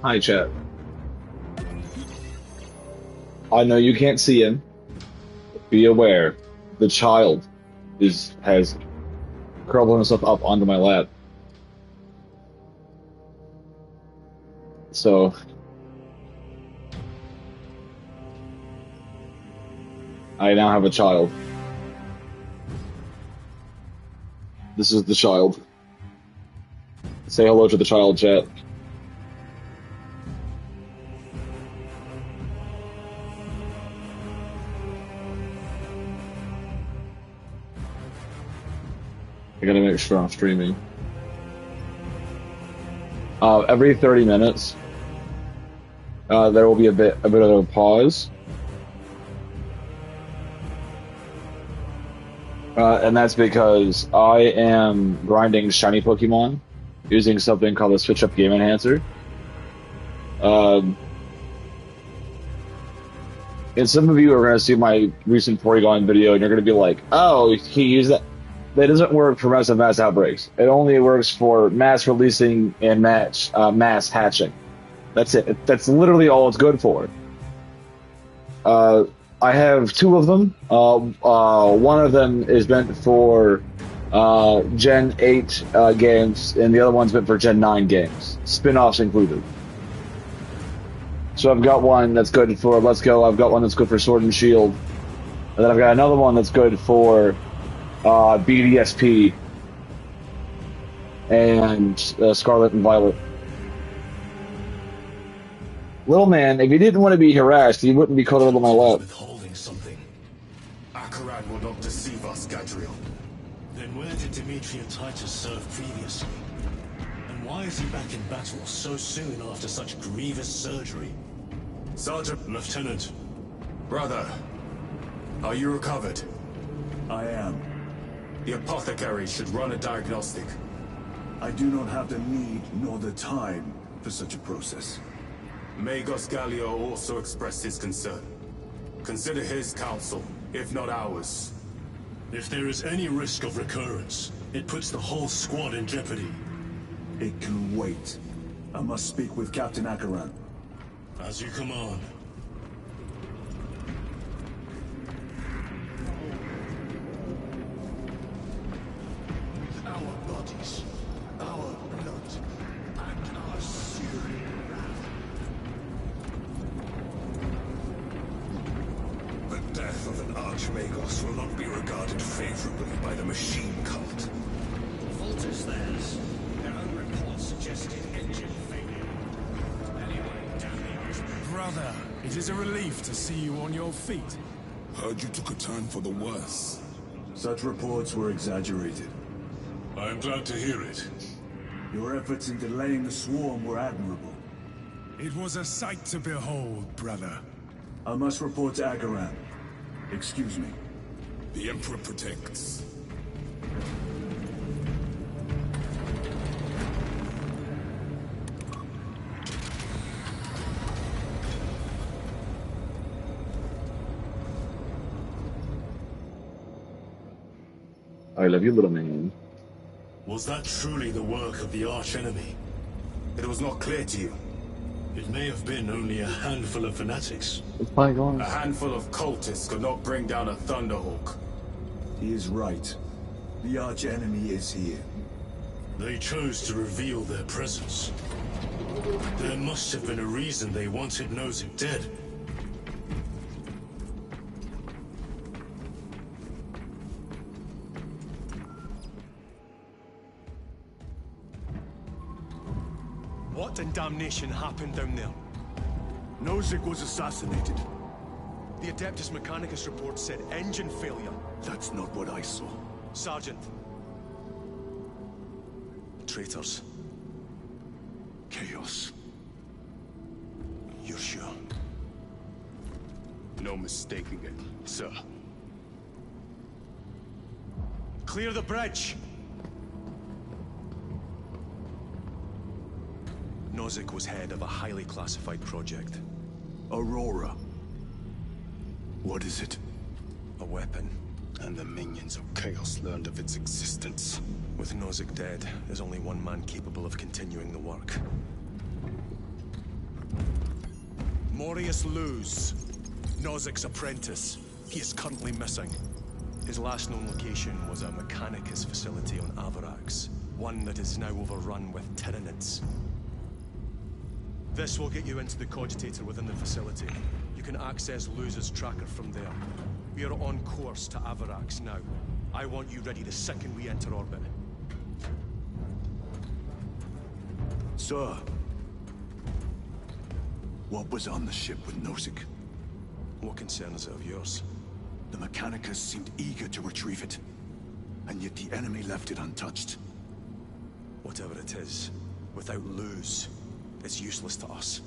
Hi, chat. I know you can't see him. Be aware, the child has curled himself up onto my lap. So I now have a child. This is the child. Say hello to the child, chat. I gotta make sure I'm streaming. Every 30 minutes, there will be a bit of a pause. And that's because I am grinding shiny Pokemon using something called the Switch Up Game Enhancer. And some of you are going to see my recent Porygon video and you're going to be like, oh, he used that. That doesn't work for mass outbreaks. It only works for mass releasing and mass hatching. That's it. That's literally all it's good for. I have two of them. One of them is meant for Gen 8 games, and the other one's meant for Gen 9 games, spin-offs included. So I've got one that's good for Let's Go, I've got one that's good for Sword and Shield, and then I've got another one that's good for BDSP and Scarlet and Violet. Little man, if he didn't want to be harassed, he wouldn't be cuddled on my lap. Withholding something. Akaran will not deceive us, Gadriel. Then where did Dimitri and Titus serve previously? And why is he back in battle so soon after such grievous surgery? Sergeant, Lieutenant. Brother, are you recovered? I am. The apothecary should run a diagnostic. I do not have the need nor the time for such a process. Magos Galio also expressed his concern. Consider his counsel, if not ours. If there is any risk of recurrence, it puts the whole squad in jeopardy. It can wait. I must speak with Captain Akaran. As you command. Our bodies, our blood, and our searing wrath. The death of an Archmagos will not be regarded favorably by the machine cult. The fault is theirs. Their own reports suggested engine failure. Anyway, damn the Archmagos. Brother, it is a relief to see you on your feet. Heard you took a turn for the worse. Such reports were exaggerated. I am glad to hear it. Your efforts in delaying the swarm were admirable. It was a sight to behold, brother. I must report to Akaran. Excuse me. The Emperor protects. I love you, little man. Was that truly the work of the archenemy? It was not clear to you. It may have been only a handful of fanatics. It's bygones. A handful of cultists could not bring down a Thunderhawk. He is right. The archenemy is here. They chose to reveal their presence. There must have been a reason they wanted Nozick dead. What in damnation happened down there? Nozick was assassinated. The Adeptus Mechanicus report said engine failure. That's not what I saw. Sergeant. Traitors. Chaos. You're sure? No mistaking it, sir. Clear the bridge! Nozick was head of a highly classified project. Aurora. What is it? A weapon. And the minions of Chaos learned of its existence. With Nozick dead, there's only one man capable of continuing the work. Morius Luz, Nozik's apprentice. He is currently missing. His last known location was a Mechanicus facility on Avarax, one that is now overrun with Tyranids. This will get you into the cogitator within the facility. You can access Luz's tracker from there. We are on course to Avarax now. I want you ready the second we enter orbit. Sir, what was on the ship with Nozick? What concern is it of yours? The Mechanicus seemed eager to retrieve it, and yet the enemy left it untouched. Whatever it is, without Luz, it's useless to us.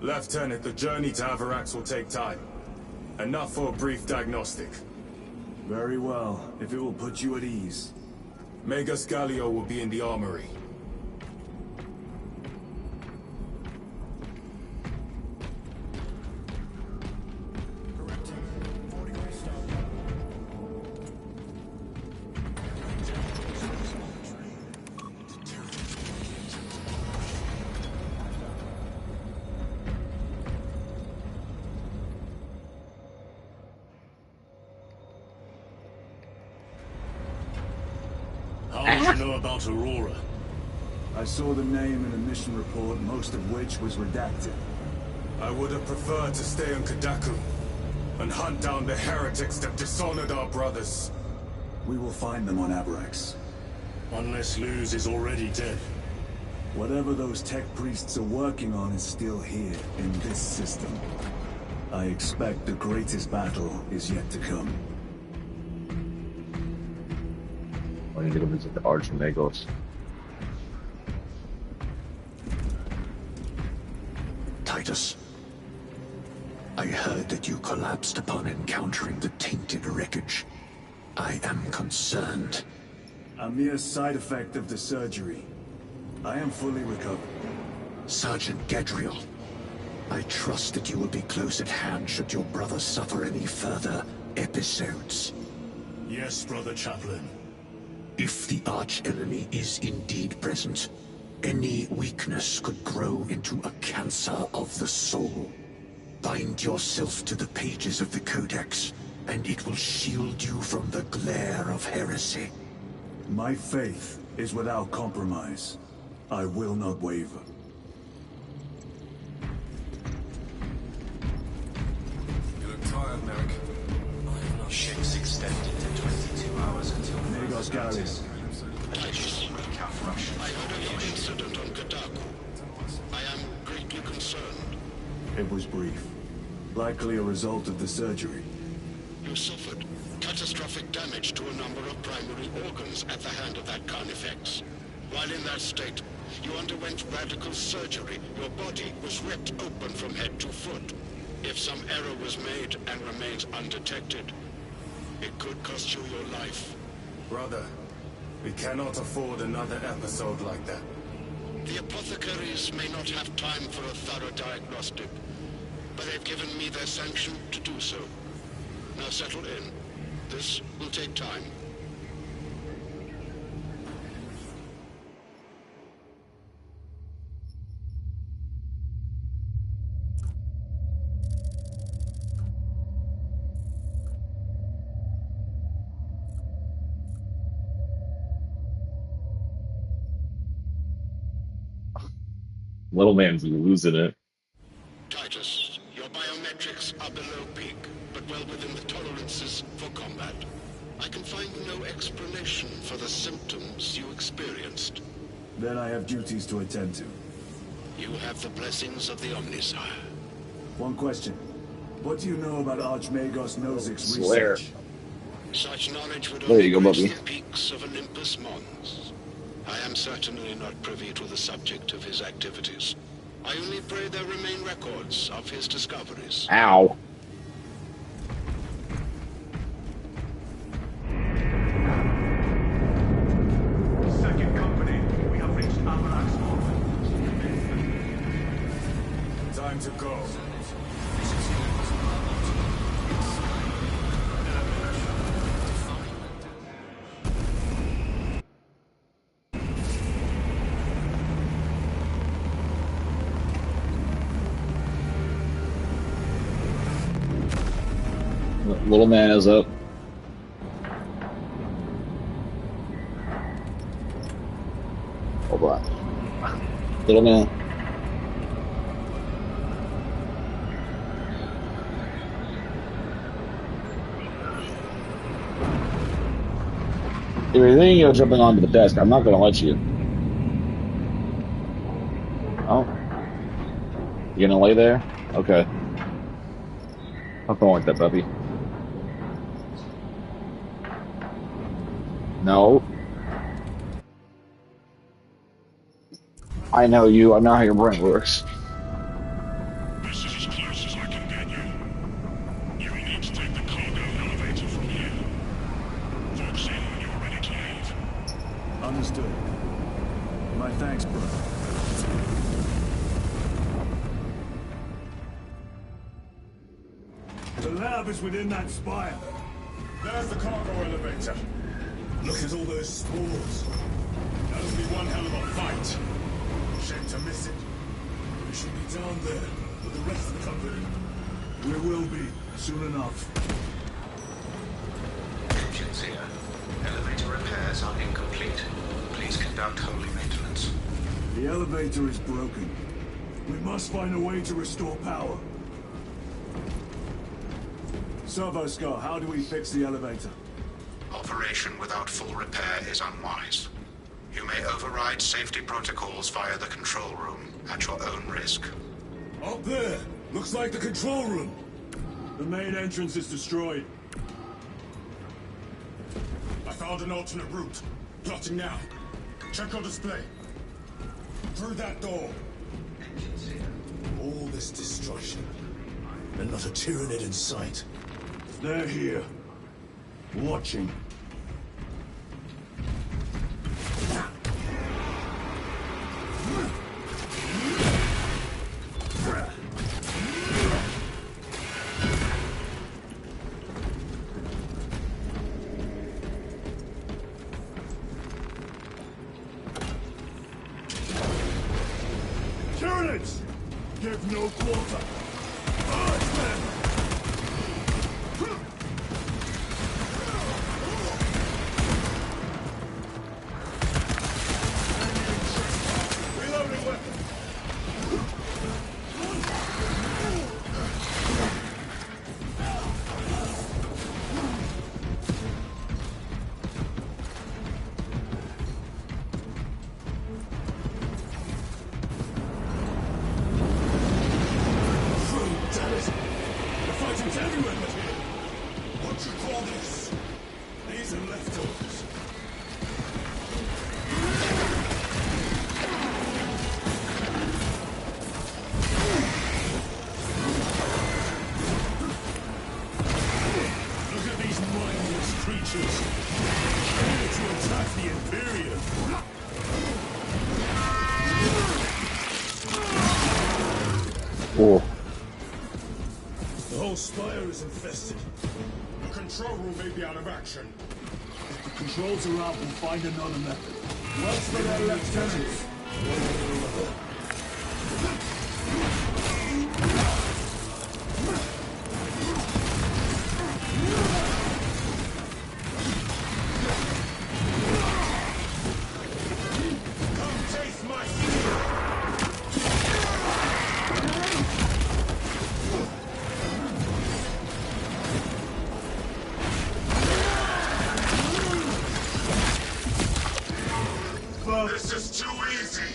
Lieutenant, the journey to Avarax will take time. Enough for a brief diagnostic. Very well, if it will put you at ease. Magus Galio will be in the armory. How do you know about Aurora? I saw the name in a mission report, most of which was redacted. I would have preferred to stay on Kadaku and hunt down the heretics that dishonored our brothers. We will find them on Avarax. Unless Luz is already dead. Whatever those tech priests are working on is still here, in this system. I expect the greatest battle is yet to come. I need to go visit the Archmagos. Titus, I heard that you collapsed upon encountering the tainted wreckage. I am concerned. A mere side effect of the surgery. I am fully recovered. Sergeant Gadriel, I trust that you will be close at hand should your brother suffer any further episodes. Yes, Brother Chaplain. If the arch-enemy is indeed present, any weakness could grow into a cancer of the soul. Bind yourself to the pages of the Codex, and it will shield you from the glare of heresy. My faith is without compromise. I will not waver. You look tired, Merrick. Ships extended to 22 hours until Magos Galio. I heard of your incident on Kadaku. I am greatly concerned. It was brief. Likely a result of the surgery. You suffered catastrophic damage to a number of primary organs at the hand of that Carnifex. While in that state, you underwent radical surgery. Your body was ripped open from head to foot. If some error was made and remains undetected, it could cost you your life. Brother, we cannot afford another episode like that. The apothecaries may not have time for a thorough diagnostic, but they've given me their sanction to do so. Now settle in. This will take time. Little man's losing it. Titus, your biometrics are below peak, but well within the tolerances for combat. I can find no explanation for the symptoms you experienced. Then I have duties to attend to. You have the blessings of the Omnisire. One question. What do you know about Archmagos Nozick's Slayer. research? Such knowledge would There only you go, grace Bubby. the peaks of Olympus Mons. I am certainly not privy to the subject of his activities. I only pray there remain records of his discoveries. Ow. Second company, we have reached Avarax orbit. Time to go. Little man is up. Hold on. Little man. If you're thinking of jumping onto the desk, I'm not going to let you. Oh. You going to lay there? Okay. Something like that, puppy. No. I know you. I know how your brain works. This is as close as I can get you. You need to take the cargo elevator from here. Focus in when you're ready to leave. Understood. My thanks, brother. The lab is within that spire. There's the cargo elevator. Look at all those spores. That'll be one hell of a fight. Shame to miss it. We should be down there with the rest of the company. We will be, soon enough. Engines here. Elevator repairs are incomplete. Please conduct holy maintenance. The elevator is broken. We must find a way to restore power. Servoscar, how do we fix the elevator? Operation without full repair is unwise. You may override safety protocols via the control room at your own risk. Up there! Looks like the control room! The main entrance is destroyed. I found an alternate route. Plotting now. Check your display. Through that door. Engines here. All this destruction, and not a Tyranid in sight. They're here. Watching. Tyranids! Give no quarter! Urge them! Reloading weapon! Damn it! The fighting's everywhere but here! What do you call this? These are leftovers. Look at these mindless creatures. Ready to attack the Imperium. Oh. The whole spire is infested. The control room may be out of action. If the controls are out, we'll find another method. What's for their lieutenants? Come taste my steel! This is too easy!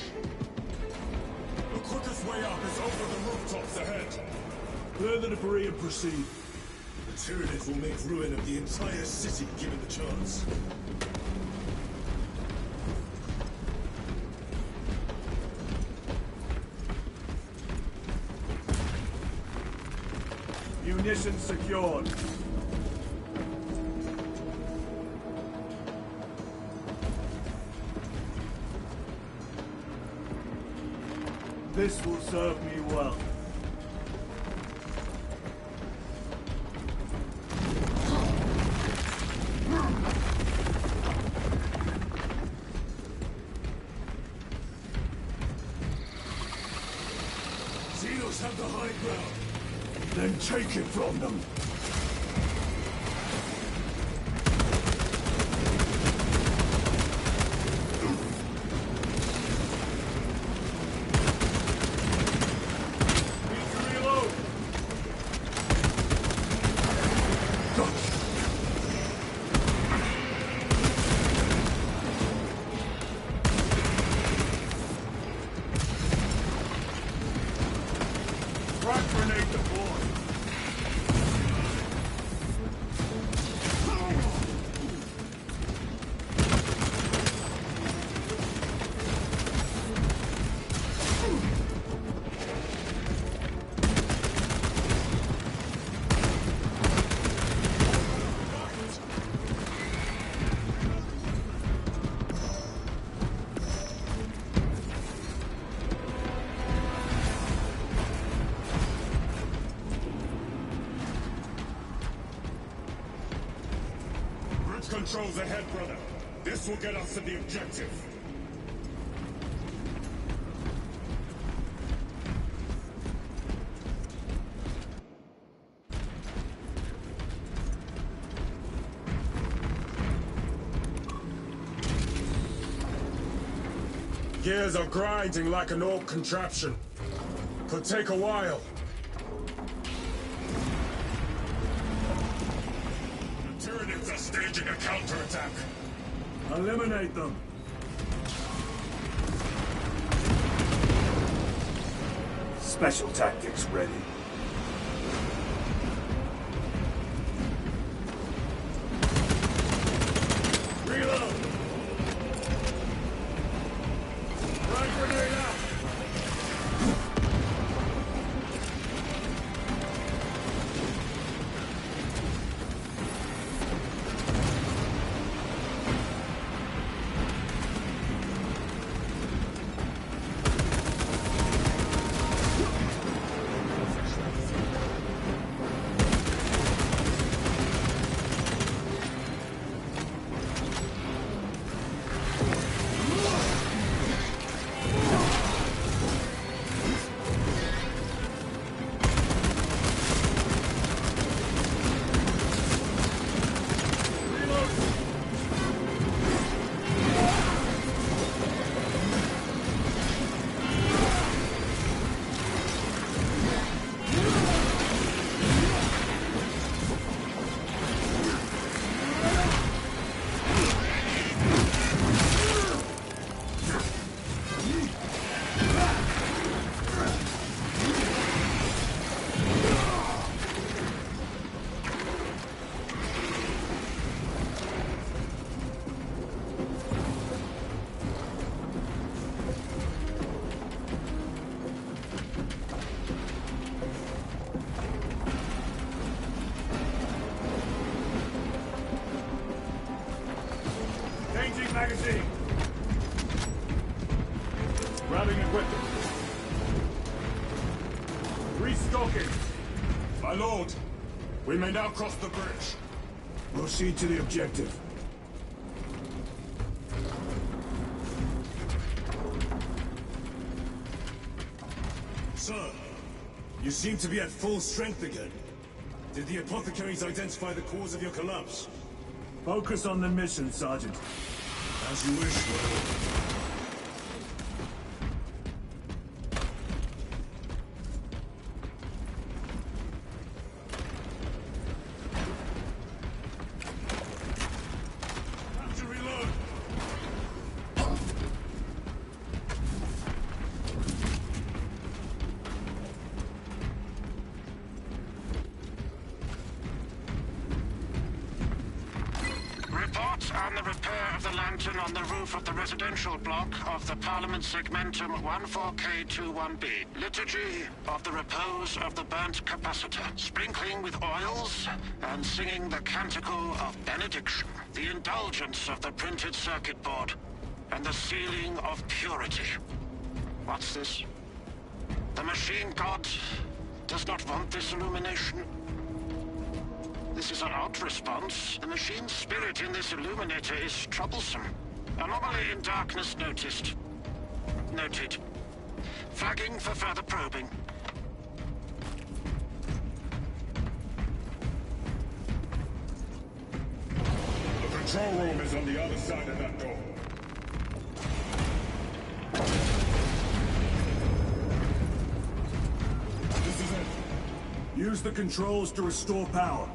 The quickest way up is over the rooftops ahead. Clear the debris and proceed. The Tyranids will make ruin of the entire city given the chance. Munitions secured. This will serve me well. Xenos have the high ground. Then take it from them. Switch controls ahead, brother. This will get us to the objective. Gears are grinding like an old contraption. Could take a while. The Tyranids are staging a counterattack. Eliminate them. Special tactics ready. Reload! Frag grenade out! Changing magazine. Grabbing equipment. Restocking. My lord, we may now cross the bridge. Proceed to the objective. Sir, you seem to be at full strength again. Did the apothecaries identify the cause of your collapse? Focus on the mission, Sergeant. As you wish, Lord. Have to reload. Report on the repair of the lantern on the roof of the residential block of the Parliament Segmentum 14K21B. Liturgy of the repose of the burnt capacitor. Sprinkling with oils and singing the canticle of benediction. The indulgence of the printed circuit board and the sealing of purity. What's this? The machine god does not want this illumination. This is an odd response. The machine spirit in this illuminator is troublesome. Anomaly in darkness noticed. Noted. Flagging for further probing. The control room is on the other side of that door. This is it. Use the controls to restore power.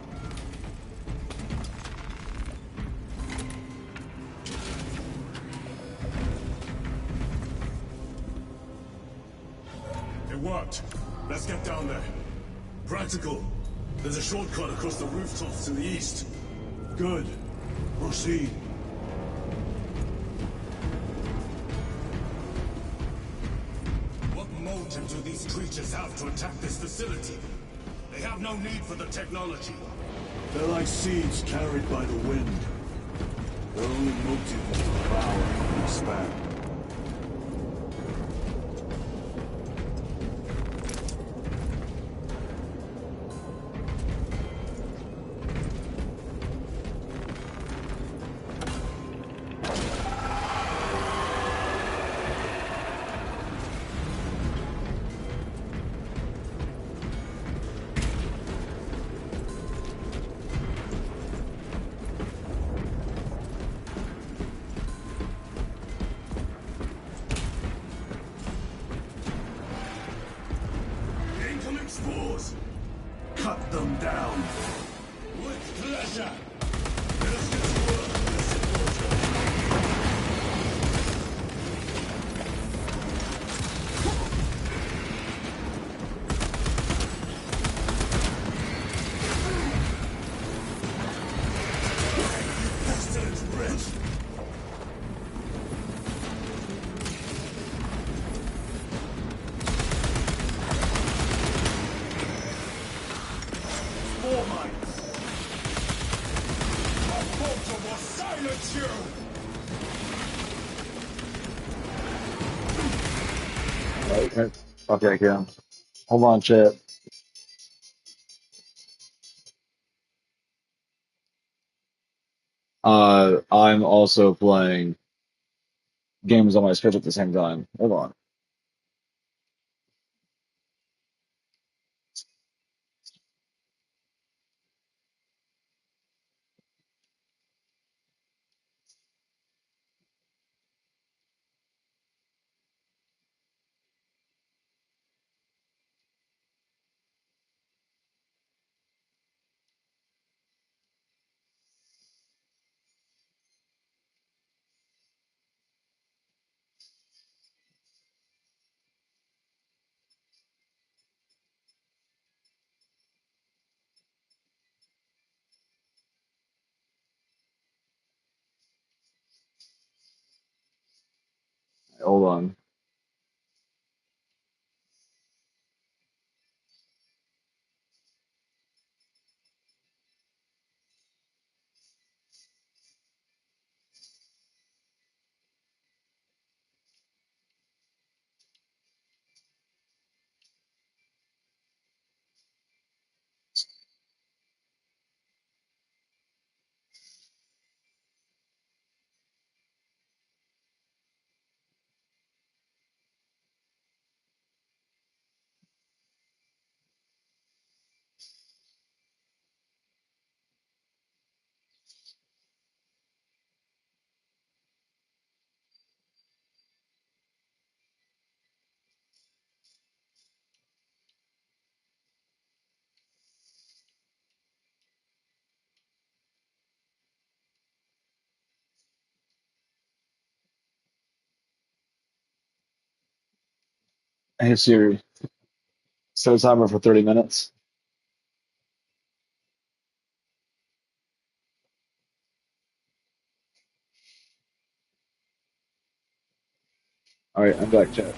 It worked. Let's get down there. Practical. There's a shortcut across the rooftops to the east. Good. Proceed. What motive do these creatures have to attack this facility? They have no need for the technology. They're like seeds carried by the wind. Their only motive is to devour and expand. Shan. Let us get to work, Mr. Porter. Pestilence wretch! More mines! Our bolter will silence you! Okay, yeah. Hold on, chat. I'm also playing games on my Switch at the same time. Hold on. Hold on. Hey Siri, set a timer for 30 minutes. Alright, I'm back, chat.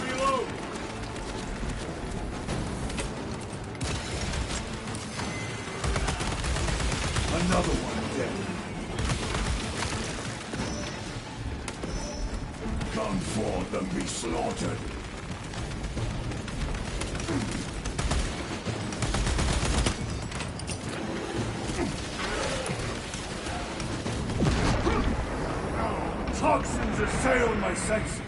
Reload! Another one dead. Come forth and be slaughtered. Toxins assail my senses.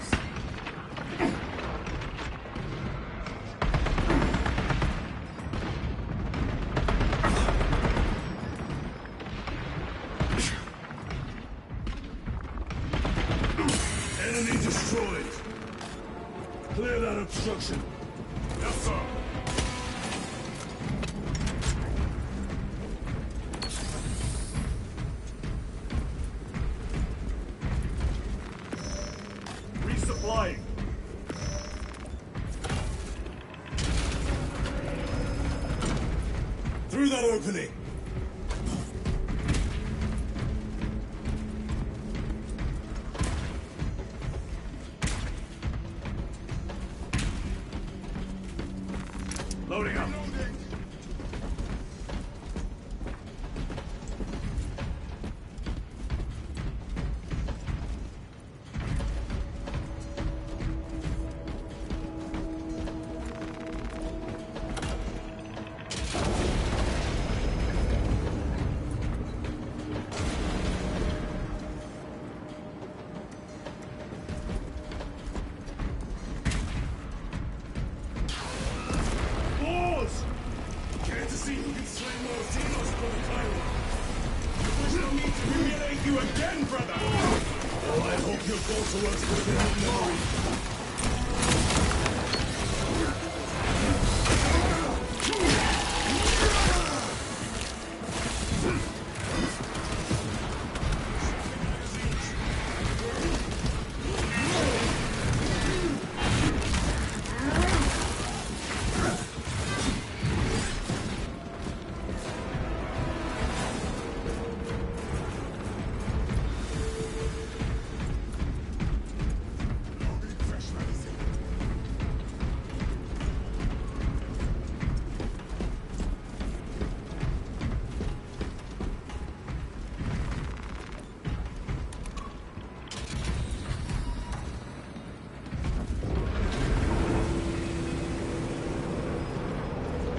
Enemy destroyed. Clear that obstruction. Yes, sir. Resupplying. Through that opening. Loading up. Balls! Care to see who can slay more Xenos for the Chiron? There's no need to humiliate you again, brother! Oh, I hope your bolter works for the memory.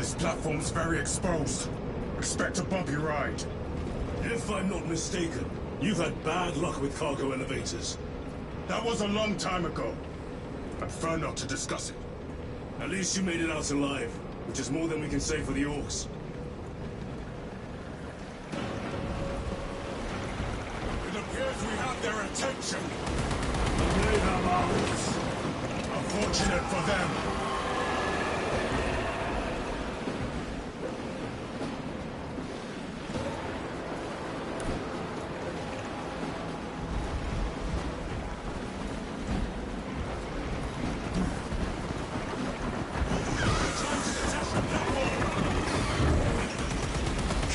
This platform's very exposed. Expect a bumpy ride. If I'm not mistaken, you've had bad luck with cargo elevators. That was a long time ago. I prefer not to discuss it. At least you made it out alive, which is more than we can say for the orcs. It appears we have their attention. They have ours. Unfortunate for them.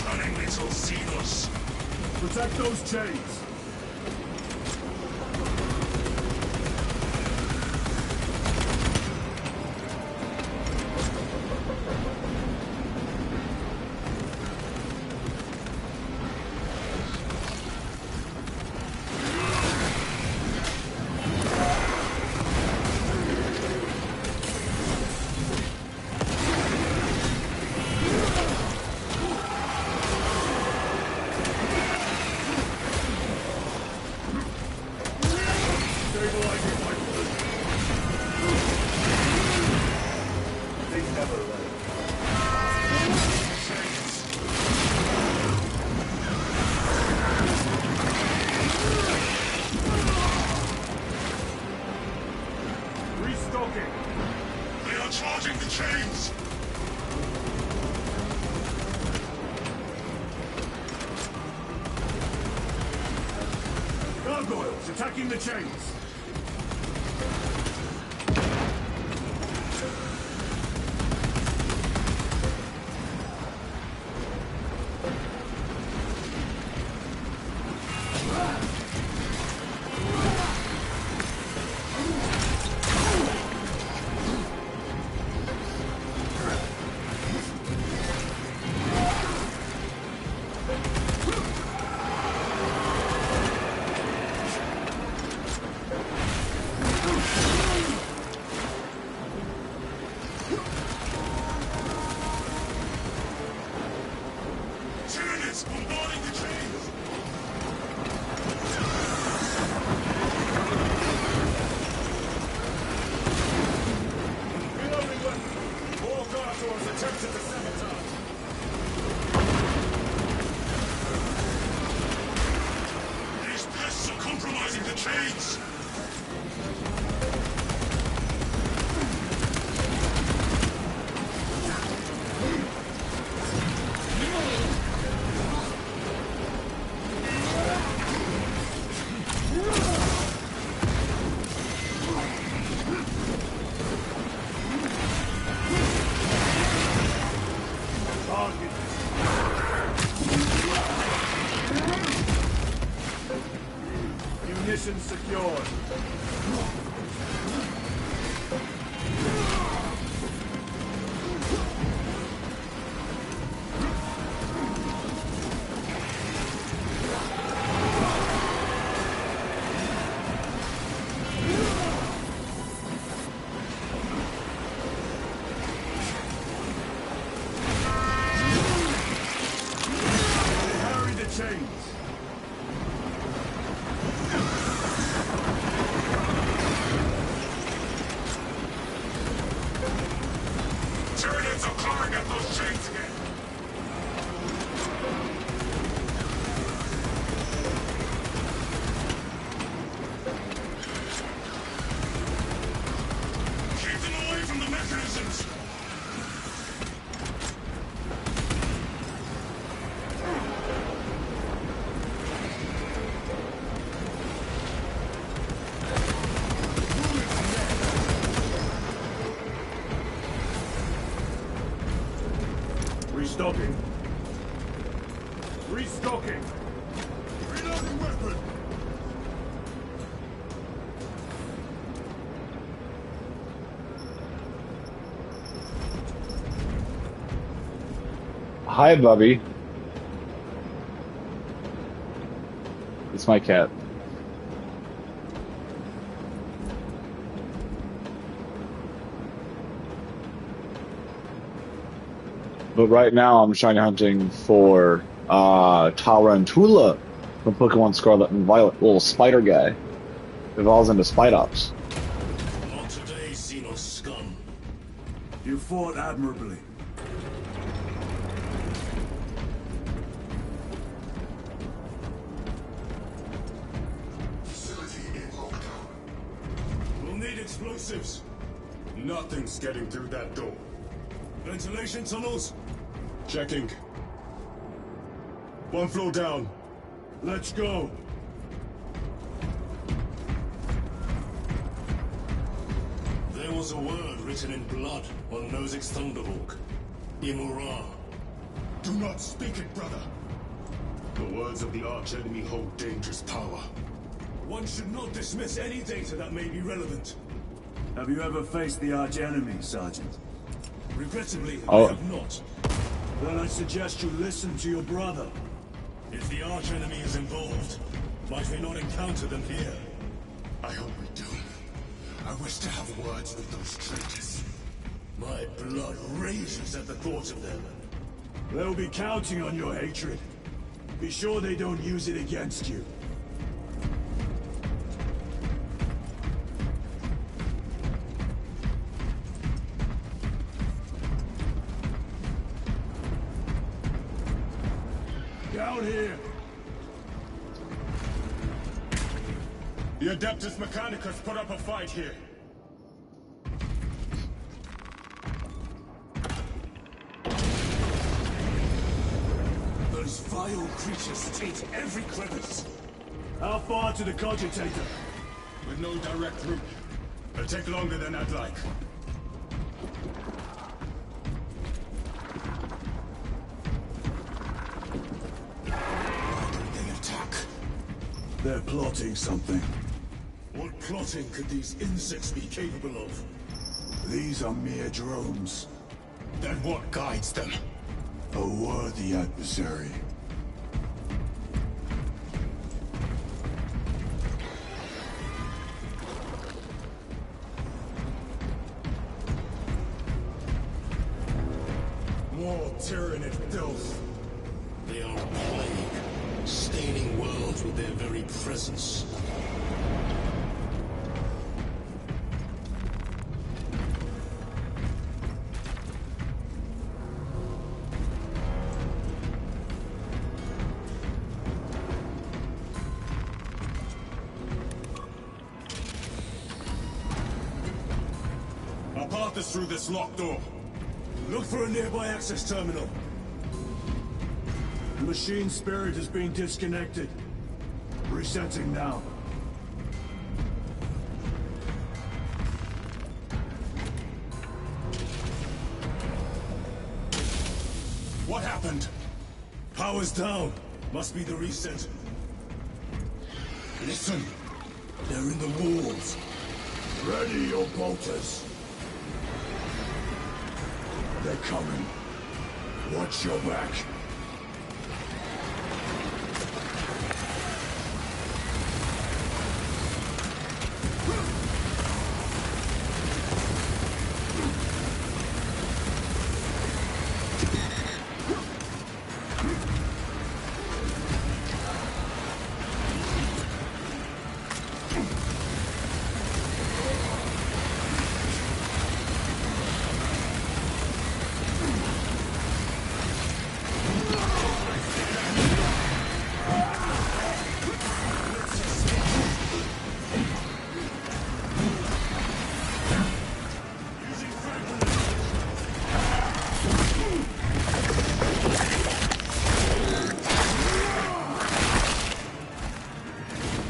Cunning little Xenos. Protect those chains. Restocking. They are charging the chains! Gargoyles attacking the chains. Tyranids bombarding the chains! Reloading weapon. All gargoyles attempted to sabotage. These pests are compromising the chains! Munition secured. Harry the chains. Tyranids are clawing at those chains again! Keep them away from the mechanisms! Restocking. Restocking. Reloading weapon. Hi, Bubby. It's my cat. But right now I'm shiny hunting for Tarantula from Pokemon Scarlet and Violet, little spider guy. Evolves into Spidops. Not today, Xenos scum. You fought admirably. Facility in lockdown. We'll need explosives. Nothing's getting through that door. Ventilation tunnels? Checking. One floor down. Let's go. There was a word written in blood on Nozick's Thunderhawk. Imura. Do not speak it, brother. The words of the archenemy hold dangerous power. One should not dismiss any data that may be relevant. Have you ever faced the archenemy, Sergeant? Regrettably, Oh. I have not. Then I suggest you listen to your brother. If the archenemy is involved, might we not encounter them here? I hope we do. I wish to have words with those traitors. My blood rages at the thought of them. They'll be counting on your hatred. Be sure they don't use it against you. Down here! The Adeptus Mechanicus put up a fight here. Those vile creatures taint every crevice. How far to the cogitator? With no direct route. It'll take longer than I'd like. Why don't they attack? They're plotting something. What plotting could these insects be capable of? These are mere drones. Then what guides them? A worthy adversary. More tyranid filth. They are a plague, staining worlds with their very presence. Our path is through this locked door. Look for a nearby access terminal. The machine spirit is being disconnected. Resetting now. What happened? Power's down. Must be the reset. Listen. They're in the walls. Ready your bolters. They're coming. Watch your back.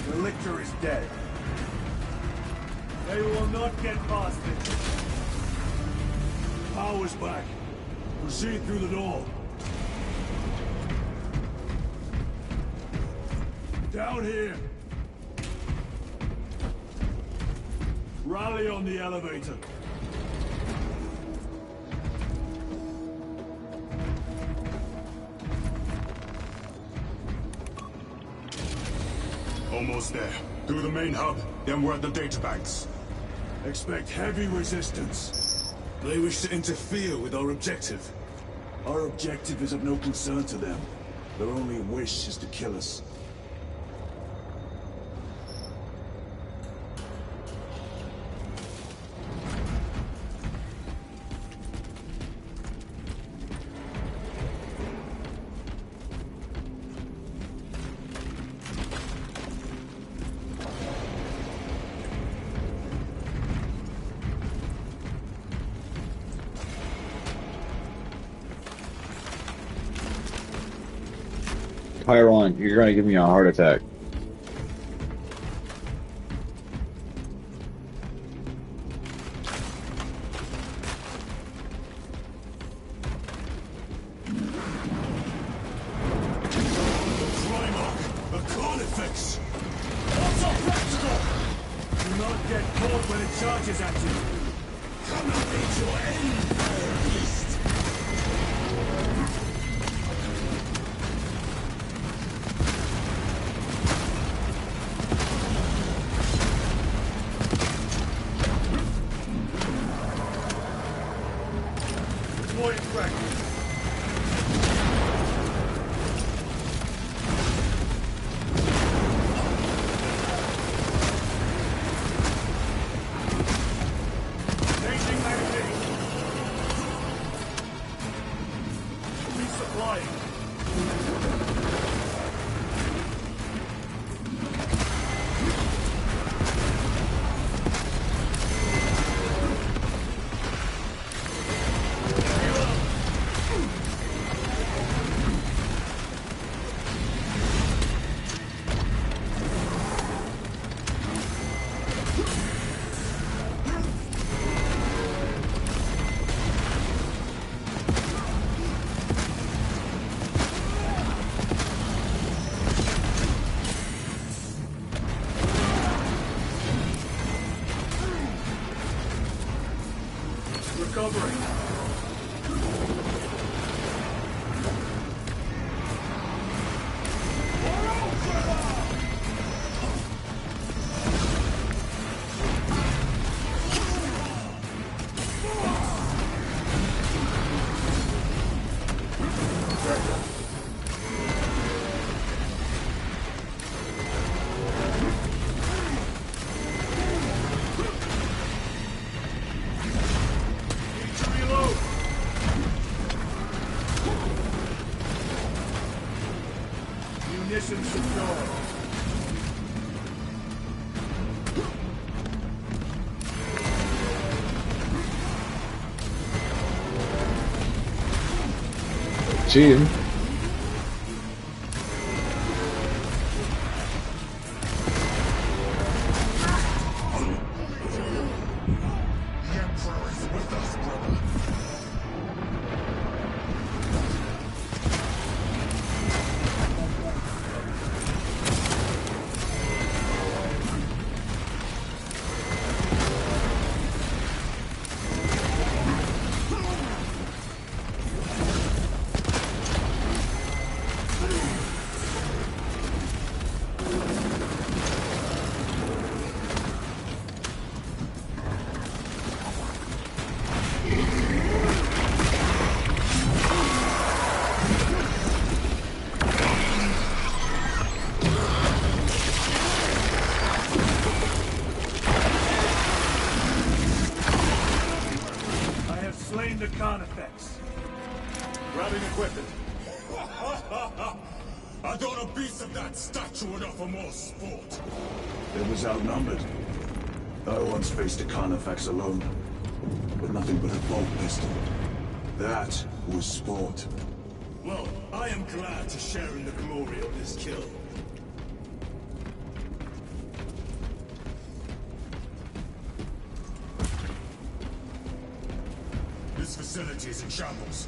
The lictor is dead. They will not get past it. Power's back. Proceed through the door. Down here. Rally on the elevator. Almost there. Through the main hub, then we're at the databanks. Expect heavy resistance. They wish to interfere with our objective. Our objective is of no concern to them. Their only wish is to kill us. Pyron, you're gonna give me a heart attack. The Carnifex! What's up, practical? Do not get caught when it charges at you. Come and meet your end, foul beast! Deploying fragment. Changing magazine. Resupplying. Recovering. Need to reload. Munitions secured. Cheating. The Emperor is with us, brother. I have slain the Carnifex. Grabbing equipment. I thought a beast of that stature would offer more sport. It was outnumbered. I once faced a Carnifex alone, with nothing but a bolt pistol. That was sport. Well, I am glad to share in the glory of this kill. This facility is in shambles.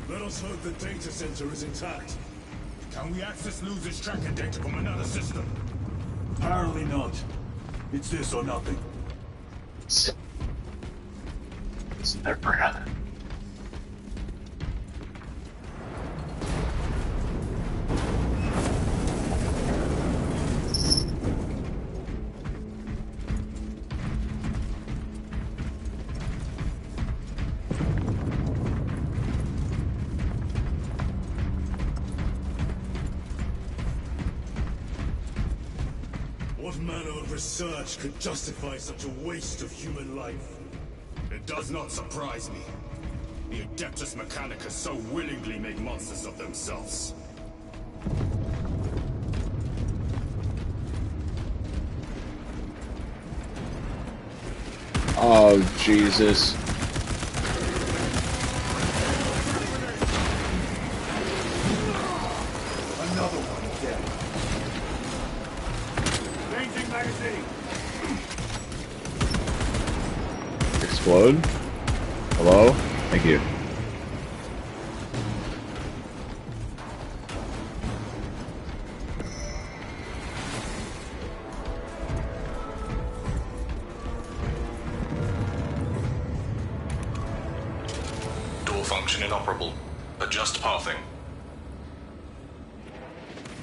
Let us hope the data center is intact. Can we access Luz's tracker data from another system? Apparently not. It's this or nothing. It's their brother. of research could justify such a waste of human life? It does not surprise me. The Adeptus Mechanicus so willingly make monsters of themselves. Oh, Jesus. Another one dead. Changing magazine. Explode? Hello? Thank you. Door function inoperable. Adjust pathing.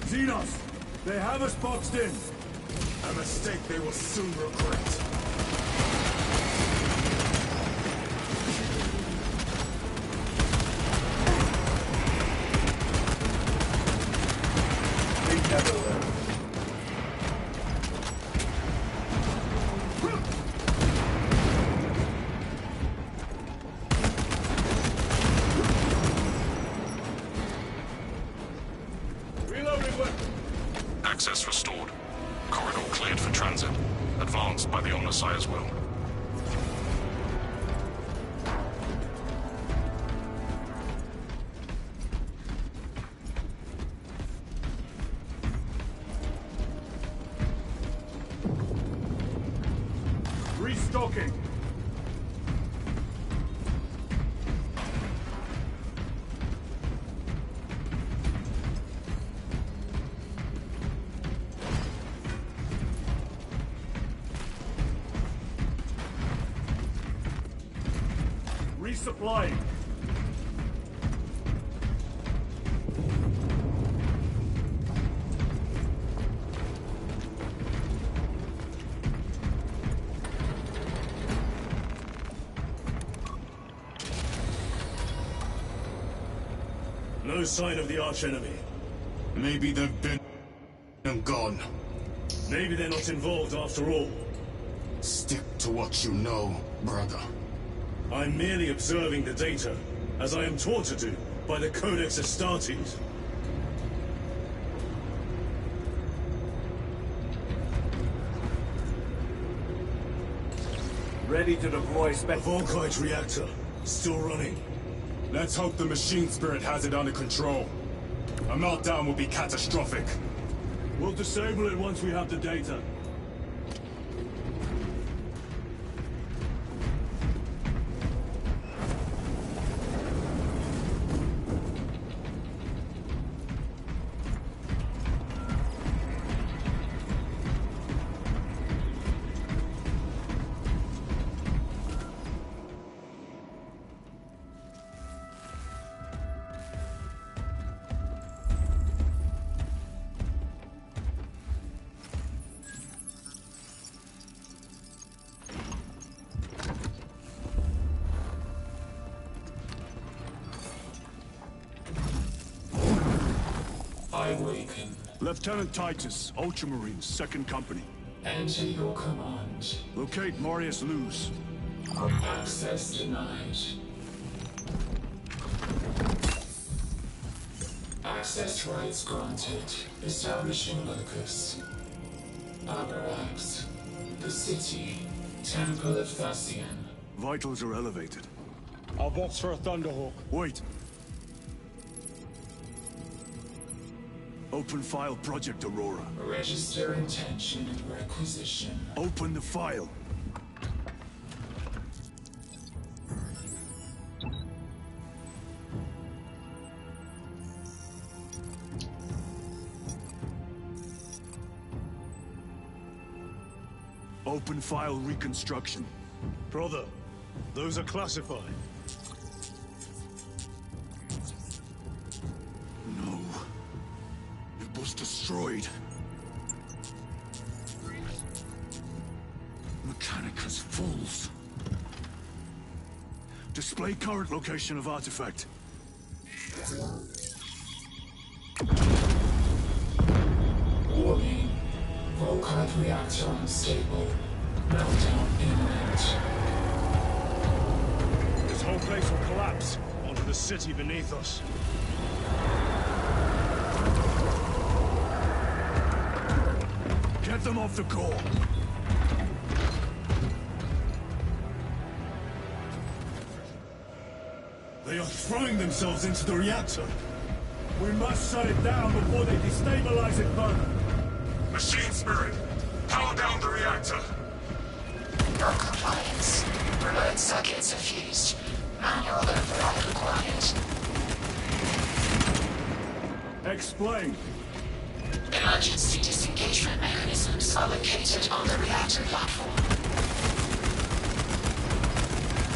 Xenos! They have us boxed in! A mistake they will soon regret. They never learn. Reloading weapon! Access restored. Corridor cleared for transit. Advanced by the Omnissiah's will. Restocking! Resupplying! No sign of the archenemy. Maybe they've been and gone. Maybe they're not involved after all. Stick to what you know, brother. I'm merely observing the data, as I am taught to do by the Codex Astartes. Ready to deploy The Volkite reactor, still running. Let's hope the machine spirit has it under control. A meltdown will be catastrophic. We'll disable it once we have the data. I awaken. Lieutenant Titus, Ultramarines, 2nd Company. Enter your command. Locate Marius Luz. Access denied. Access rights granted. Establishing locus. Abarax. The city. Temple of Thasian. Vitals are elevated. I'll box for a Thunderhawk. Wait. Open file Project Aurora. Register intention and requisition. Open the file. Open file reconstruction. Brother, those are classified. No. It was destroyed. Mechanicus fools. Display current location of artifact. Warning. Volkite reactor unstable. Meltdown imminent. This whole place will collapse onto the city beneath us. Get them off the core. They are throwing themselves into the reactor. We must shut it down before they destabilize it further. Machine Spirit, power down the reactor. Non-compliance. Remote circuits are fused. Manual override required. Explain. Emergency disengagement mechanisms are located on the reactor platform.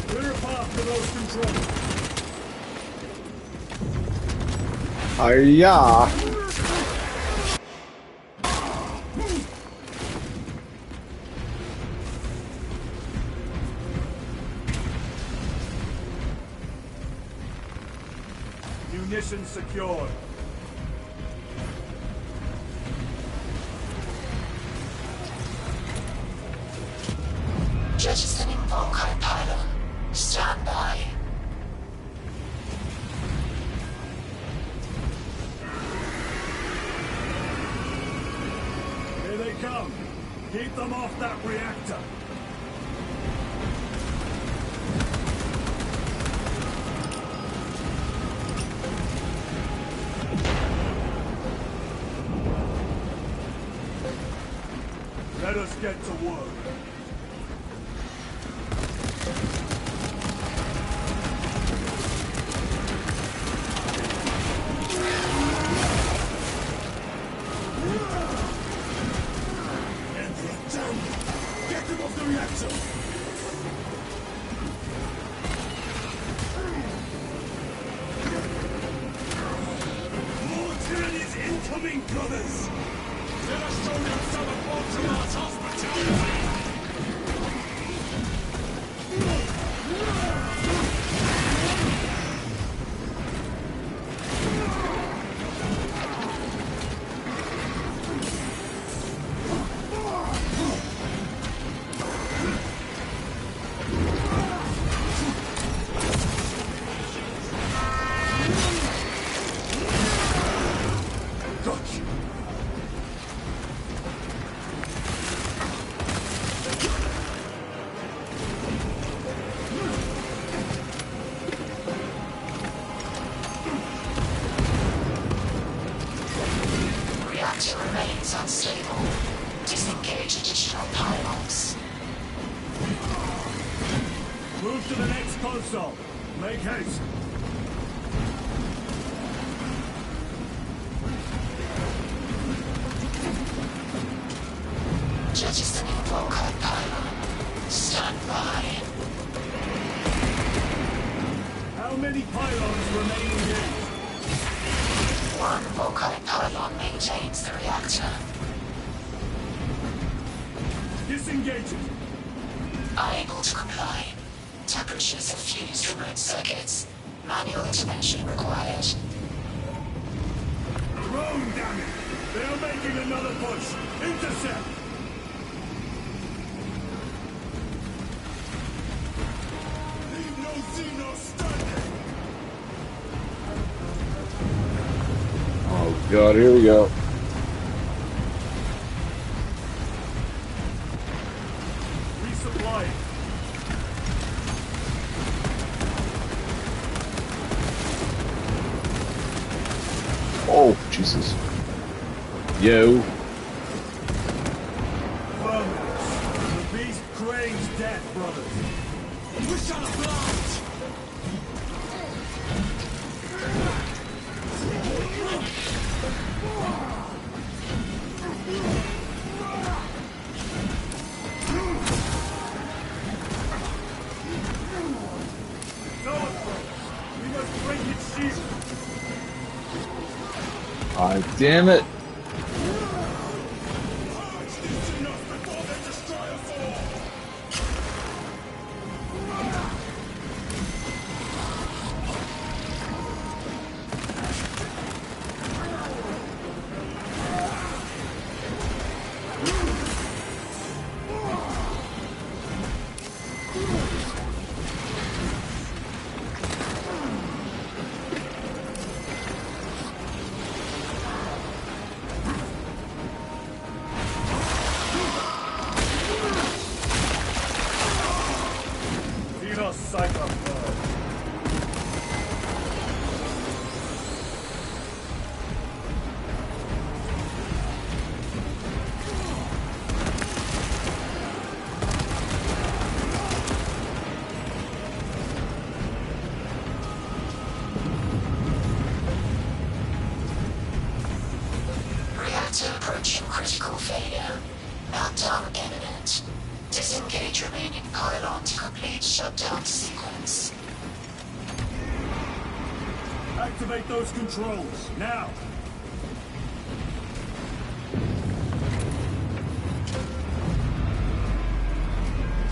Clear a path to those controls. Hiya! Munitions secured. Jettisoning Volkite pylon. Stand by. Here they come. Keep them off that reactor. Let us get to work. Emperor, damn you! Get them off the reactor! More tyrannies incoming, brothers! Let us show them some of Baltimore's hospitality! Reactor remains unstable. Disengage additional pylons. Move to the next console. Make haste. Jettisoning Volkite pylon. Stand by. How many pylons remain engaged? One Volkite pylon maintains the reactor. Disengage it. Unable to comply. Temperatures have fused remote circuits. Manual intervention required. Rome, damn it! They are making another push. Intercept! Leave no Xeno standing! Oh god, here we go. Resupply. Oh, Jesus. Yo. The beast craves death, brothers. We're shut up blind! We must break its shield. Ah, damn it. failure. Meltdown imminent. Disengage remaining pylon to complete shutdown sequence. Activate those controls, now!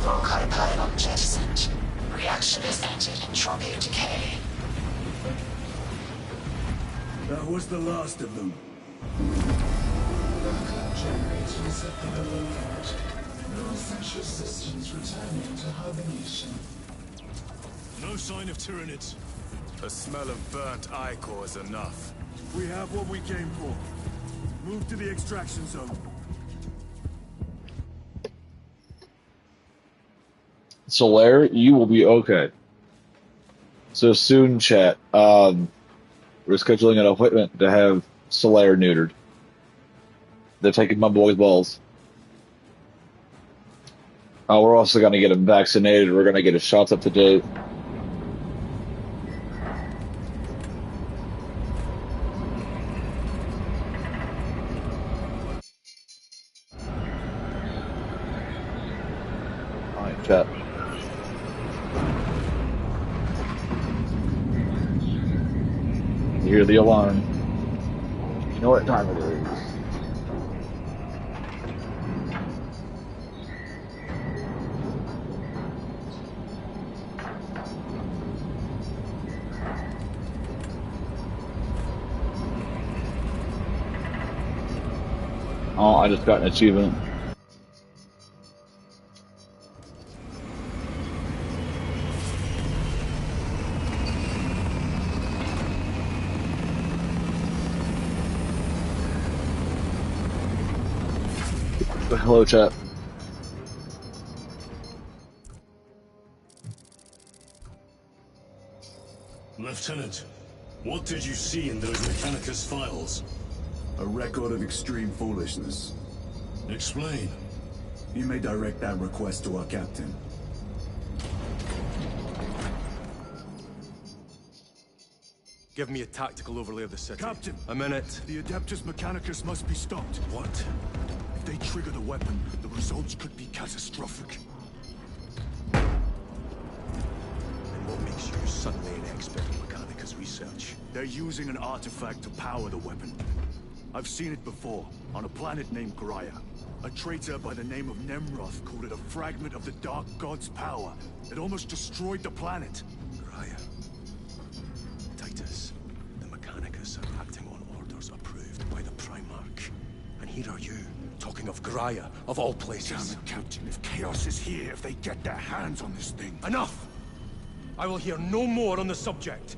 Volkite pylon jettisoned. Reaction has entered entropy decay. That was the last of them. Generators have been overloaded. No essential systems returning to hibernation. No sign of Tyranids. The smell of burnt ichor is enough. We have what we came for. Move to the extraction zone. Solaire, you will be okay. So soon, chat. We're scheduling an appointment to have Solaire neutered. They're taking my boy's balls. We're also going to get him vaccinated. We're going to get his shots up to date. Alright, chat. You hear the alarm. You know what time it is. Oh, I just got an achievement. Hello, chat. Lieutenant, what did you see in those Mechanicus files? A record of extreme foolishness. Explain. You may direct that request to our captain. Give me a tactical overlay of the city. Captain! A minute. The Adeptus Mechanicus must be stopped. What? If they trigger the weapon, the results could be catastrophic. And what makes you suddenly an expert in Mechanicus research? They're using an artifact to power the weapon. I've seen it before, on a planet named Graia. A traitor by the name of Nemroth called it a fragment of the Dark God's power. It almost destroyed the planet. Graia. Titus, the Mechanicus are acting on orders approved by the Primarch. And here are you, talking of Graia, of all places. Damn it, Captain, if Chaos is here, if they get their hands on this thing... Enough! I will hear no more on the subject.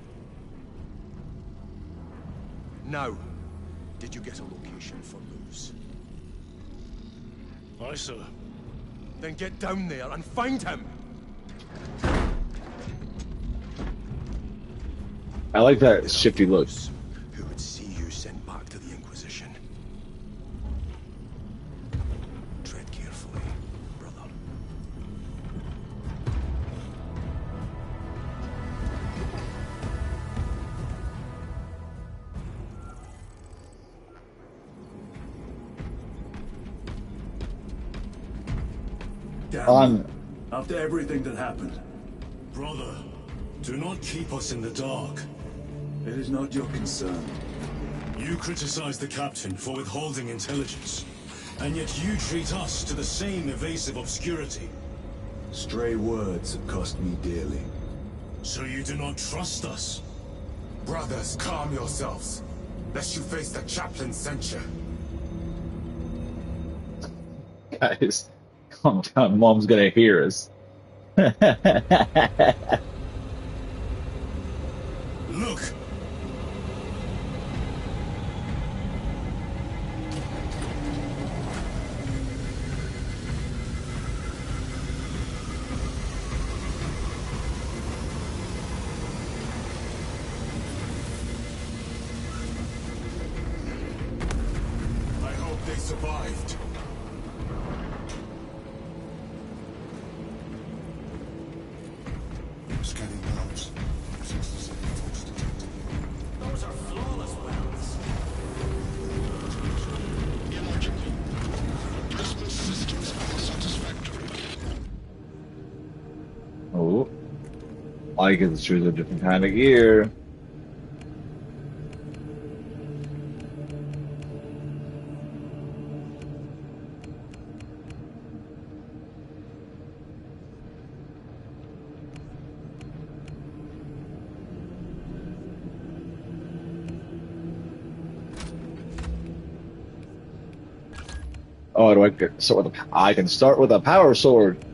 Now, did you get a location for Luz? Aye, sir. Then get down there and find him! I like that shifty look. Who would see you sent back to the Inquisition? Tread carefully, brother. Damn. After everything that happened. Brother, do not keep us in the dark. It is not your concern. You criticize the captain for withholding intelligence, and yet you treat us to the same evasive obscurity. Stray words have cost me dearly. So you do not trust us? Brothers, calm yourselves, lest you face the chaplain's censure. Guys, calm down. Mom's gonna hear us. Look! I hope they survived. Scanning valves. Those are flawless wells. Illogical. I can choose a different kind of gear. Oh, do I get start with I can start with a power sword.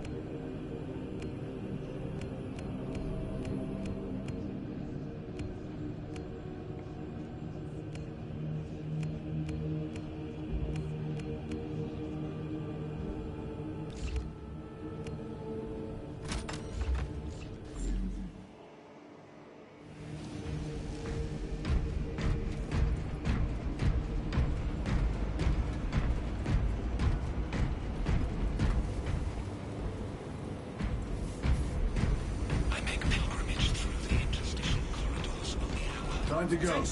Time to go.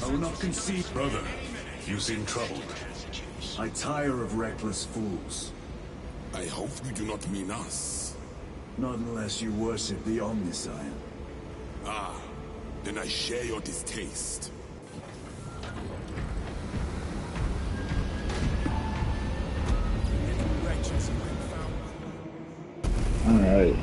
I will not concede. Brother, you seem troubled. I tire of reckless fools. I hope you do not mean us. Not unless you worship the Omnissiah. Ah, then I share your distaste. All right.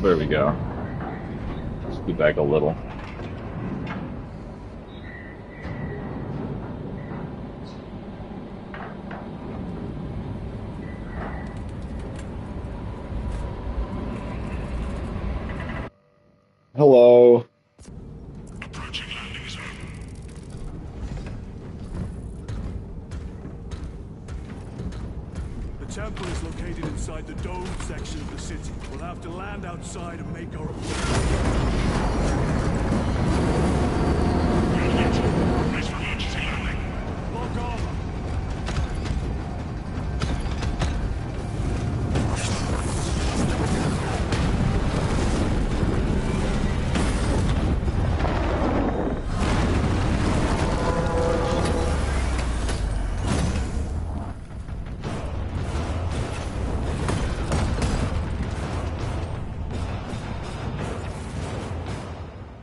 There we go. Scoot back a little. Hello. Approaching landing zone. The temple is located inside the domed section of the city. We'll have to land outside and make our Brace for emergency landing. lock armor.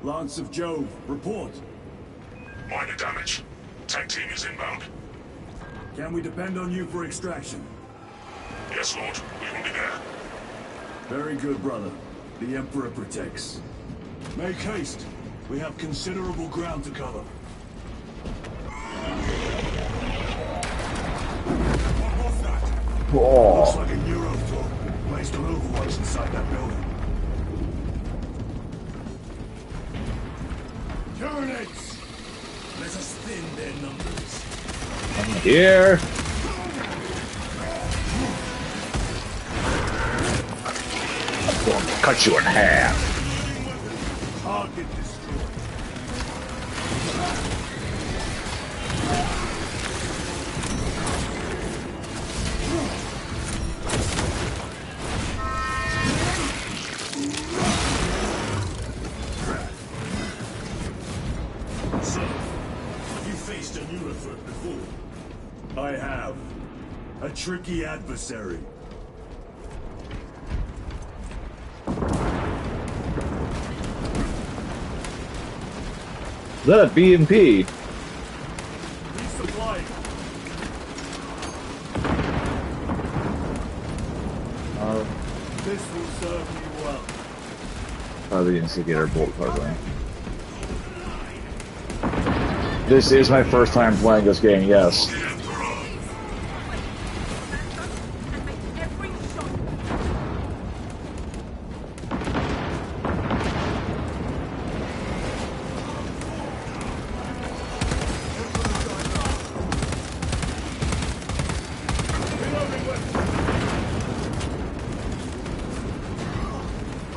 Lance of Jove, report. Minor damage. Tech team is inbound. Can we depend on you for extraction? Yes, Lord. We will be there. Very good, brother. The Emperor protects. Make haste. We have considerable ground to cover. What was that? Oh. Looks like a Neurothor. Placed an overwatch inside that building. Turrets! Let us thin their numbers. I'm here. I'm going to cut you in half. Target destroyed. So, have you faced a Neurothor before? I have. A tricky adversary. Is that a BMP? Resupplying. This will serve me well. Probably the instigator bolt carbine. This is my first time playing this game, yes.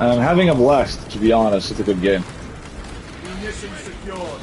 And I'm having a blast, to be honest. It's a good game. Munitions secured.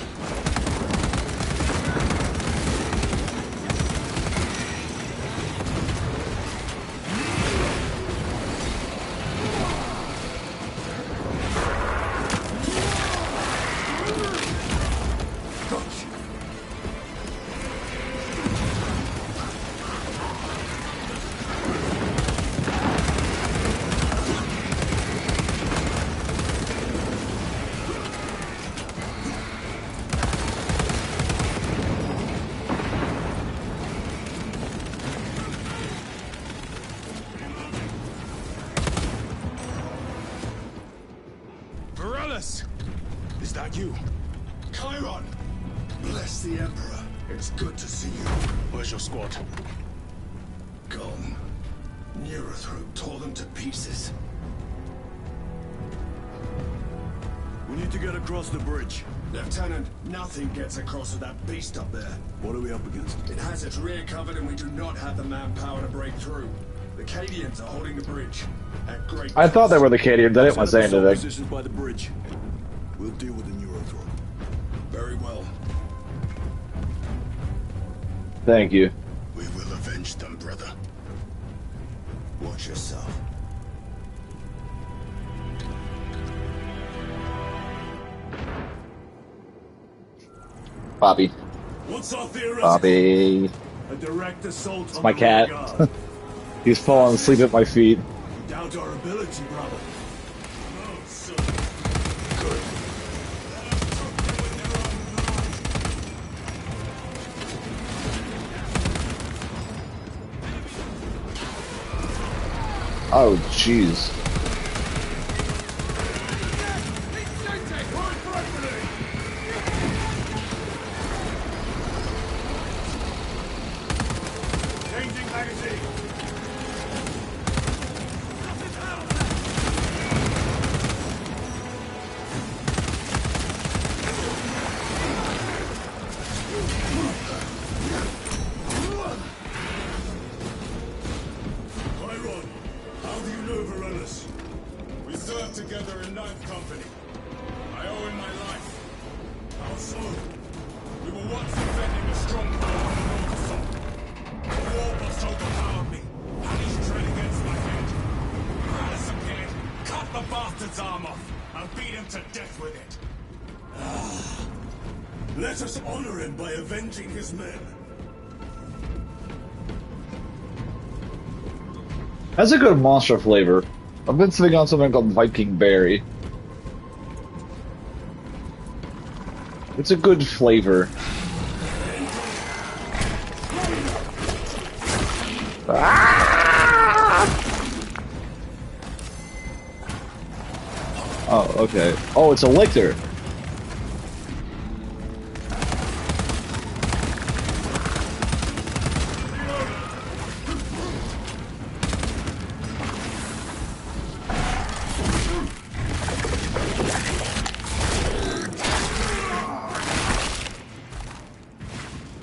Varellus! Is that you? Chiron! Bless the Emperor. It's good to see you. Where's your squad? Gone. Neurothroat tore them to pieces. We need to get across the bridge. Lieutenant, nothing gets across with that beast up there. What are we up against? It has its rear covered and we do not have the manpower to break through. The Cadians are holding the bridge. At great I thought they were the Cadians. I didn't want to say anything. Positions by the bridge. We'll deal with the Neurothroat. Very well. Thank you. We will avenge them, brother. Watch yourself. Bobby. What's our theory? Bobby. A direct assault It's on my the cat. rear guard. He's falling asleep at my feet. You doubt our ability, brother. No, sir. Good. Oh, jeez. Changing magazine. Chiron, how do you know Varellus? We served together in Ninth Company. I owe him my life. How so? We were once defending a stronghold on the North Side. The Warboss overpowered me, and he's tread against my head. Varellus appeared, cut the bastard's arm off, and beat him to death with it. Let us honor him by avenging his men. That's a good monster flavor. I've been sitting on something called Viking Berry. It's a good flavor. Ah! Oh, okay. Oh, it's a lictor.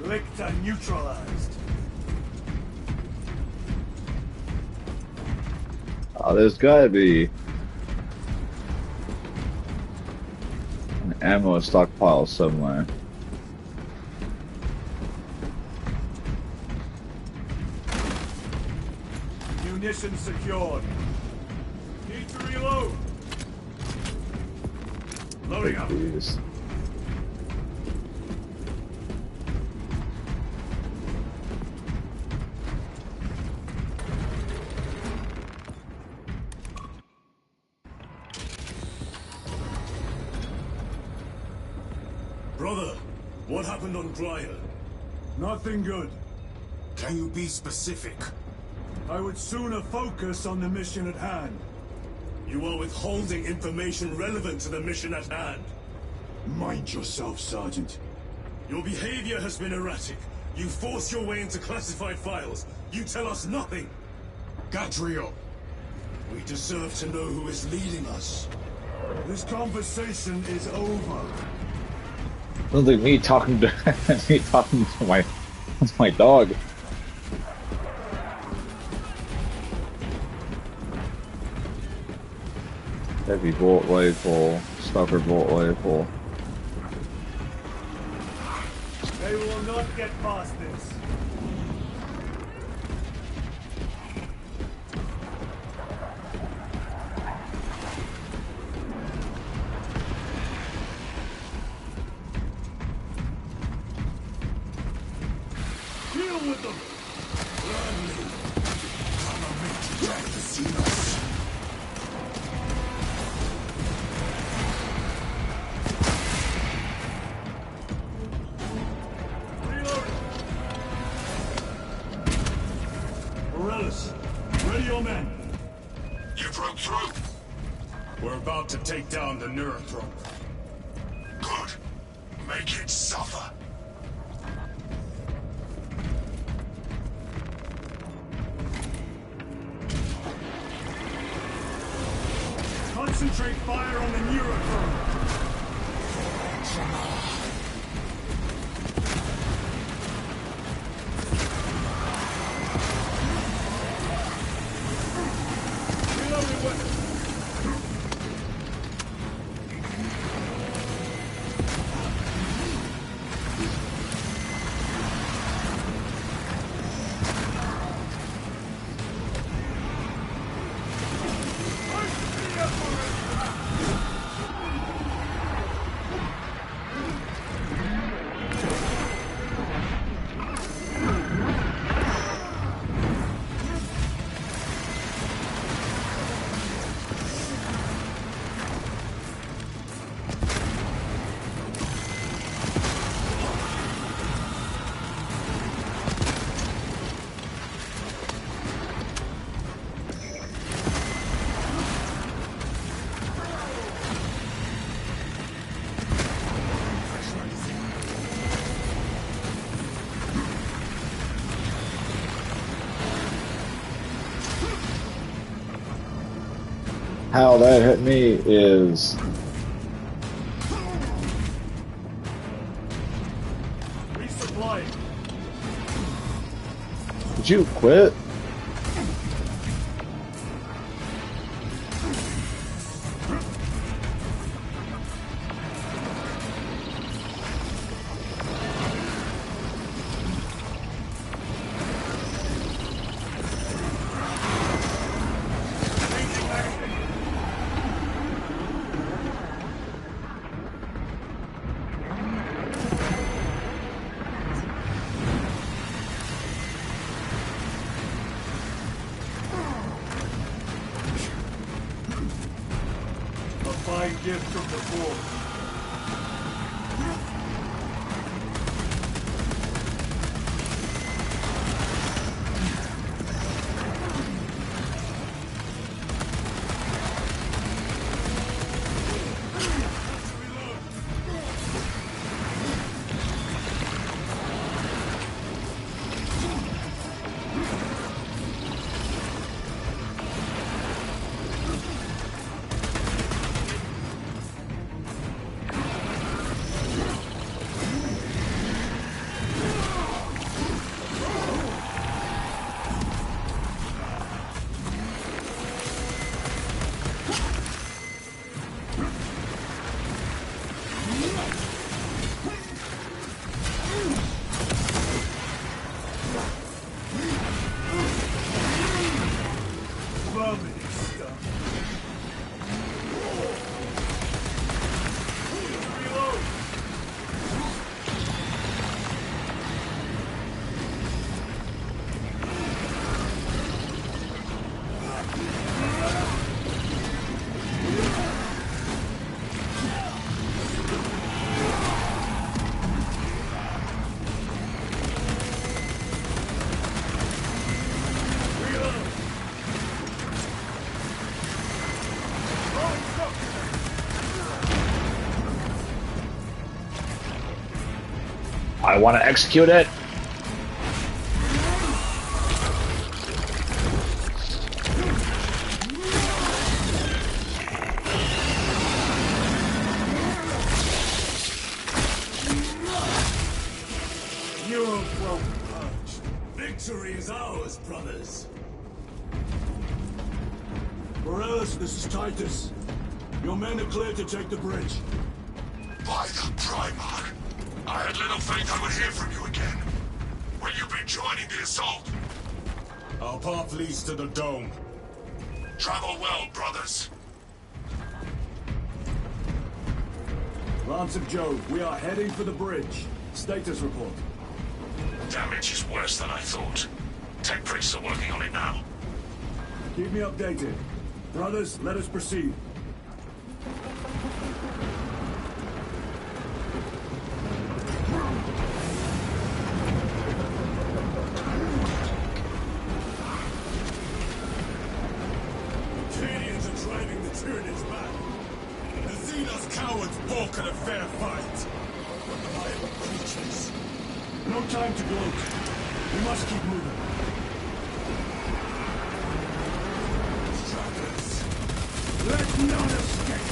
Lictor neutralized. Oh, there's gotta be an ammo stockpile somewhere. Munitions secured. Need to reload. Loading up. Jeez. Brother, what happened on Grya? Nothing good. Can you be specific? I would sooner focus on the mission at hand. You are withholding information relevant to the mission at hand. Mind yourself, Sergeant. Your behavior has been erratic. You force your way into classified files. You tell us nothing. Gadriel! We deserve to know who is leading us. This conversation is over. Sounds like me talking to me talking to my dog. Heavy bolt rifle, stalker bolt rifle. They will not get past this. Deal with them! Morellis, ready your men. You broke through. We're about to take down the Neurothrope. Good. Make it suffer. Concentrate fire on the Neurothrope. How that hit me is... Resupply. Did you quit? Fine gift from the Force. I want to execute it. Victory is ours, brothers. Morellis, this is Titus. Your men are clear to take the bridge. By the Primarch! I had little faith I would hear from you again. Will you be joining the assault? Our path leads to the dome. Travel well, brothers. Lance of Jove, we are heading for the bridge. Status report. Damage is worse than I thought. Tech priests are working on it now. Keep me updated. Brothers, let us proceed. Canadians are driving the Tyranids back. The Xenos cowards balk at a fair fight. Vile creatures. No time to gloat. We must keep moving. Trappers. Let none escape!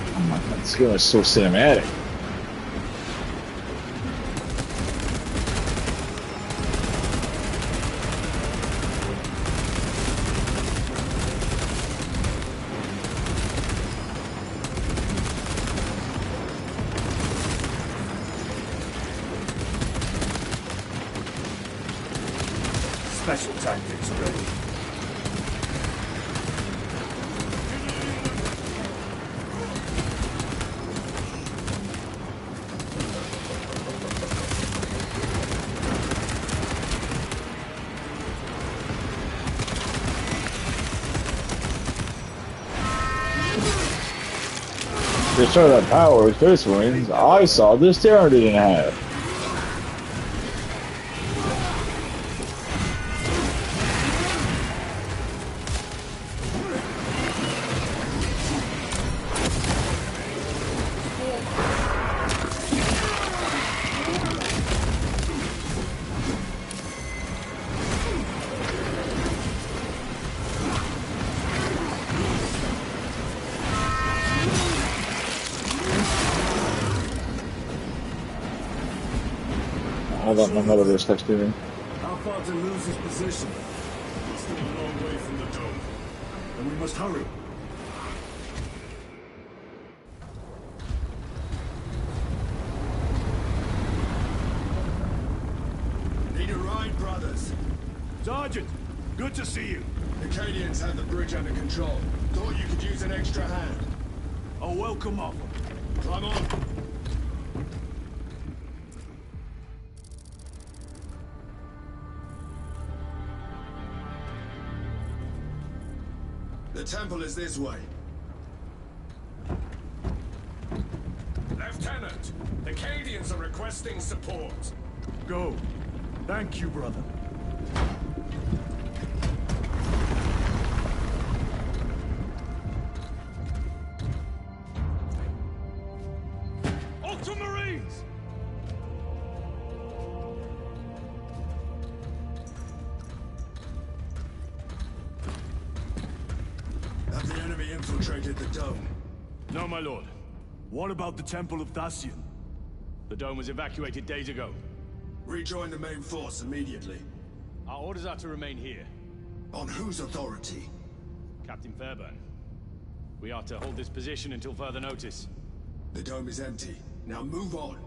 Oh my god, this game is so cinematic. Special tactics ready. To show that power Space Marines, I saw this Terran didn't have. Hold on, my mother just texted me. How far to lose his position? We're still a long way from the dome. And we must hurry. Need a ride, brothers? Sergeant, good to see you. The Acadians had the bridge under control. Thought you could use an extra hand. A welcome offer. Climb on. The temple is this way. Lieutenant, the Acadians are requesting support. Go. Thank you, brother. Ultramarines! Have the enemy infiltrated the dome? No, my lord. What about the Temple of Thasian? The dome was evacuated days ago. Rejoin the main force immediately. Our orders are to remain here. On whose authority? Captain Fairburn. We are to hold this position until further notice. The dome is empty. Now move on.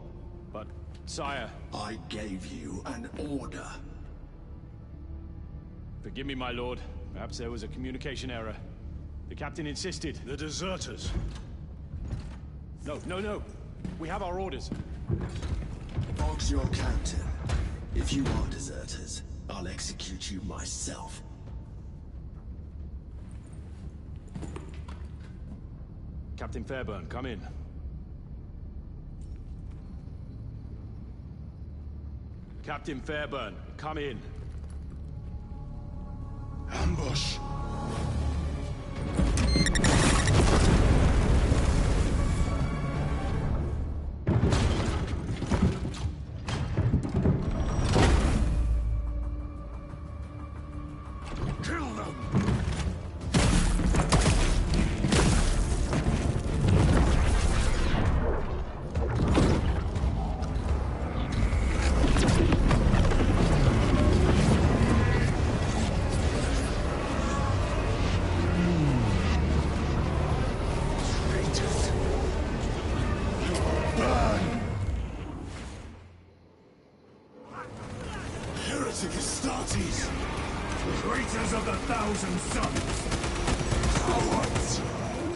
But, sire... I gave you an order. Forgive me, my lord. Perhaps there was a communication error. The captain insisted. The deserters. No. We have our orders. Boggs your captain. If you are deserters, I'll execute you myself. Captain Fairburn, come in. Captain Fairburn, come in. Ambush. Kill them! heretic Astartes! Traitors of the Thousand Suns! Cowards!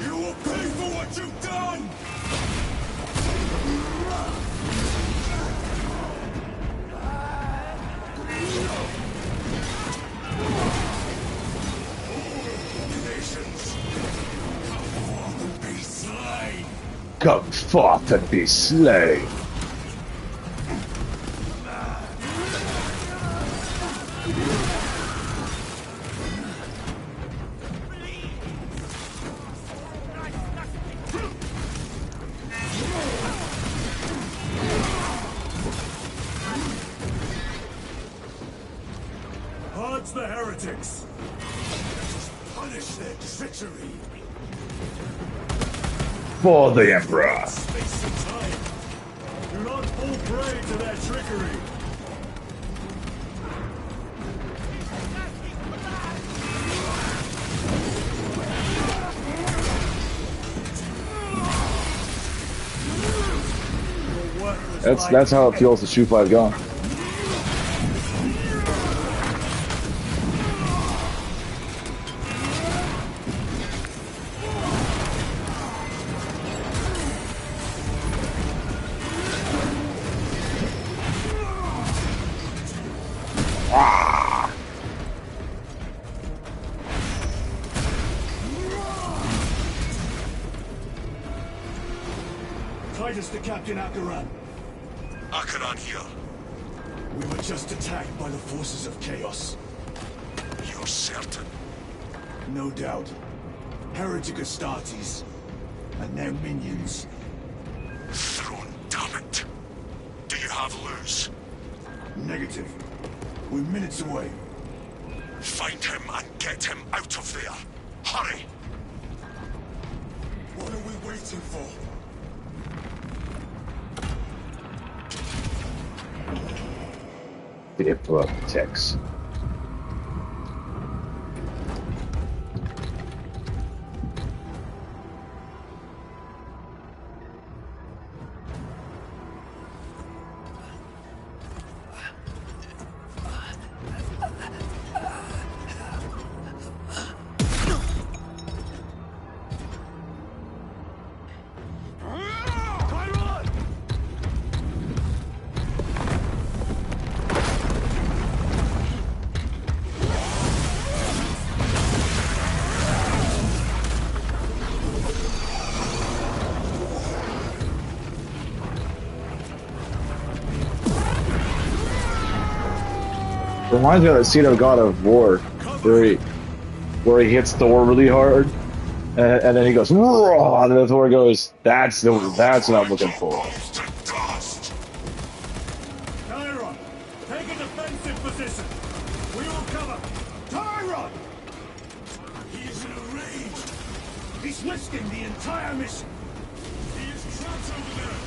You will pay for what you've done! Nations, come forth and be slain! Come forth and be slain. Purge the heretics! Punish their treachery! For the Emperor. Space and time! Do not fall prey to their trickery! That's how it feels to shoot 5 gone. Titus to Captain Akaran. Akaran here. We were just attacked by the forces of Chaos. You're certain? No doubt. Heretic Astartes. And their minions. Throne, damn it. Do you have Luz? Negative. We're minutes away. Find him and get him out of there. Hurry! What are we waiting for? The Emperor protects. Reminds me of that scene of God of War, where he hits Thor really hard, and then he goes, "Whoa," and then Thor goes, that's what I'm looking for. Tyron, take a defensive position. We will cover. Tyron! He is in a rage! He's risking the entire mission. He is trapped over there!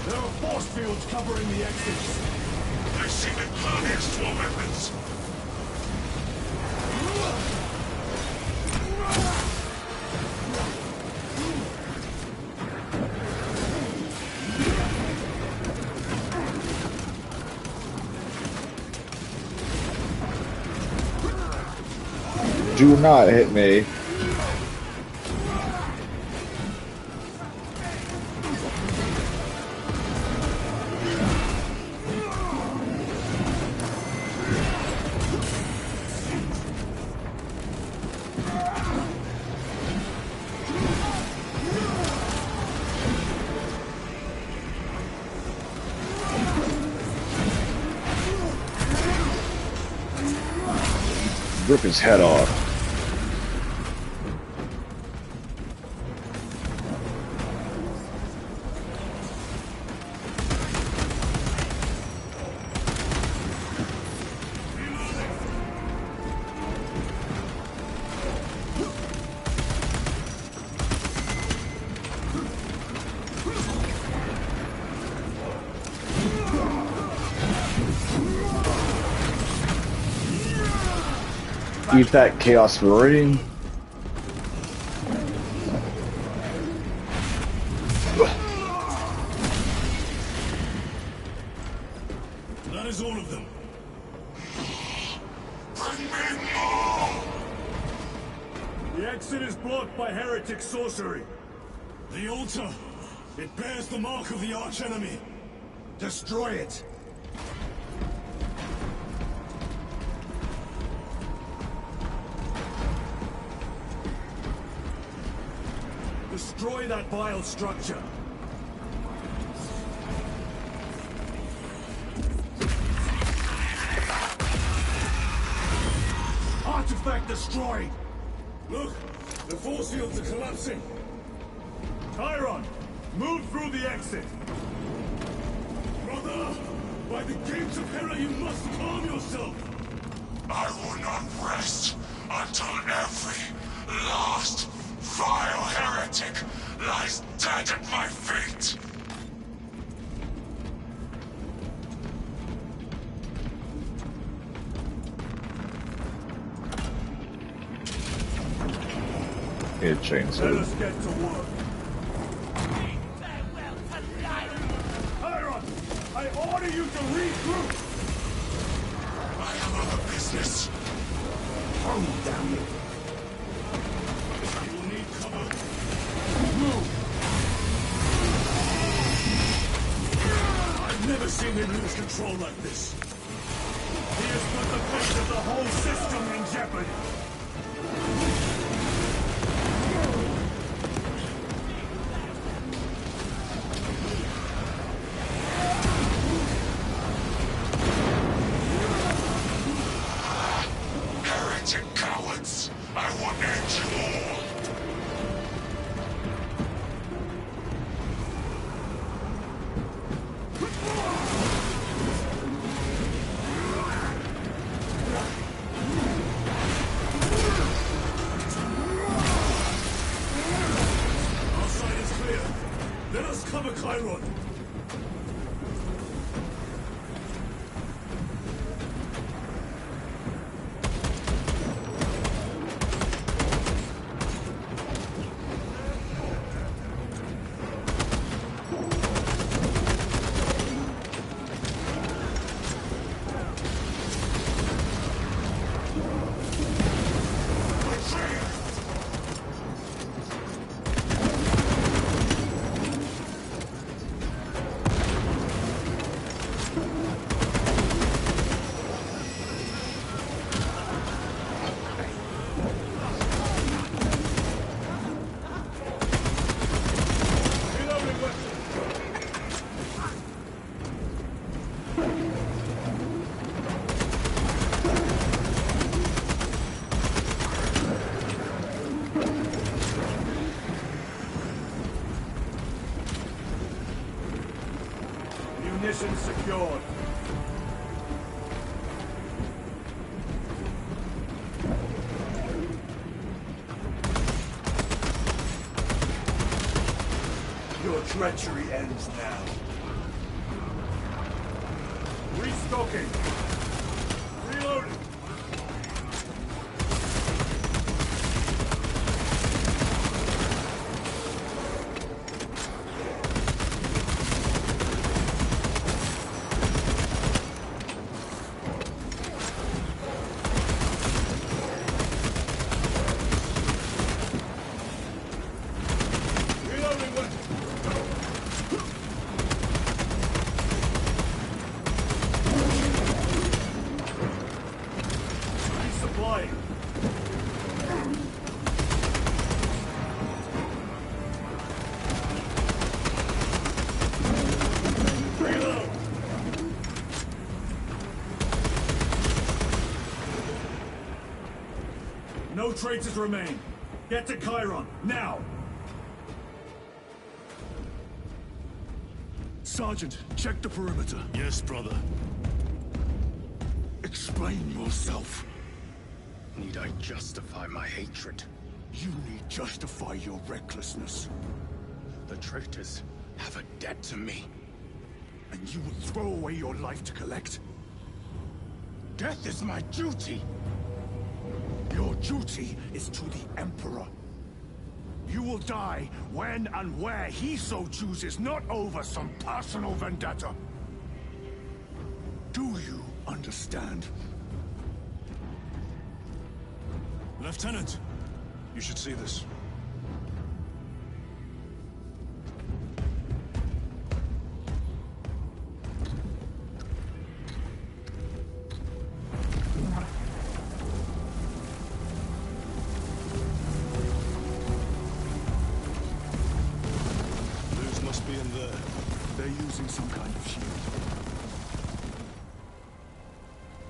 There are force fields covering the exits. I see the harness to our weapons. Do not hit me. Rip his head off. Eat that Chaos Marine. That is all of them. The exit is blocked by heretic sorcery. The altar! It bears the mark of the archenemy! Destroy it! Destroy that vile structure. Artifact destroyed! Look! The force fields are collapsing! Chiron, move through the exit! Brother! By the gates of Hera, you must calm yourself! I will not rest until every last vile heretic lies dead at my feet! It chainsaw. Let us get to work. Chiron, I order you to regroup! I have other business. Oh, damn it! You will need cover. Move! I've never seen him lose control like this. He has put the fate of the whole system in jeopardy. Heretic cowards! I will end you all! Our side is clear. Let us cover Chiron. Munitions secured. Your treachery ends now. Restocking. Reloading. Reloading weapon. Resupplying. Reload. No traitors remain. Get to Chiron, now! Sergeant, check the perimeter. Yes, brother. Explain yourself. Need I justify my hatred? You need justify your recklessness. The traitors have a debt to me. And you will throw away your life to collect? Death is my duty! Your duty is to the Emperor. You will die when and where he so chooses, not over some personal vendetta. Do you understand? Lieutenant, you should see this. Those must be in there. They're using some kind of shield.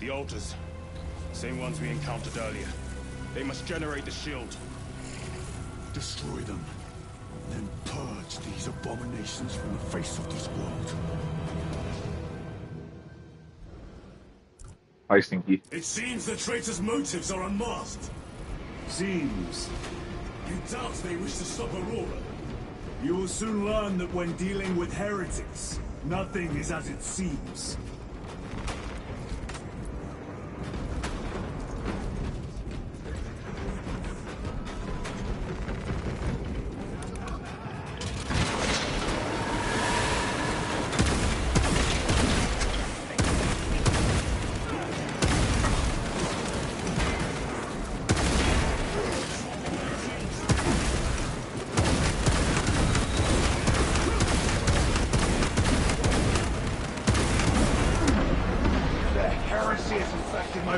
The altars. Same ones we encountered earlier. They must generate the shield. Destroy them. Then purge these abominations from the face of this world. Hi, Stinky. It seems the traitor's motives are unmasked. Seems. You doubt they wish to stop Aurora? You will soon learn that when dealing with heretics, nothing is as it seems.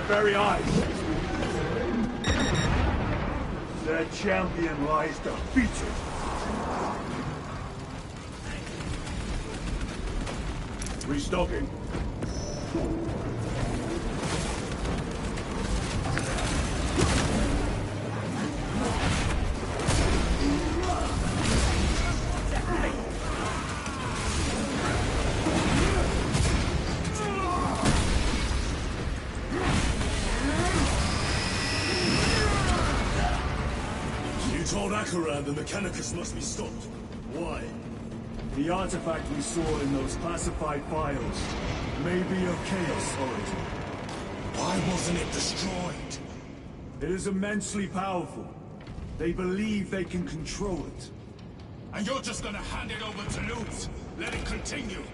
Very eyes. Their champion lies defeated. Restocking. The Mechanicus must be stopped. Why? The artifact we saw in those classified files may be of Chaos origin. Why wasn't it destroyed? It is immensely powerful. They believe they can control it. And you're just gonna hand it over to Lutz? Let it continue?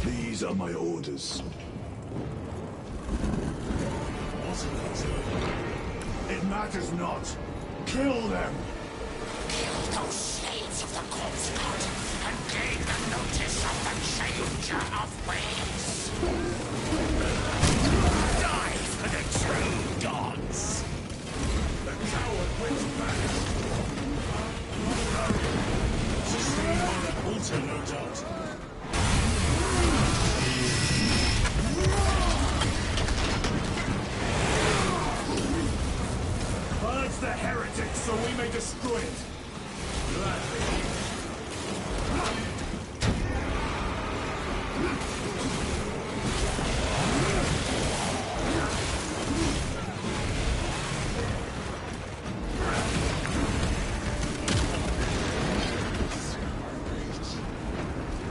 These are my orders. What are they doing? It matters not. Kill them! Kill those slaves of the corpse god and gain the notice of the changer of ways. Die for the true gods. The coward went back. Sustained by that altar, no doubt. Purge the heretics so we may destroy it.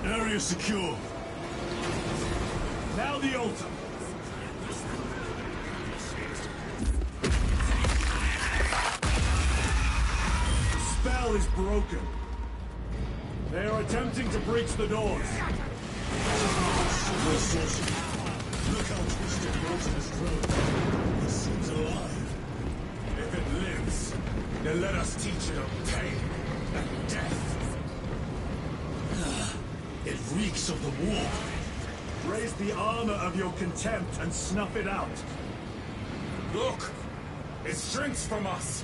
Area secure. Now the altar. The spell is broken. They are attempting to breach the doors. Look how twisted the altar has grown. It seems alive. If it lives, then let us teach it of pain and death. It reeks of the war. Raise the armor of your contempt and snuff it out. Look! It shrinks from us!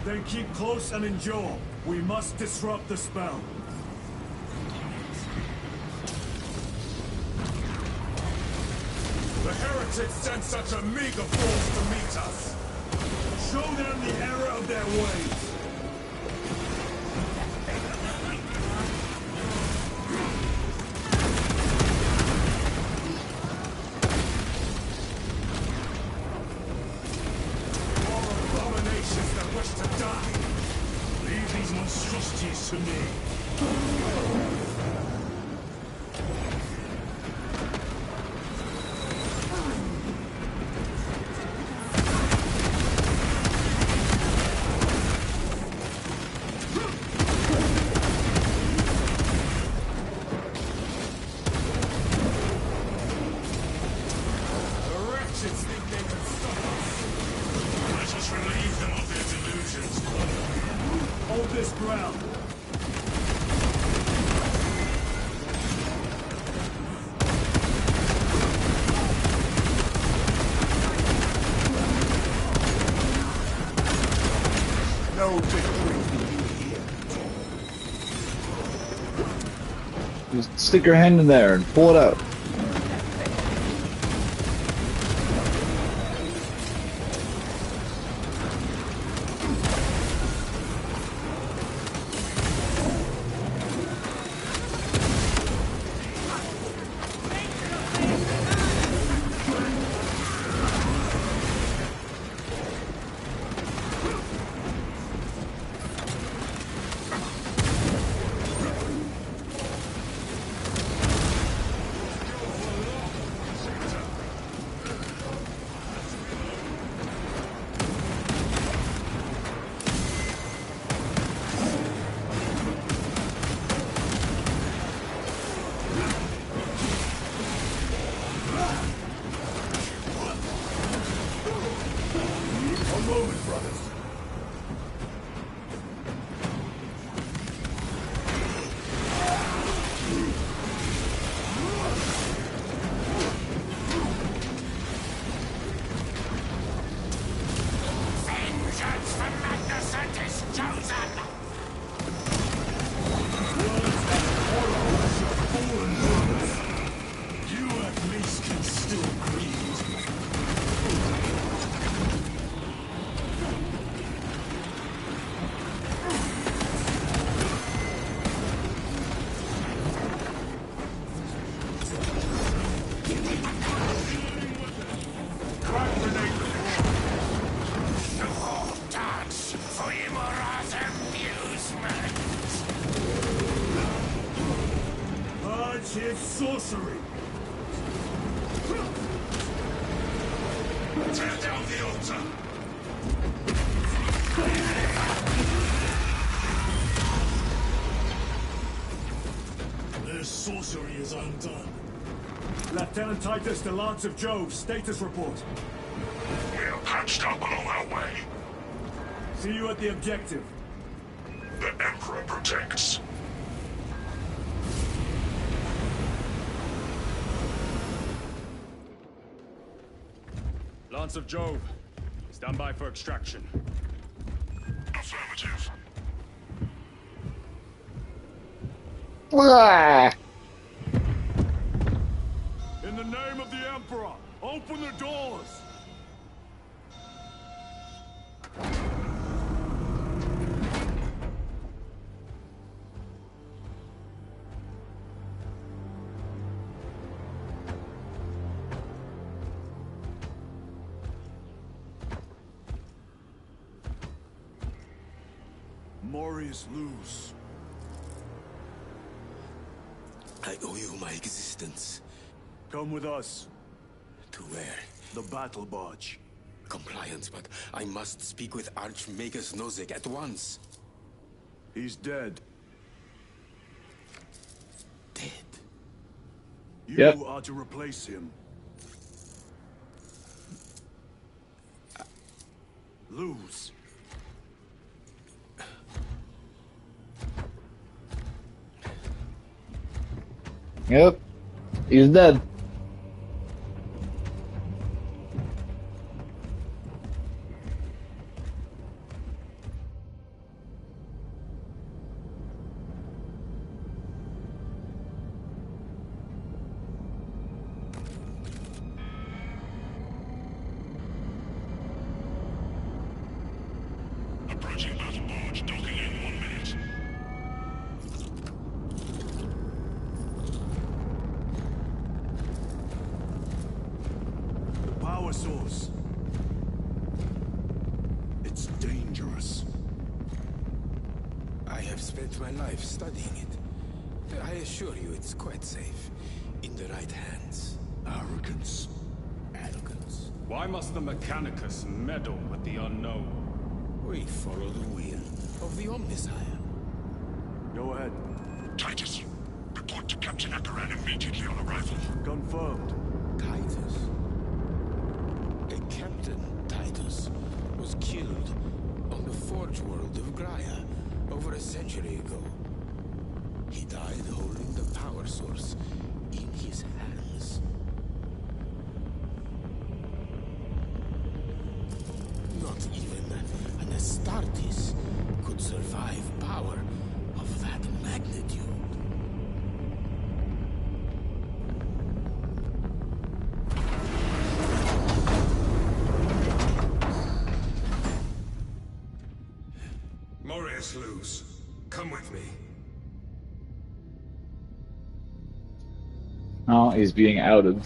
Then keep close and endure. We must disrupt the spell. The heretics sent such a meager force to meet us! Show them the error of their ways! To me. no tech priest here. Just stick your hand in there and pull it out. Vengeance from Magnificent is chosen! You at least can still breathe. Dance for Imora's amusement! Purge his sorcery. Tear down the altar. Their sorcery is undone. Lieutenant Titus to Lance of Jove, status report. We're patched up along our way. See you at the objective. The Emperor protects. Lance of Jove, stand by for extraction. Affirmative. Ah! In the name of the Emperor, open the doors! Morius loose. I owe you my existence. Come with us. To where? The battle barge. Compliance, but I must speak with Archmagus Nozick at once. He's dead. Dead? You are to replace him. Lose. Yep. He's dead. Approaching battle barge, docking in 1 minute. Power source. It's dangerous. I have spent my life studying it. I assure you it's quite safe. In the right hands. Arrogance. Arrogance. Why must the Mechanicus meddle with the unknown? We follow the will of the Omnissiah. Go ahead. Titus, report to Captain Akaran immediately on arrival. Confirmed. Titus. A Captain Titus was killed on the Forge world of Graia over a century ago. He died holding the power source in his hands. Not even an Astartes power of that magnitude. Morius Luz, come with me. Oh, he's being outed.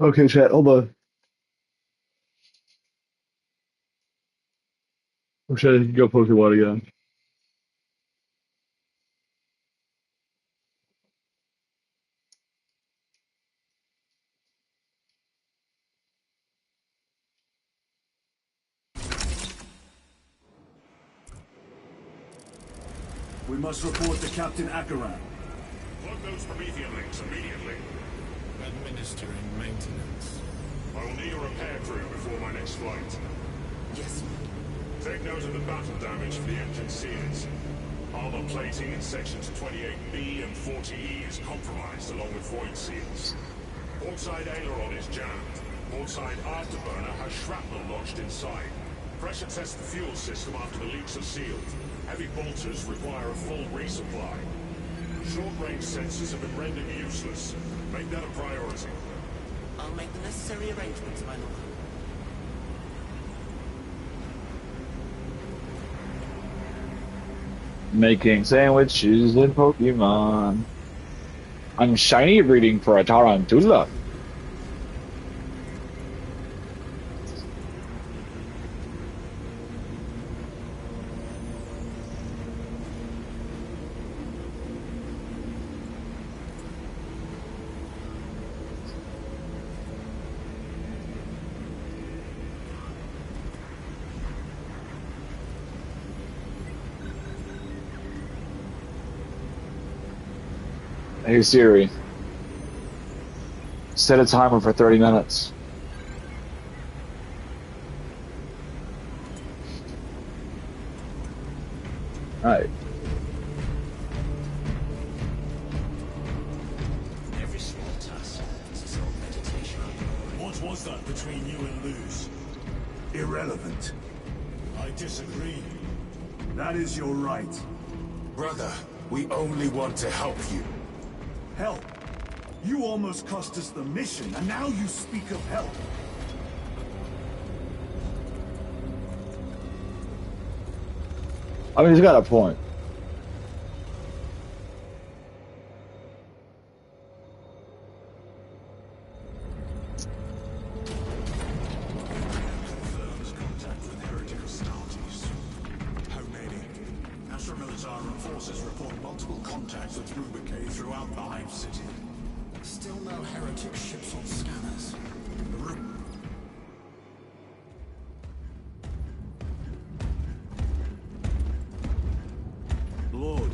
Okay, chat, hold on. Or should I go Pokemon again? We must report to Captain Akaran. Plug those Promethean links immediately. Administering maintenance. I will need a repair crew before my next flight. Yes. Take note of the battle damage for the engine seals. Armor plating in sections 28B and 40E is compromised along with void seals. Portside aileron is jammed. Portside afterburner has shrapnel lodged inside. Pressure test the fuel system after the leaks are sealed. Heavy bolters require a full resupply. Short-range sensors have been rendered useless. Make that a priority. I'll make the necessary arrangements, my lord. Making sandwiches in Pokemon. I'm shiny breeding for a Tarantula. Hey Siri, set a timer for 30 minutes. Alright. Every small task is its own meditation. What was that between you and Luz? Irrelevant. I disagree. That is your right. Brother, we only want to help you. Help? You almost cost us the mission, and now you speak of help. I mean, he's got a point. Confirms contact with heretic Astartes. How many? Astra Militar and forces report multiple contacts with Rubicae throughout the Hive City. Still no heretic ships on scanners. Lord.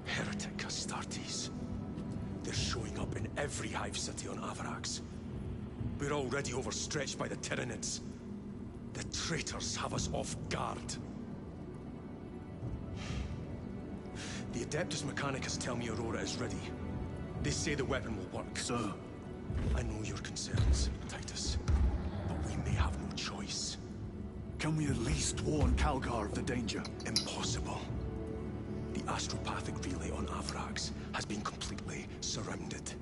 Heretic Astartes. They're showing up in every Hive City on Avarax. We're already overstretched by the Tyranids. The traitors have us off guard. The Adeptus Mechanicus tell me Aurora is ready. They say the weapon will work. Sir. I know your concerns, Titus, but we may have no choice. Can we at least warn Calgar of the danger? Impossible. The astropathic relay on Avarax has been completely surrounded.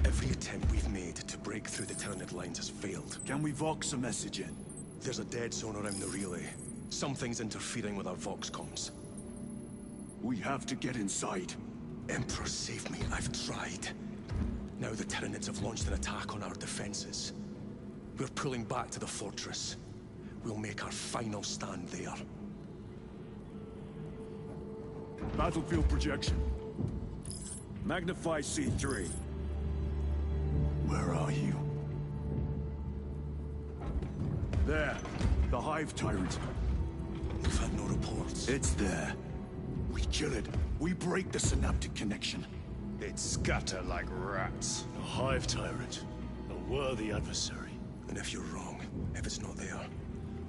Every attempt we've made to break through the Tyranid lines has failed. Can we vox a message in? There's a dead zone around the relay. Something's interfering with our vox comms. We have to get inside. Emperor, save me. I've tried. Now the Tyranids have launched an attack on our defenses. We're pulling back to the fortress. We'll make our final stand there. Battlefield projection. Magnify C3. Where are you? There. The Hive Tyrant. We've had no reports. It's there. We kill it. We break the synaptic connection. They'd scatter like rats. A Hive Tyrant. A worthy adversary. And if you're wrong, if it's not there,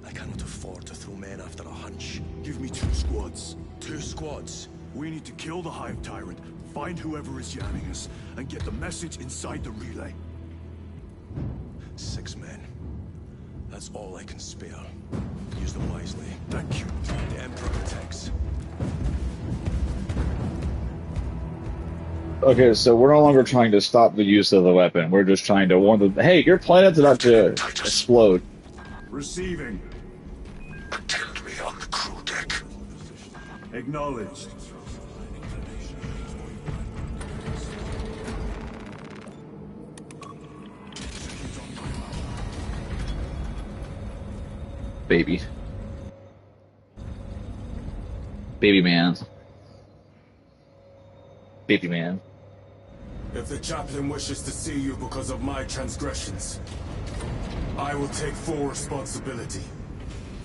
I cannot afford to throw men after a hunch. Give me 2 squads. 2 squads? We need to kill the Hive Tyrant, find whoever is jamming us, and get the message inside the relay. 6 men. That's all I can spare. Use them wisely. Thank you. The Emperor protects. Okay, so we're no longer trying to stop the use of the weapon. We're just trying to warn them, hey, your planet's about to explode. Receiving. Attend me on the crew deck. Acknowledged. Baby. Baby man. Baby man. If the chaplain wishes to see you because of my transgressions, I will take full responsibility.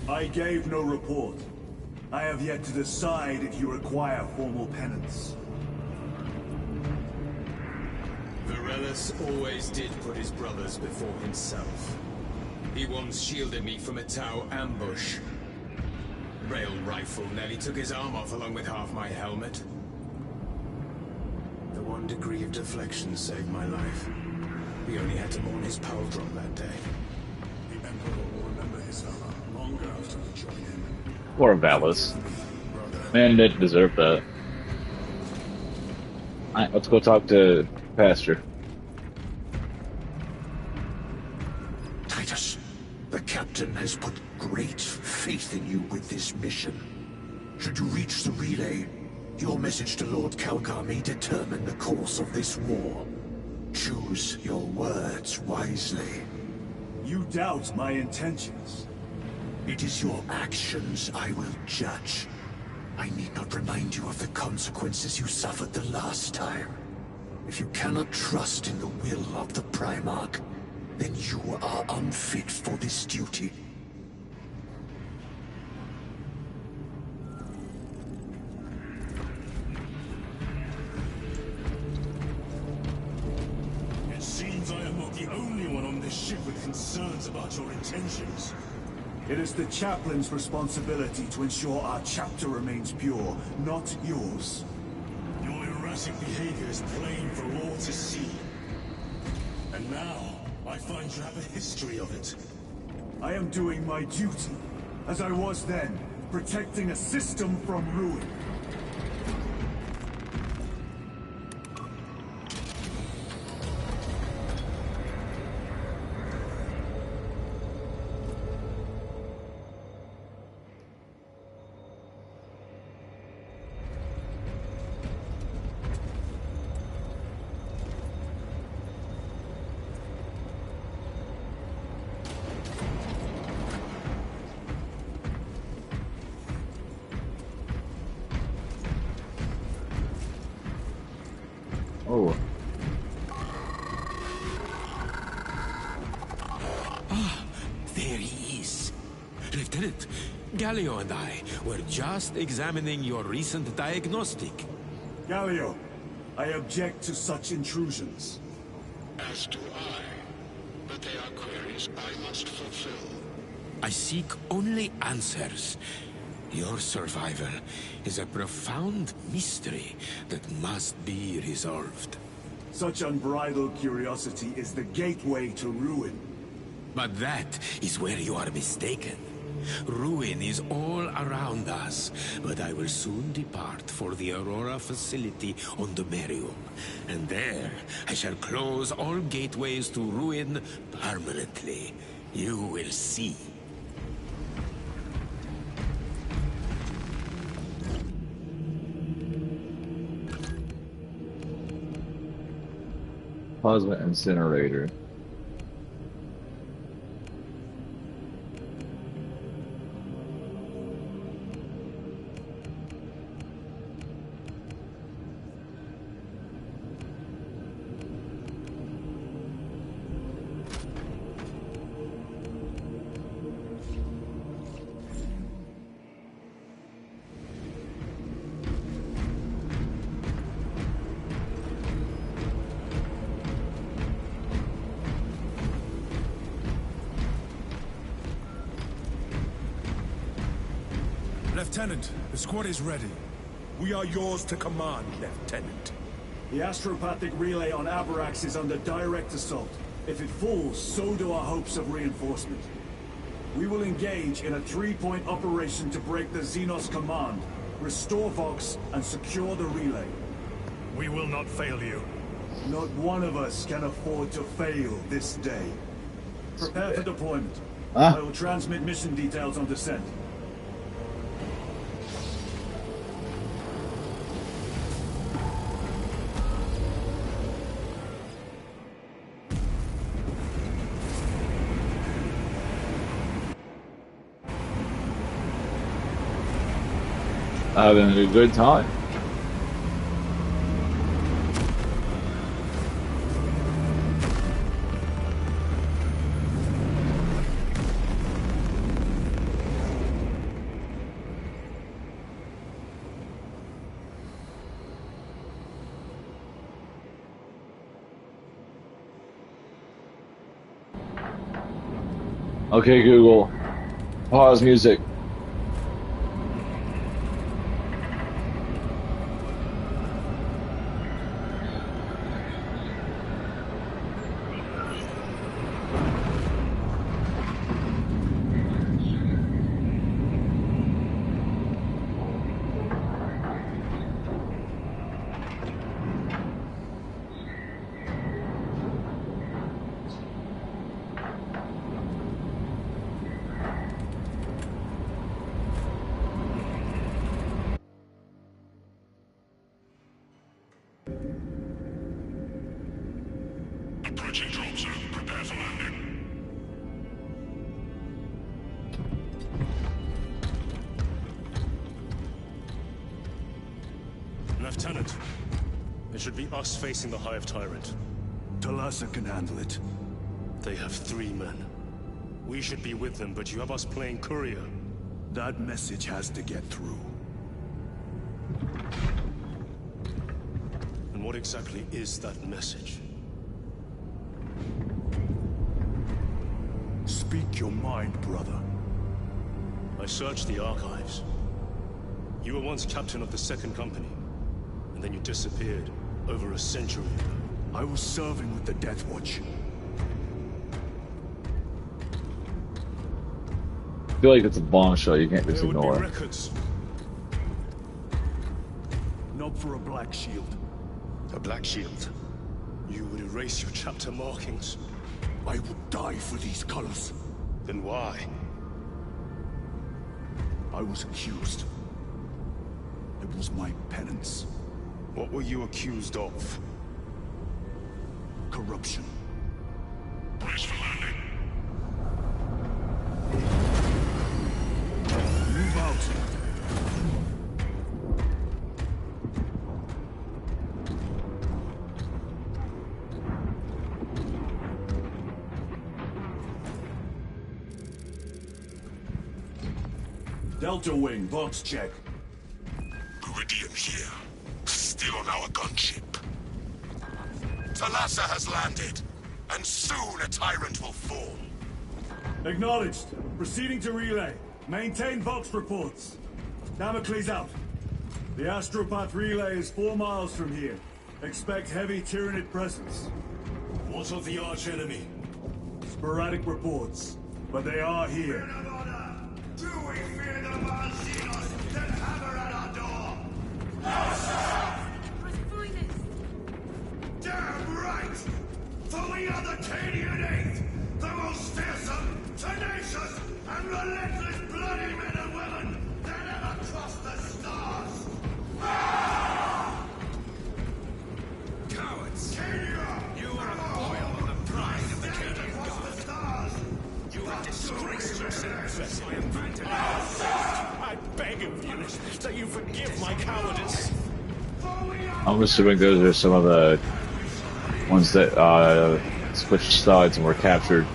I gave no report. I have yet to decide if you require formal penance. Varellus always did put his brothers before himself. He once shielded me from a Tau ambush. Rail rifle nearly took his arm off along with half my helmet. The 1 degree of deflection saved my life. We only had to mourn his pole drop that day. The Emperor will remember his valor longer after we join him. Poor Valis. Man didn't deserve that. Alright, let's go talk to Pastor. Titus, the captain has put great faith in you with this mission. Should you reach the relay, your message to Lord Kalgar may determine the course of this war. Choose your words wisely. You doubt my intentions. It is your actions I will judge. I need not remind you of the consequences you suffered the last time. If you cannot trust in the will of the Primarch, then you are unfit for this duty. It seems I am not the only one on this ship with concerns about your intentions. It is the chaplain's responsibility to ensure our chapter remains pure, not yours. Your erratic behavior is plain for all to see. And now, I find you have a history of it. I am doing my duty, as I was then, protecting a system from ruin. Oh. Ah, there he is. Lieutenant, Galio and I were just examining your recent diagnostic. Galio, I object to such intrusions. As do I. But they are queries I must fulfill. I seek only answers. Your survival is a profound mystery that must be resolved. Such unbridled curiosity is the gateway to ruin. But that is where you are mistaken. Ruin is all around us, but I will soon depart for the Aurora facility on the Merium. And there, I shall close all gateways to ruin permanently. You will see. Plasma incinerator. Lieutenant, the squad is ready. We are yours to command, Lieutenant. The astropathic relay on Avarax is under direct assault. If it falls, so do our hopes of reinforcement. We will engage in a 3-point operation to break the Xenos command, restore Vox, and secure the relay. We will not fail you. Not one of us can afford to fail this day. Prepare for deployment. I will transmit mission details on descent. Having a good time. Okay, Google, pause music. Approaching drop zone. Prepare for landing. Lieutenant, it should be us facing the Hive Tyrant. Talassa can handle it. They have 3 men. We should be with them, but you have us playing courier. That message has to get through. And what exactly is that message? Speak your mind, brother. I searched the archives. You were once captain of the Second Company, and then you disappeared over a century ago. I was serving with the Death Watch. I feel like it's a bombshell you can't just There would be ignore. records. Not for a Black Shield. A Black Shield? You would erase your chapter markings. I would die for these colors. Then why? I was accused. It was my penance. What were you accused of? Corruption. Brace for landing. Move out. Delta Wing, Vox check. Meridian here. Still on our gunship. Talassa has landed, and soon a tyrant will fall. Acknowledged. Proceeding to relay. Maintain Vox reports. Damocles out. The Astropath relay is 4 miles from here. Expect heavy Tyranid presence. What of the archenemy? Sporadic reports, but they are here. Do we fear the Malzinos that hammer at our door? Damn right! For we are the Cadian Eighth, the most fearsome, tenacious, and relentless bloody men and women that ever crossed the stars! Cowards! Cadia! You are a foil on the pride of the Cadian Guard. You have disgraced yourself by abandoning I beg of you that you forgive my cowardice. I'm assuming those are some of the ones that switched sides and were captured.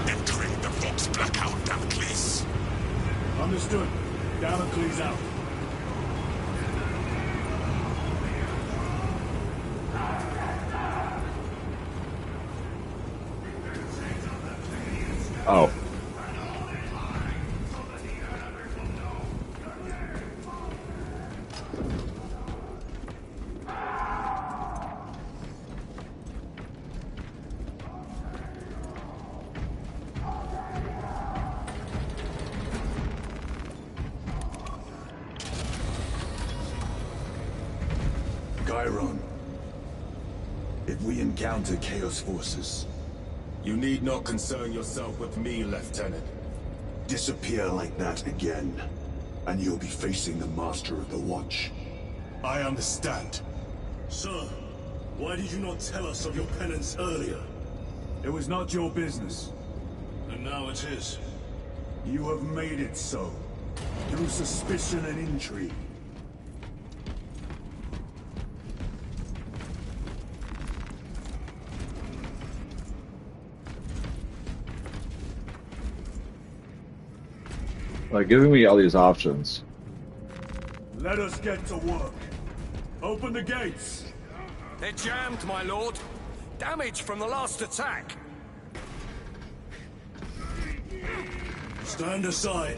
Entering the Vox blackout, Damocles. Understood. Damocles out. Chiron. If we encounter Chaos forces, You need not concern yourself with me, Lieutenant. disappear like that again, and you'll be facing the Master of the Watch. I understand. Sir, why did you not tell us of your penance earlier? It was not your business. And now it is. You have made it so. Through suspicion and intrigue. Like giving me all these options. Let us get to work. Open the gates. They're jammed, my lord. Damage from the last attack. Stand aside.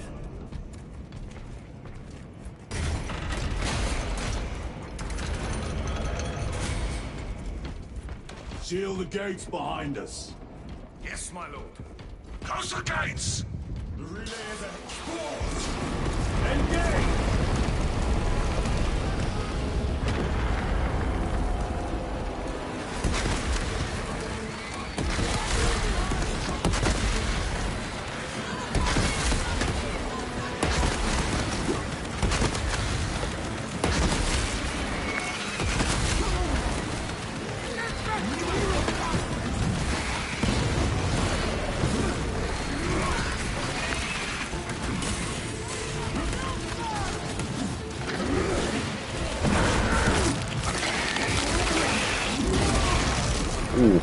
Seal the gates behind us. Yes, my lord. Close the gates! The relay is exposed. Engage! Ooh.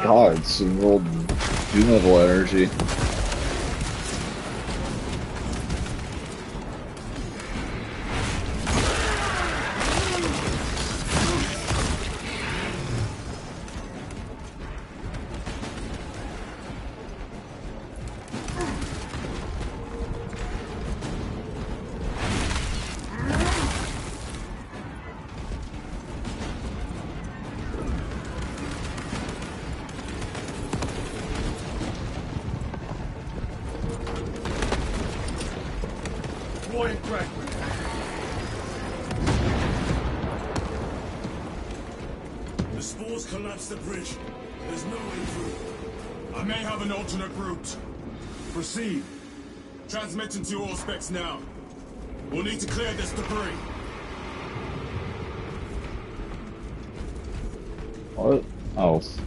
God, some real Doom level energy. Deploying fragment. The spores collapsed the bridge. There's no way through. I may have an alternate route. Proceed. Transmitting to all specs now. We'll need to clear this debris. What else?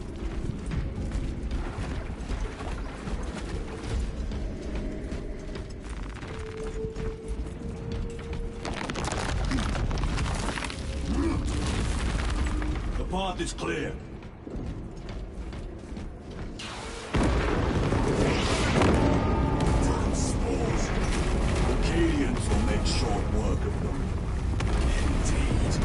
The path is clear. Damn spores. Arcadians will make short work of them. Indeed.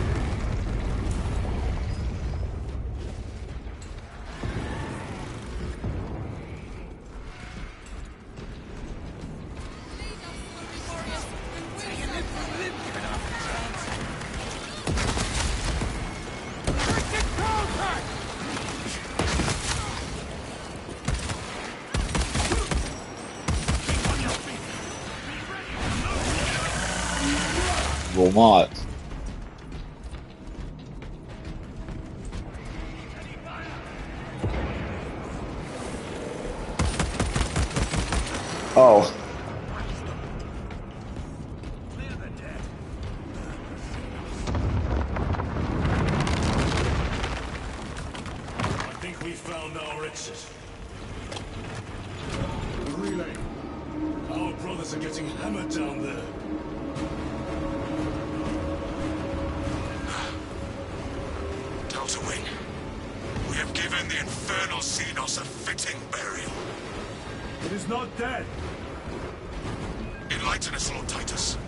Will not. Oh. I think we found our exit. The relay. Our brothers are getting hammered down there. Delta Wing. We have given given the infernal Xenos a fitting burial. It is not dead. Enlighten us, Lord Titus.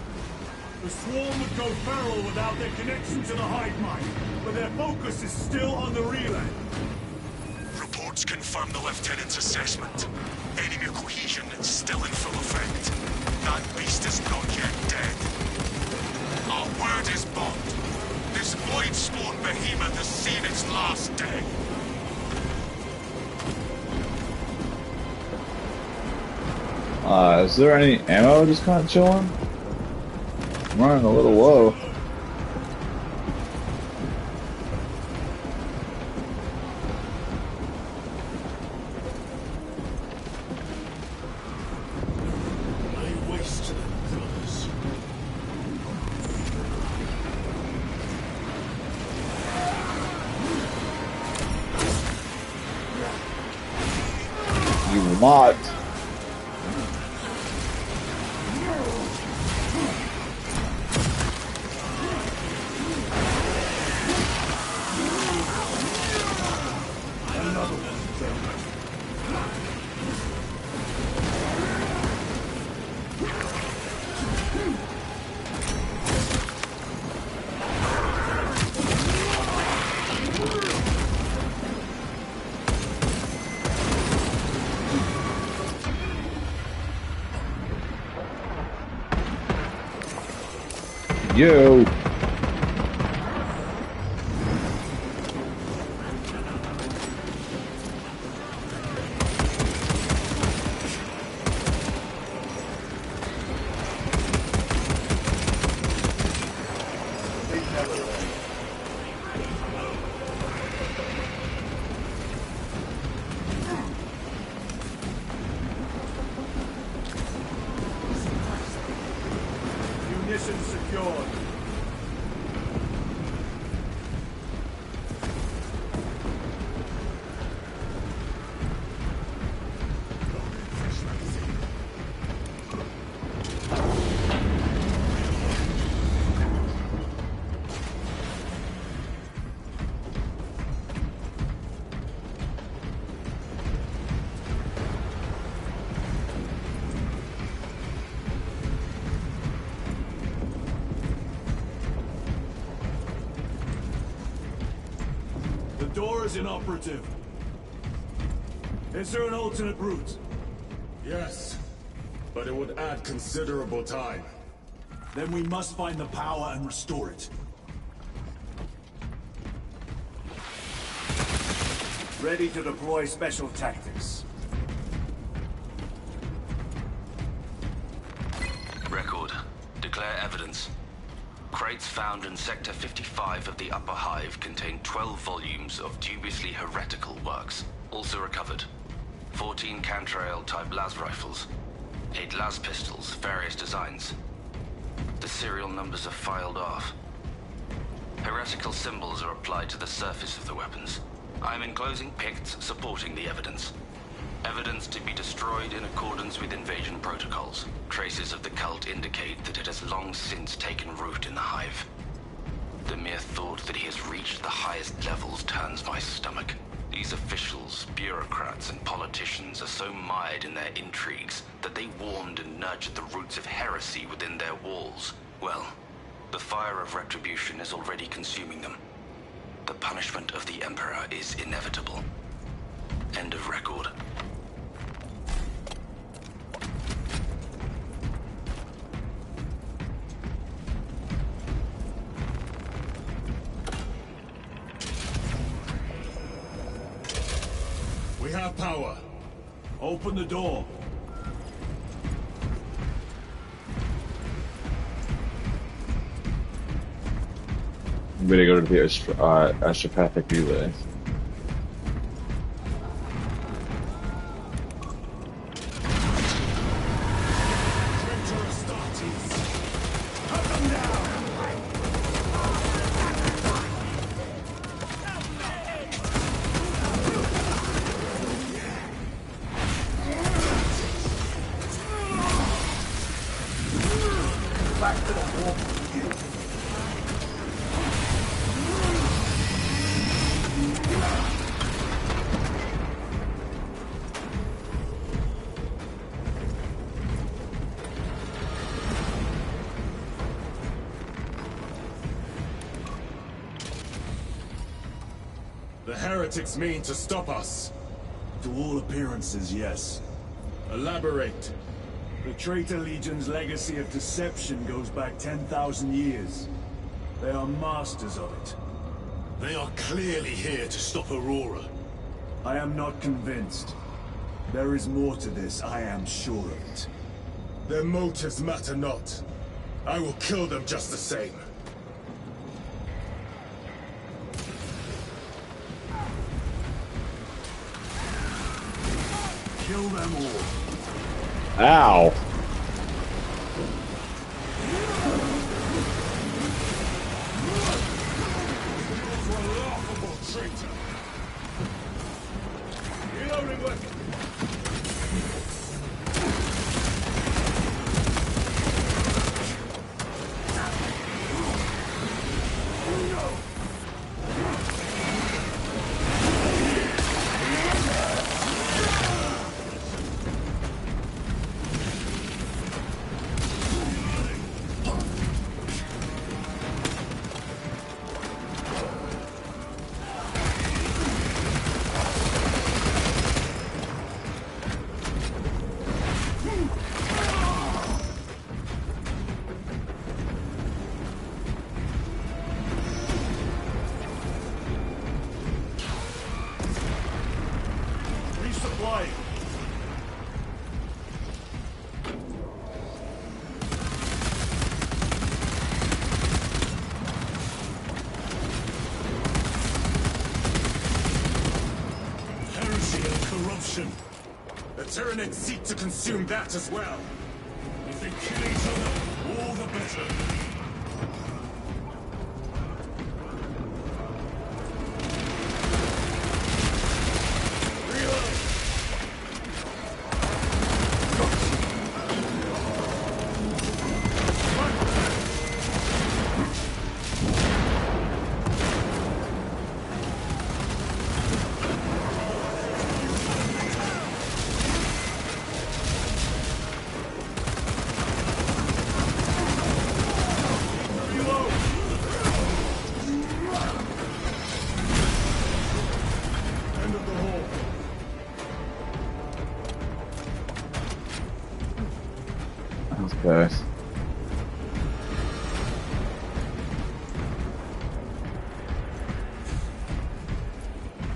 The swarm would go feral without their connection to the hive mind, but their focus is still on the relay. Reports confirm the Lieutenant's assessment. Enemy cohesion is still in full effect. That beast is not yet dead. Our word is bond. This void-spawn behemoth has seen its last day. Is there any ammo just kind of chilling? I'm running a little low. You will not. Yo. Munitions secured. The door is inoperative. Is there an alternate route? Yes, but it would add considerable time. Then we must find the power and restore it. Ready to deploy special tactics. Record. Declare evidence. Crates found in Sector 55 of the Upper Hive contain 12 volumes of dubiously heretical works. Also recovered. 14 Cantrail-type las rifles. 8 las pistols, various designs. The serial numbers are filed off. Heretical symbols are applied to the surface of the weapons. I am enclosing picts supporting the evidence. Evidence to be destroyed in accordance with invasion protocols. Traces of the cult indicate that it has long since taken root in the Hive. The mere thought that he has reached the highest levels turns my stomach. These officials, bureaucrats, and politicians are so mired in their intrigues that they warmed and nurtured the roots of heresy within their walls. Well, the fire of retribution is already consuming them. The punishment of the Emperor is inevitable. End of record. We have power. Open the door. I'm gonna go to the astropathic relay. The heretics mean to stop us. To all appearances, yes. Elaborate. The Traitor Legion's legacy of deception goes back 10,000 years. They are masters of it. They are clearly here to stop Aurora. I am not convinced. There is more to this, I am sure of it. Their motives matter not. I will kill them just the same. Kill them all. Ow. Reloading weapon. Resupplying. Heresy and corruption. The Tyranids seek to consume that as well. If they kill each other, all the better. Okay.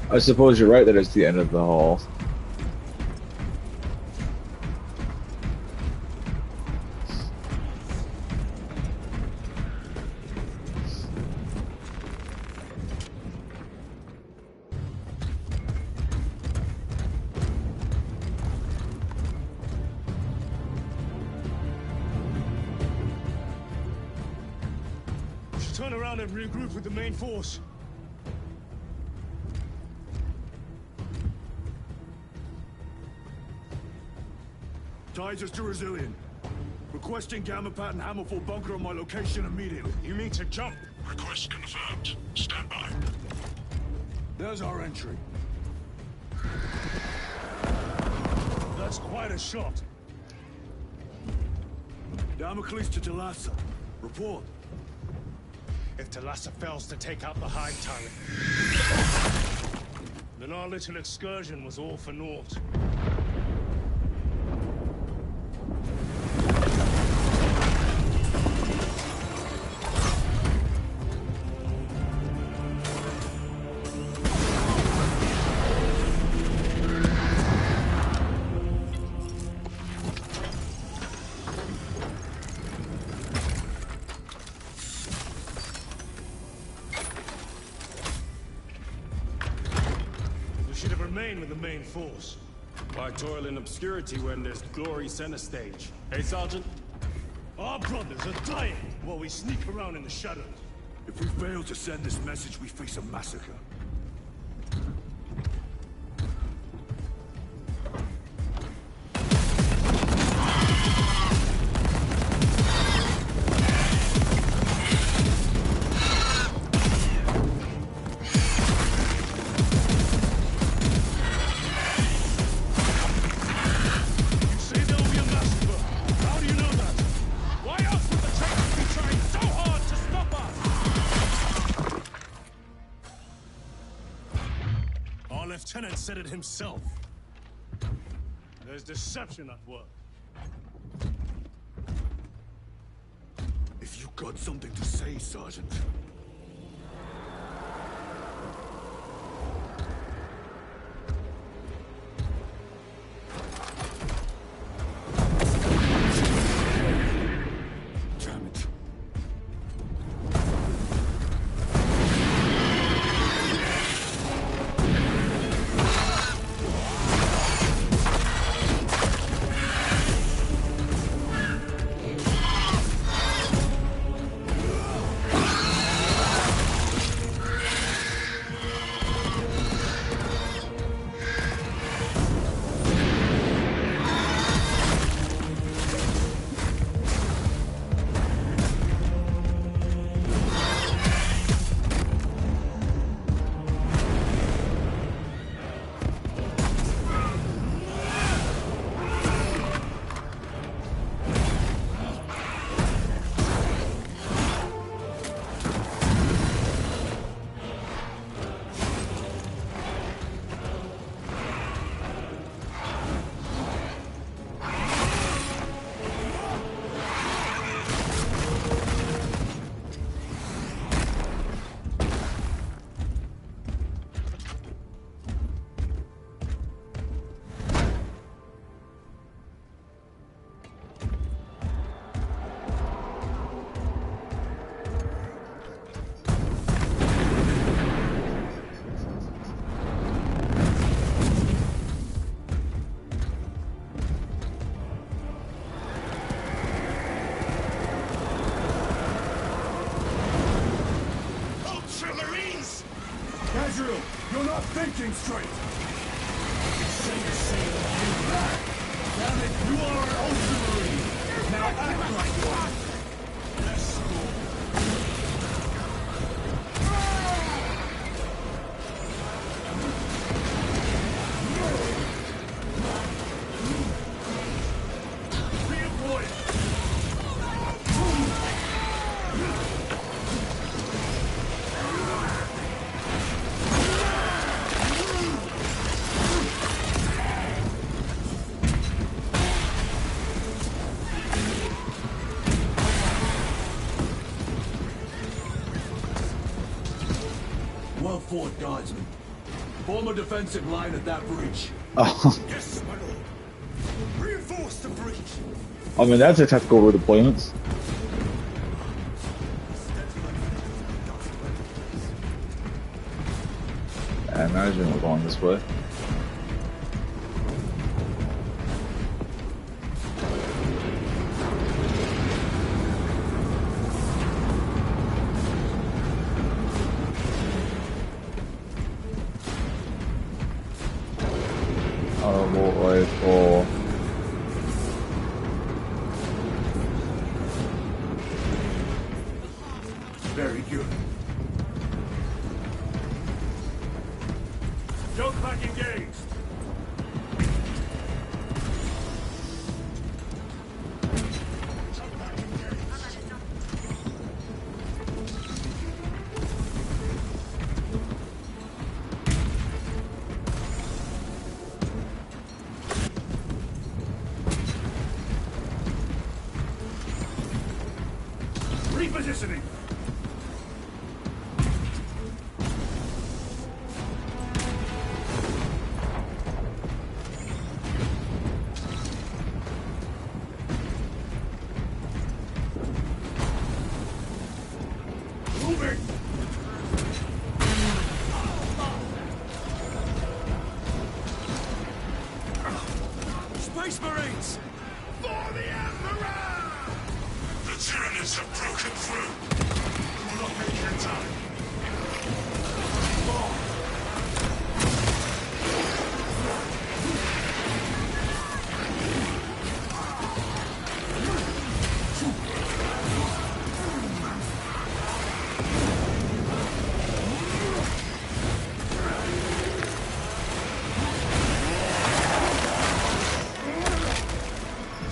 I suppose you're right that it's the end of the hall. Turn around and regroup with the main force. Titus to Resilient. Requesting Gamma Pat and Hammerfall bunker on my location immediately. You mean to jump? Request confirmed. Stand by. There's our entry. That's quite a shot. Damocles to Talassa. Report. If Talassa fails to take out the Hive Tyrant, then our little excursion was all for naught. With the main force. Why toil in obscurity when there's glory center stage? Hey, Sergeant? Our brothers are dying while we sneak around in the shadows. If we fail to send this message, we face a massacre. lieutenant said it himself. There's deception at work. If you got something to say, Sergeant. Damn it. Gabriel, you're not thinking straight! Damn it, you are an Ultramarine! Now act like one! Let's go. Well fought, Guardsman. Form a defensive line at that breach. Oh. Yes, my lord. Reinforce the breach. I mean, that's a tactical redeployment. I imagine we're going this way. Very good. Jump back engaged. Repositioning. Moving. Space Marines! For the Emperor! The Tyranids have broken through. Do not make your time.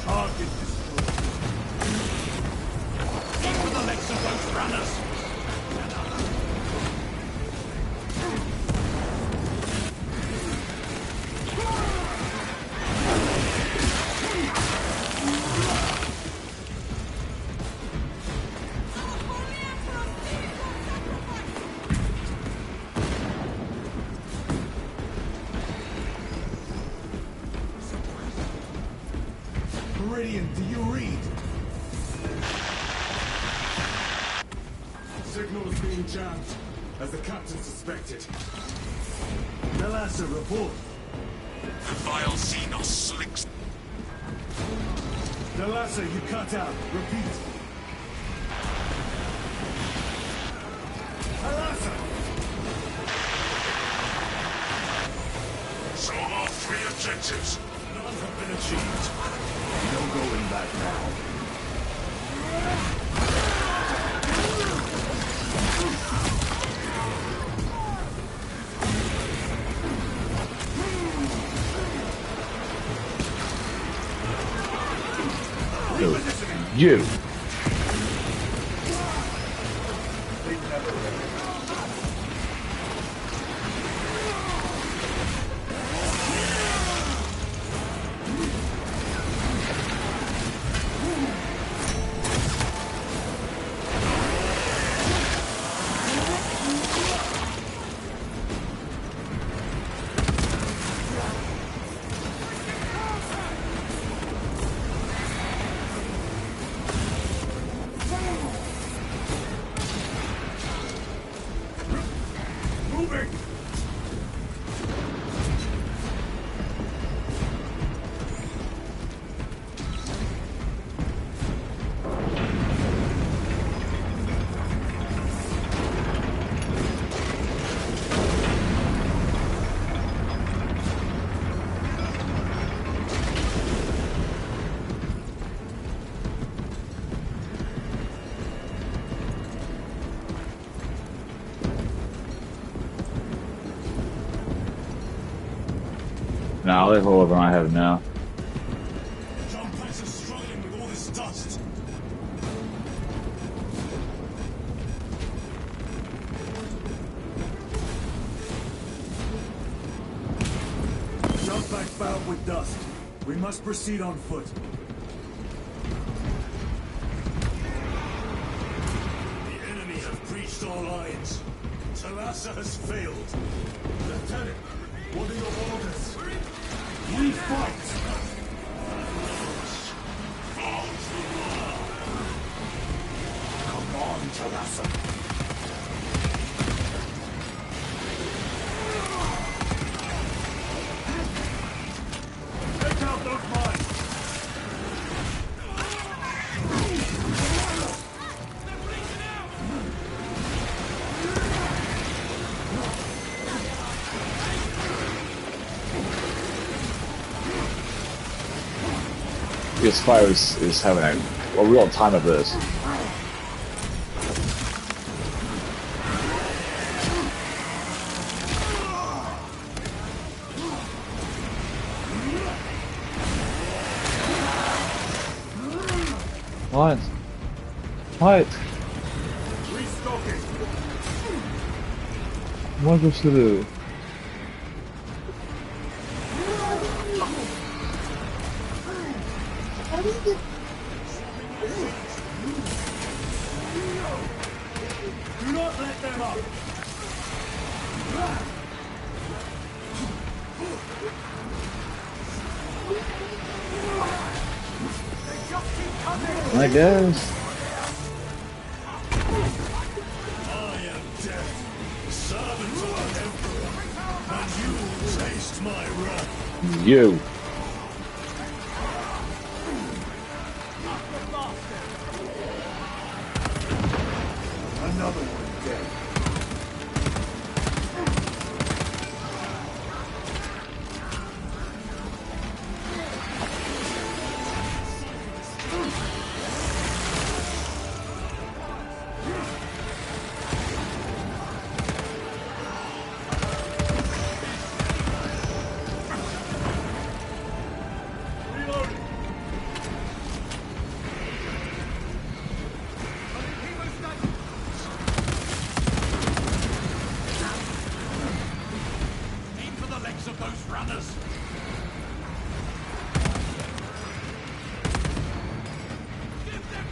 Target destroyed. Get to the legs of those runners! signal is being jammed, as the captain suspected. Thalassa, report. The vile Xenos slicks. Thalassa, you cut out. Repeat. Thalassa! So all 3 objectives. None have been achieved. No going back now. You. Nah, I'll leave all over I have now. Jump packs are struggling with all this dust. Jump packs fouled with dust. We must proceed on foot. The enemy have breached our lines. Thalassa has failed. Lieutenant, what are your orders? We fight! Come on, Thalassa. Take out those mines! This fire is having a real time of this. What? What? What was to do? Do not let them up! I guess. I am death, servant of an emperor, and you will taste my wrath. You. Another one dead.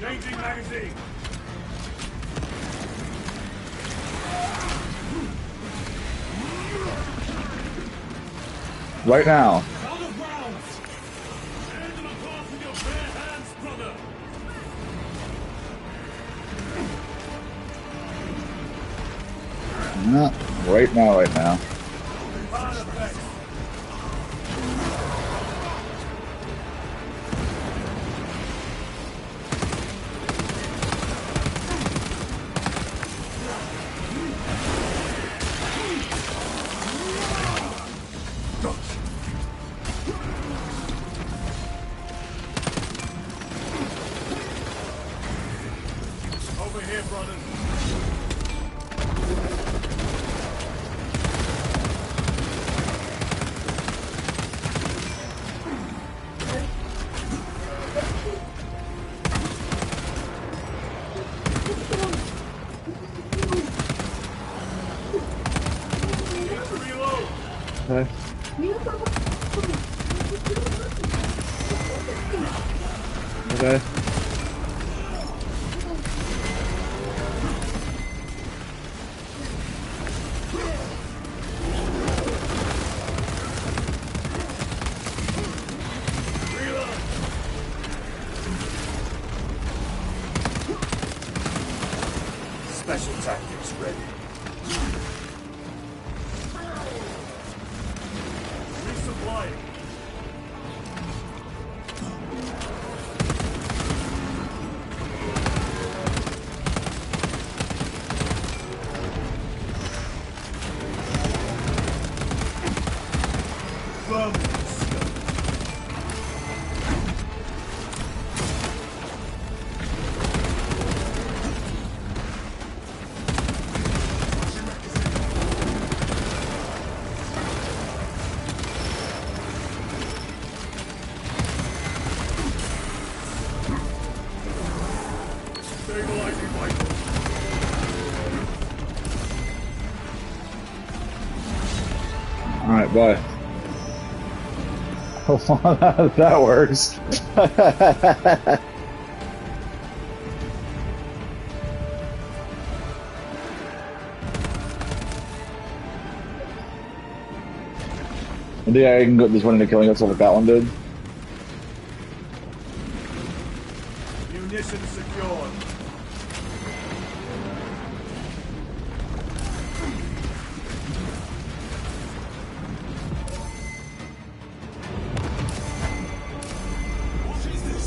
Changing magazine. Right now. No, right now, right now. Over here, brother. Okay. Okay. Special tactics ready. Resupplying. Alright, bye. That works. Yeah, I can go just went into killing us like that one did. Munitions secured. What is this?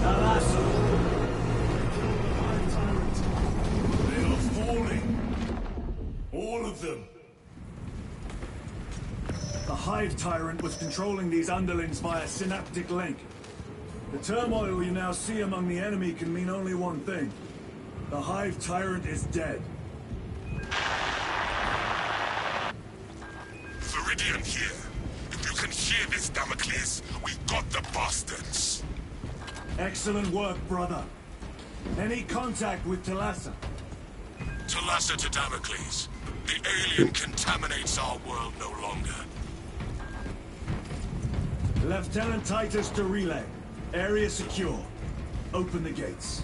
Talassa. They are falling. All of them. The Hive Tyrant was controlling these underlings via synaptic link. The turmoil you now see among the enemy can mean only one thing. The Hive Tyrant is dead. Viridian here. If you can hear this, Damocles, we got the bastards. Excellent work, brother. Any contact with Talassa? Talassa to Damocles. The alien contaminates our world no longer. Lieutenant Titus to relay. Area secure. Open the gates.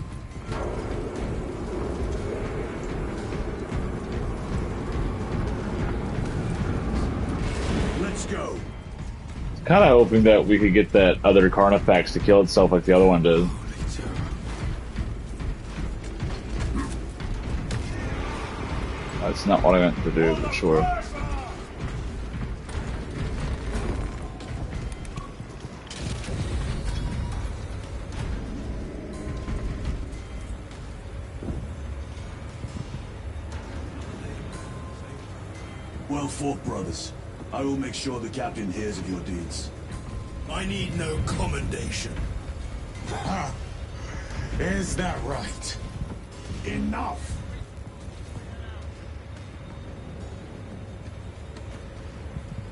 Let's go. Kind of hoping that we could get that other Carnifex to kill itself like the other one did. That's not what I meant to do, for sure. Well fought, brothers. I will make sure the captain hears of your deeds. I need no commendation. Ah, is that right? Enough!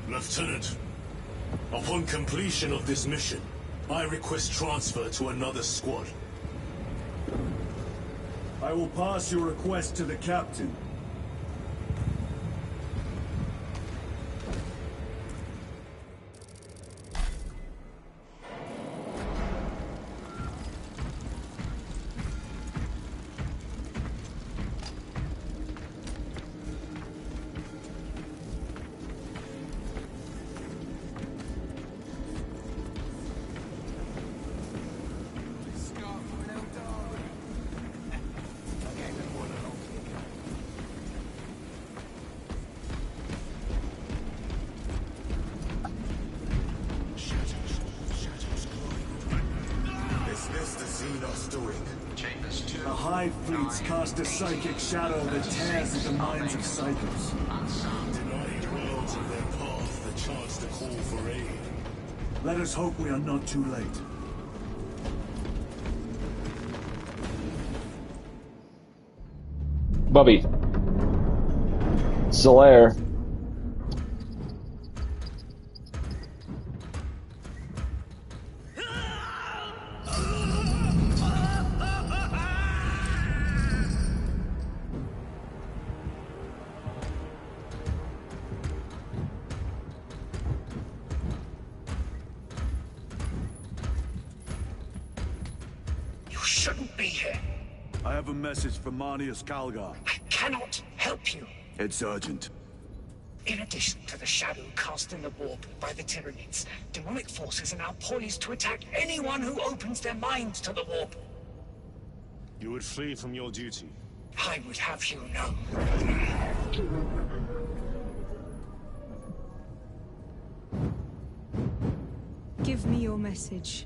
Lieutenant, upon completion of this mission, I request transfer to another squad. I will pass your request to the captain. gates cast a psychic shadow that tears at the minds of psychos. Denying worlds of their path the chance to call for aid. Let us hope we are not too late. Bubby. Solaire. You shouldn't be here. I have a message from Marnius Calgar. I cannot help you. It's urgent. In addition to the shadow cast in the warp by the Tyranids, demonic forces are now poised to attack anyone who opens their minds to the warp. You would flee from your duty. I would have you know. Give me your message.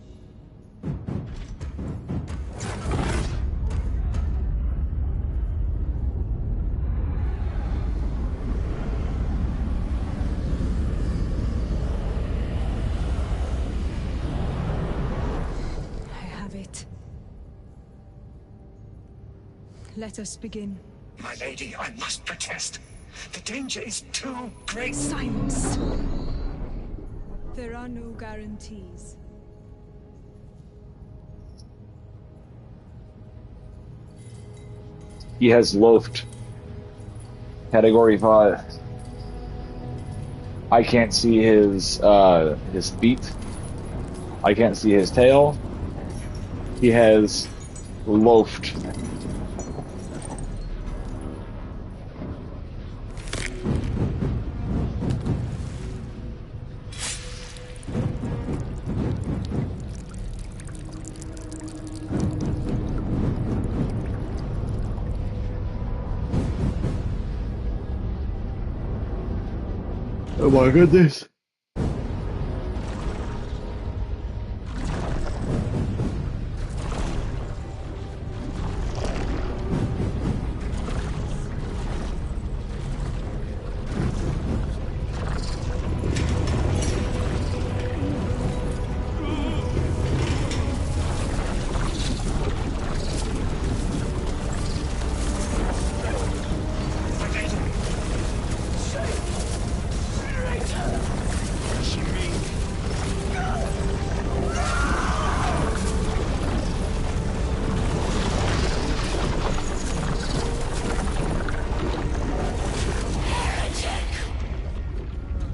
Let us begin. My lady, I must protest. The danger is too great. Silence! There are no guarantees. He has loafed. Category 5. I can't see his feet. I can't see his tail. He has loafed. Oh my goodness.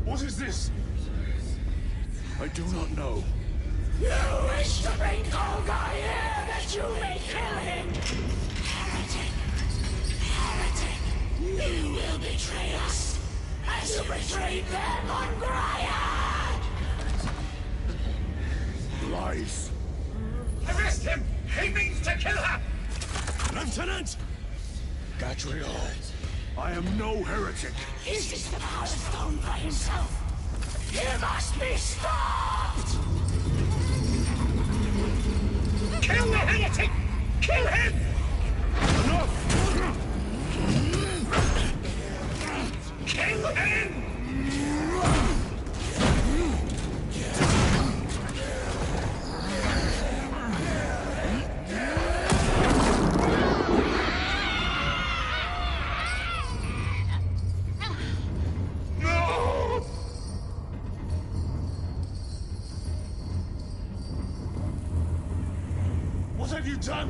What is this? I do not know. You wish to bring Golgar here that you may kill him! Heretic! Heretic! You will betray us as you betrayed them on Graiad! Lies. Arrest him! He means to kill her! Lieutenant! Gadriel, I am no heretic. This is the Power Stone by himself! You must be stopped! Kill the heretic! Kill him! Enough! Kill him! What have you done?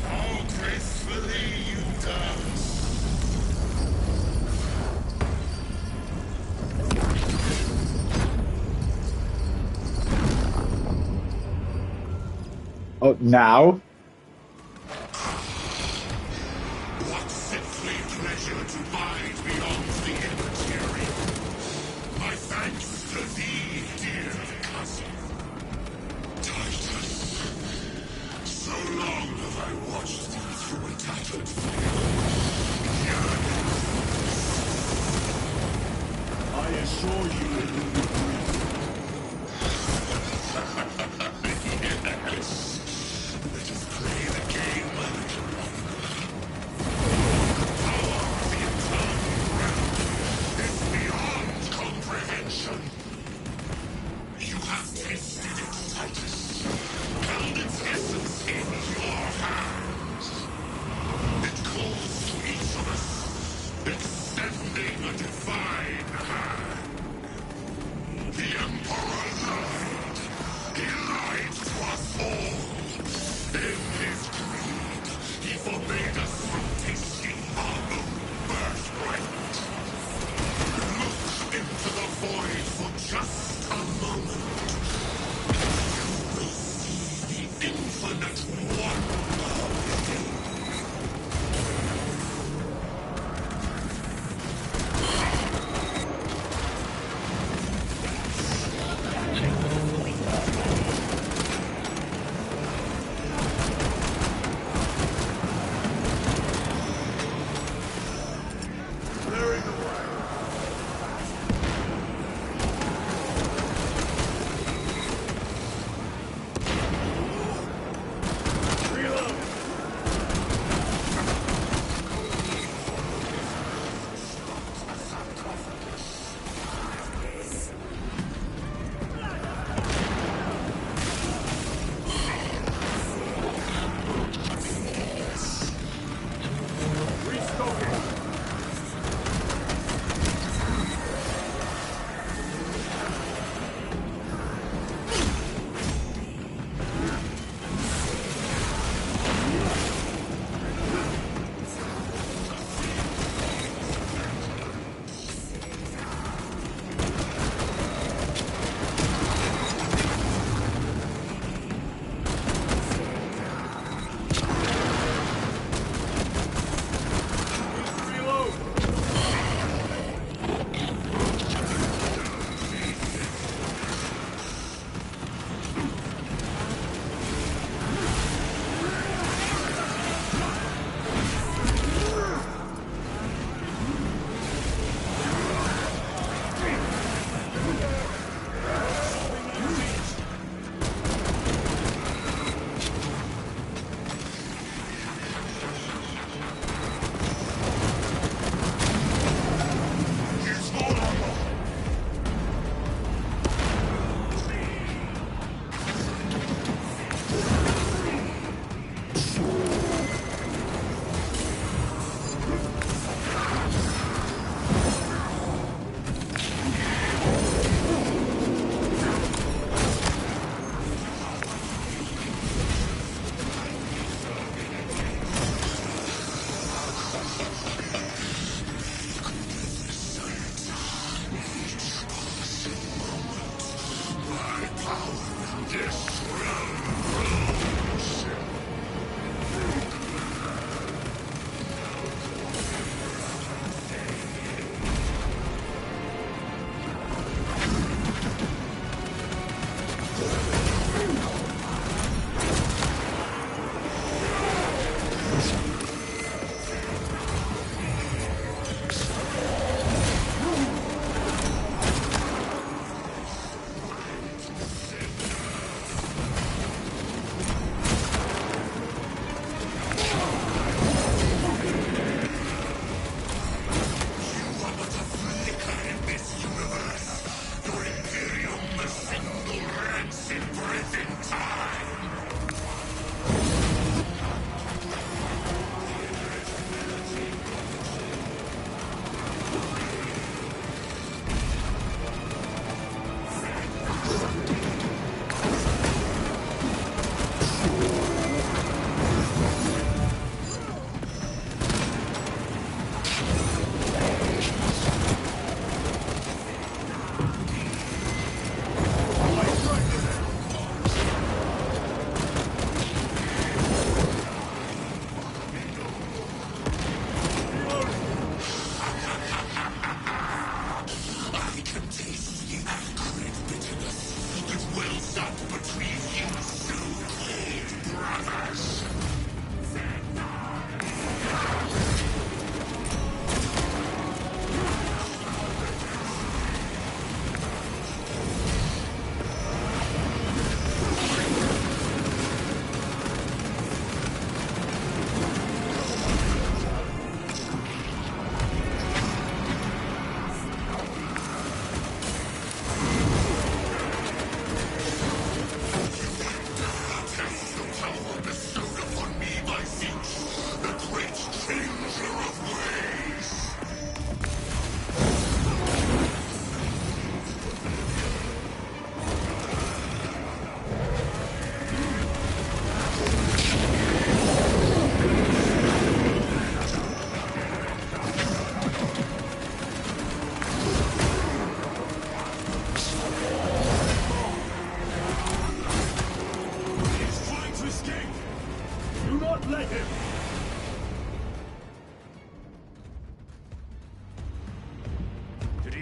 How gracefully you dance. Oh, now? What sickly pleasure to bide beyond the immaterial. My thanks to thee, dear cousin. Titus. So long have I watched thee through a tattered I assure you it will be brief. Yes. Let us play the game. The power of the eternal realm is beyond comprehension. You have tasted it, Titus. Held its essence in your hands. It calls to each of us, extending a divine hand.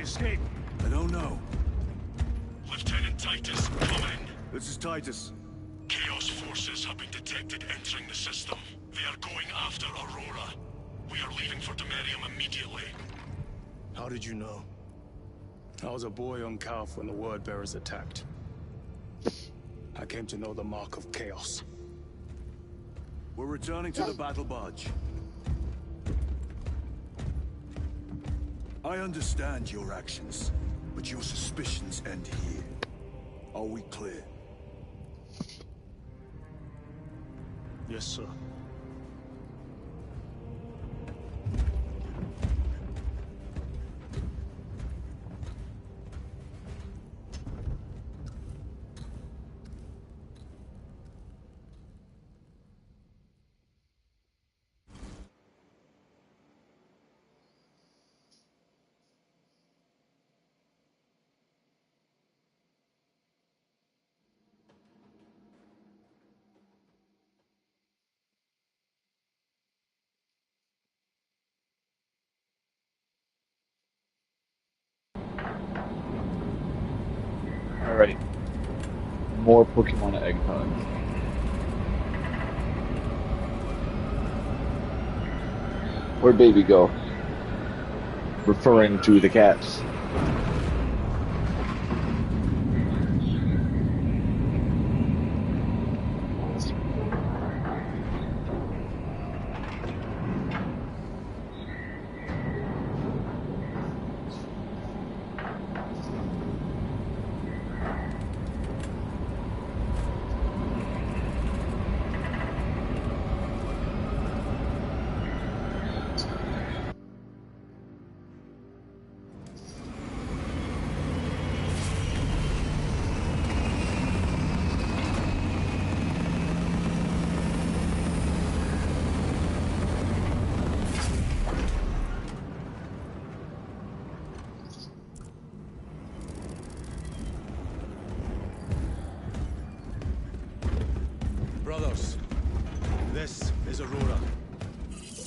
escape? I don't know. Lieutenant Titus, come in. This is Titus. Chaos forces have been detected entering the system. They are going after Aurora. We are leaving for Demerium immediately. How did you know? I was a boy on Calf when the Word Bearers attacked. I came to know the mark of Chaos. We're returning to the battle barge. I understand your actions, but your suspicions end here. Are we clear? Yes, sir. Alright. More Pokemon Egg Hunt. Where'd Baby go? Referring to the cats. Brothers, this is Aurora.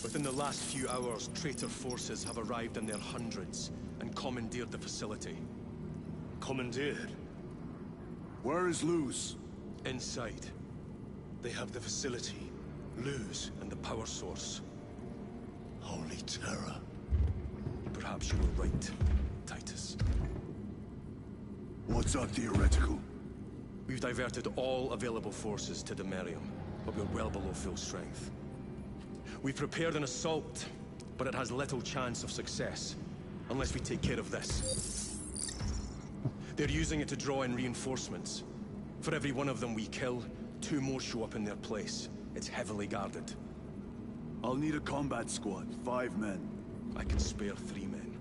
Within the last few hours, traitor forces have arrived in their hundreds and commandeered the facility. Commandeered? Where is Luz? Inside. They have the facility, Luz, and the power source. Holy terror. Perhaps you were right, Titus. What's our theoretical? We've diverted all available forces to Demerium, but we're well below full strength. We've prepared an assault, but it has little chance of success, unless we take care of this. They're using it to draw in reinforcements. For every one of them we kill, 2 more show up in their place. It's heavily guarded. I'll need a combat squad, 5 men. I can spare 3 men.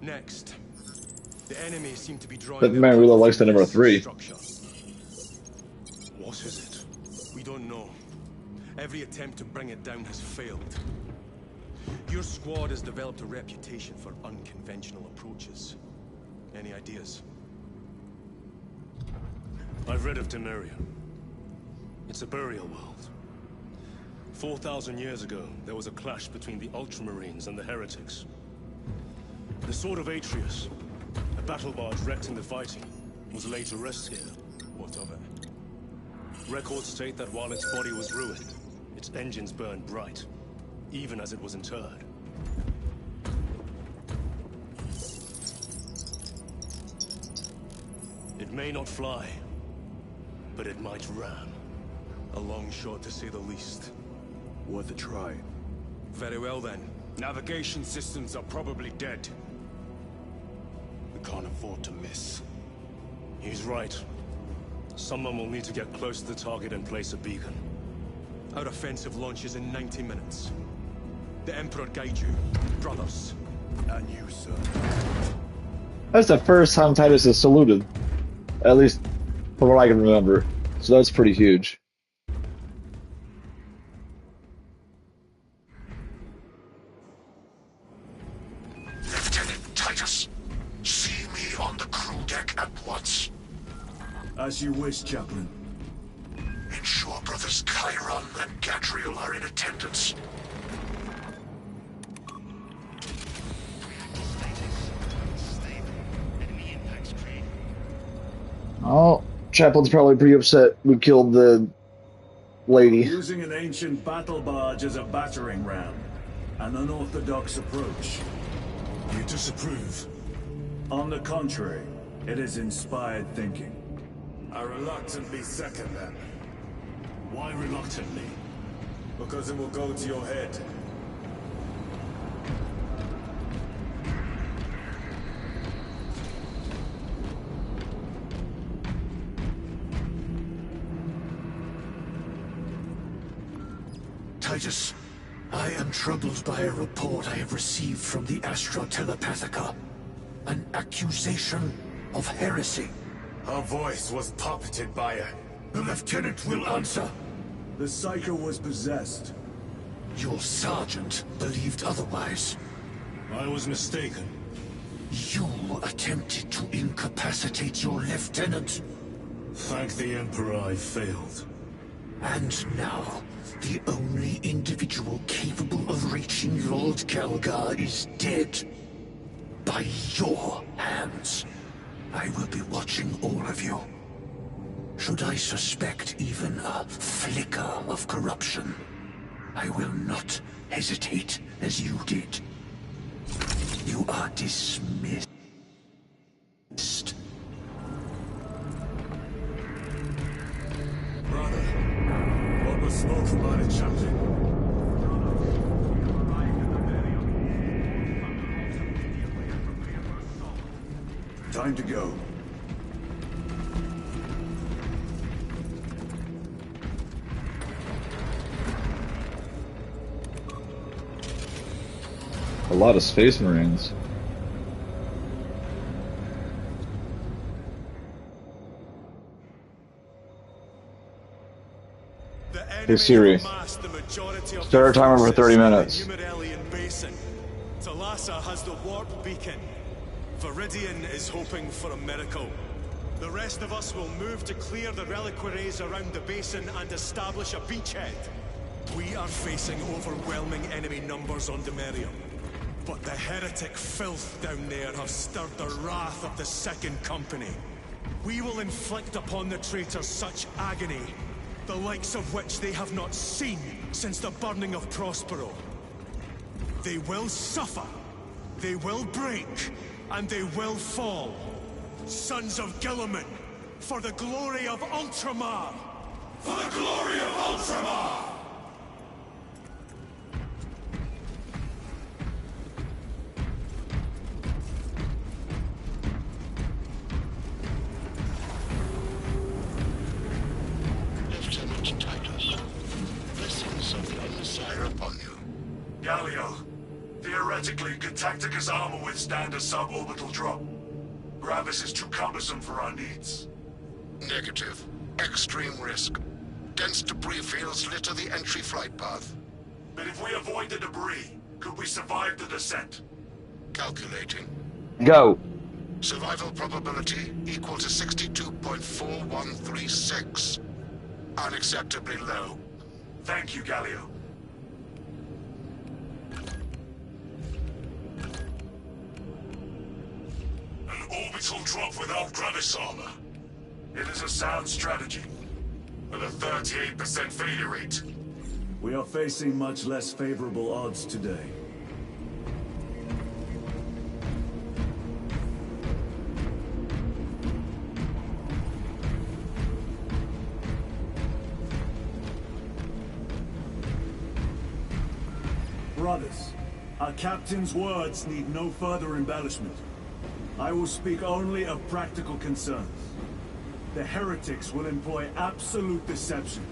Next. The enemy seem to be drawing... That man really likes the number 3. What is it? We don't know. Every attempt to bring it down has failed. Your squad has developed a reputation for unconventional approaches. Any ideas? I've read of Demerium. It's a burial world. 4,000 years ago, there was a clash between the Ultramarines and the Heretics. The Sword of Atreus, a battle barge wrecked in the fighting, was laid to rest here. What of it? Records state that while its body was ruined, its engines burned bright, even as it was interred. It may not fly, but it might ram. A long shot, to say the least. Worth a try. Very well, then. Navigation systems are probably dead. We can't afford to miss. He's right. Someone will need to get close to the target and place a beacon. Our offensive launches in 90 minutes. The Emperor guide you, brothers. And you, sir. That's the first time Titus is saluted. At least from what I can remember. So that's pretty huge. Lieutenant Titus, see me on the crew deck at once. As you wish, Chaplain. Ensure brothers Chiron and Gadriel are in attendance. Chaplain's probably pretty upset we killed the lady. Using an ancient battle barge as a battering ram. An unorthodox approach. You disapprove? On the contrary, it is inspired thinking. I reluctantly second that. Why reluctantly? Because it will go to your head. Titus, I am troubled by a report I have received from the Astra Telepathica. An accusation of heresy. Her voice was puppeted by her. The Lieutenant will answer. The Psycho was possessed. Your sergeant believed otherwise. I was mistaken. You attempted to incapacitate your lieutenant. Thank the Emperor I failed. And now, the only individual capable of reaching Lord Kelgar is dead. By your hands. I will be watching all of you. Should I suspect even a flicker of corruption, I will not hesitate as you did. You are dismissed. Brother, what was spoken by the chaplain? Time to go. A lot of Space Marines. Hey Siri, start our timer for 30 minutes. Talassa has the warp beacon. Viridian is hoping for a miracle. The rest of us will move to clear the reliquaries around the basin and establish a beachhead. We are facing overwhelming enemy numbers on Demerium. But the heretic filth down there have stirred the wrath of the Second Company. We will inflict upon the traitors such agony, the likes of which they have not seen since the burning of Prospero. They will suffer, they will break, and they will fall. Sons of Guilliman, for the glory of Ultramar! For the glory of Ultramar! Lieutenant Titus, blessings of the Emissary upon you. Galio, theoretically, could Tactica's armor withstand a suborbital drop? Gravis is too cumbersome for our needs. Negative. Extreme risk. Dense debris fields litter the entry flight path. But if we avoid the debris, could we survive the descent? Calculating. Go. Survival probability equal to 62.4136. Unacceptably low. Thank you, Galio. An orbital drop without Gravis armor. It is a sound strategy. With a 38% failure rate. We are facing much less favorable odds today. Brothers, our captain's words need no further embellishment. I will speak only of practical concerns. The heretics will employ absolute deception.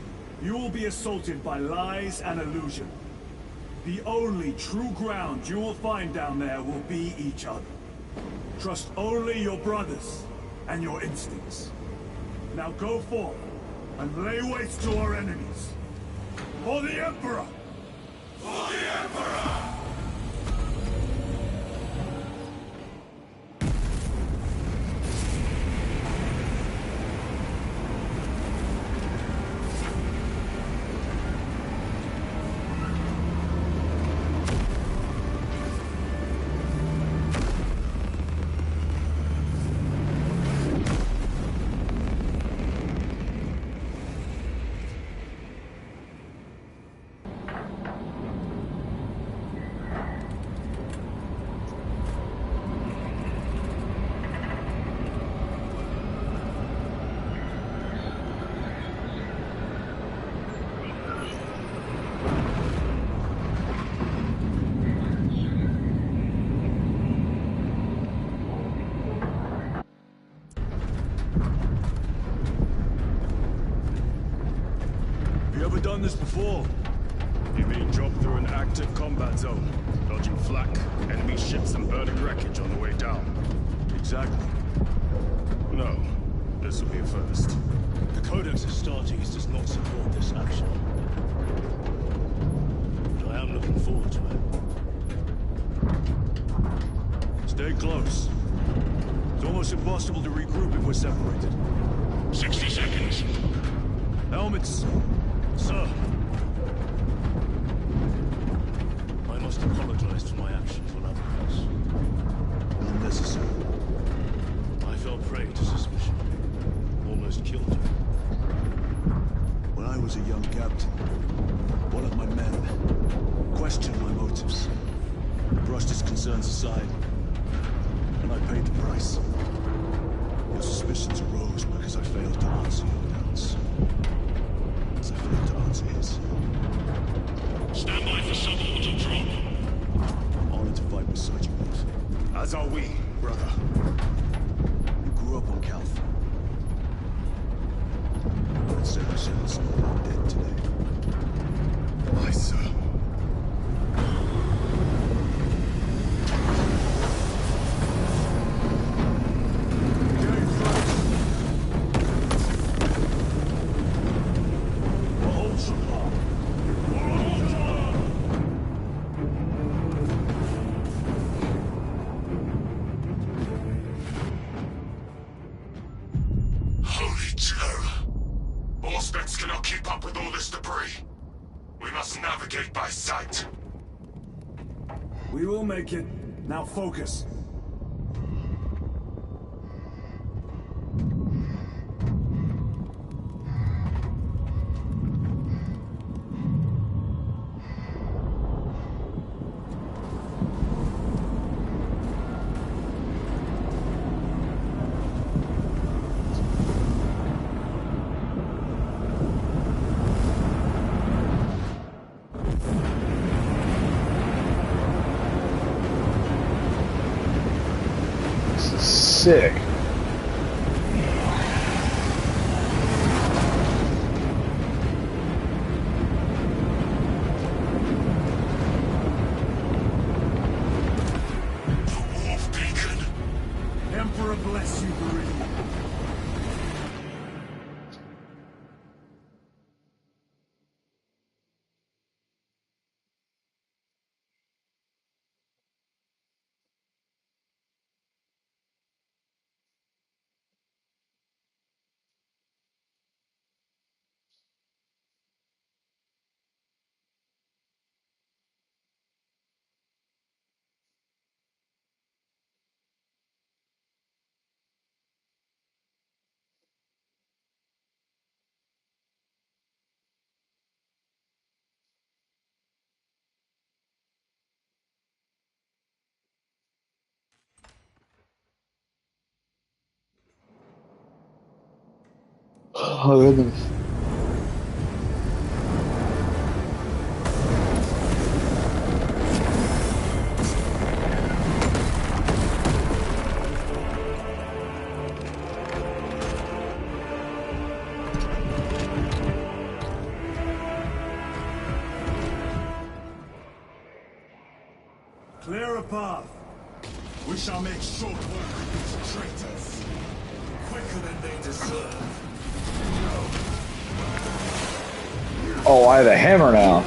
You will be assaulted by lies and illusion. The only true ground you will find down there will be each other. Trust only your brothers and your instincts. Now go forth and lay waste to our enemies. For the Emperor! For the Emperor! done this before. You mean drop through an active combat zone, dodging flak, enemy ships and burning wreckage on the way down? Exactly. No, this will be a first. The Codex Astartes does not support this action. But I am looking forward to it. Stay close. It's almost impossible to regroup if we're separated. 60 seconds. Helmets! Sir! I must apologize for my actions on Abrams. Unnecessary. I fell prey to suspicion. Almost killed you. When I was a young captain, one of my men questioned my motives, brushed his concerns aside, and I paid the price. Your suspicions arose because I failed to answer your doubts. As I failed to answer his. Stand by for suborbital drop. Honored to fight beside you both. As are we, brother. You grew up on Calth. But Sarah said some of them dead today. Aye, sir. Holy terror! Auspex cannot keep up with all this debris. We must navigate by sight. We will make it. Now focus. Sick. Emperor bless you, Viridian. Oh, goodness. Clear a path. We shall make short work of these traitors. Quicker than they deserve. Oh, I have a hammer now.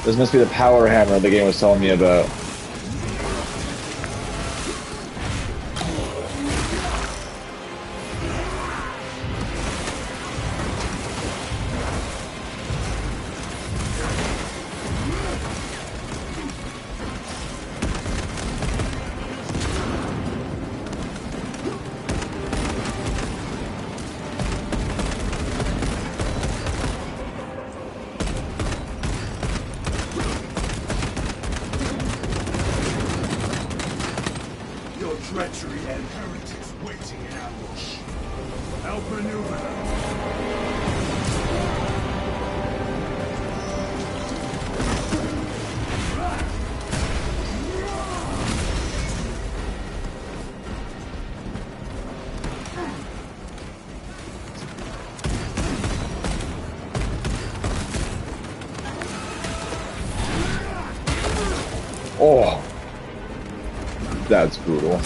This must be the power hammer the game was telling me about. Treachery and heretics waiting in ambush. Outmaneuver them. Oh, that's brutal.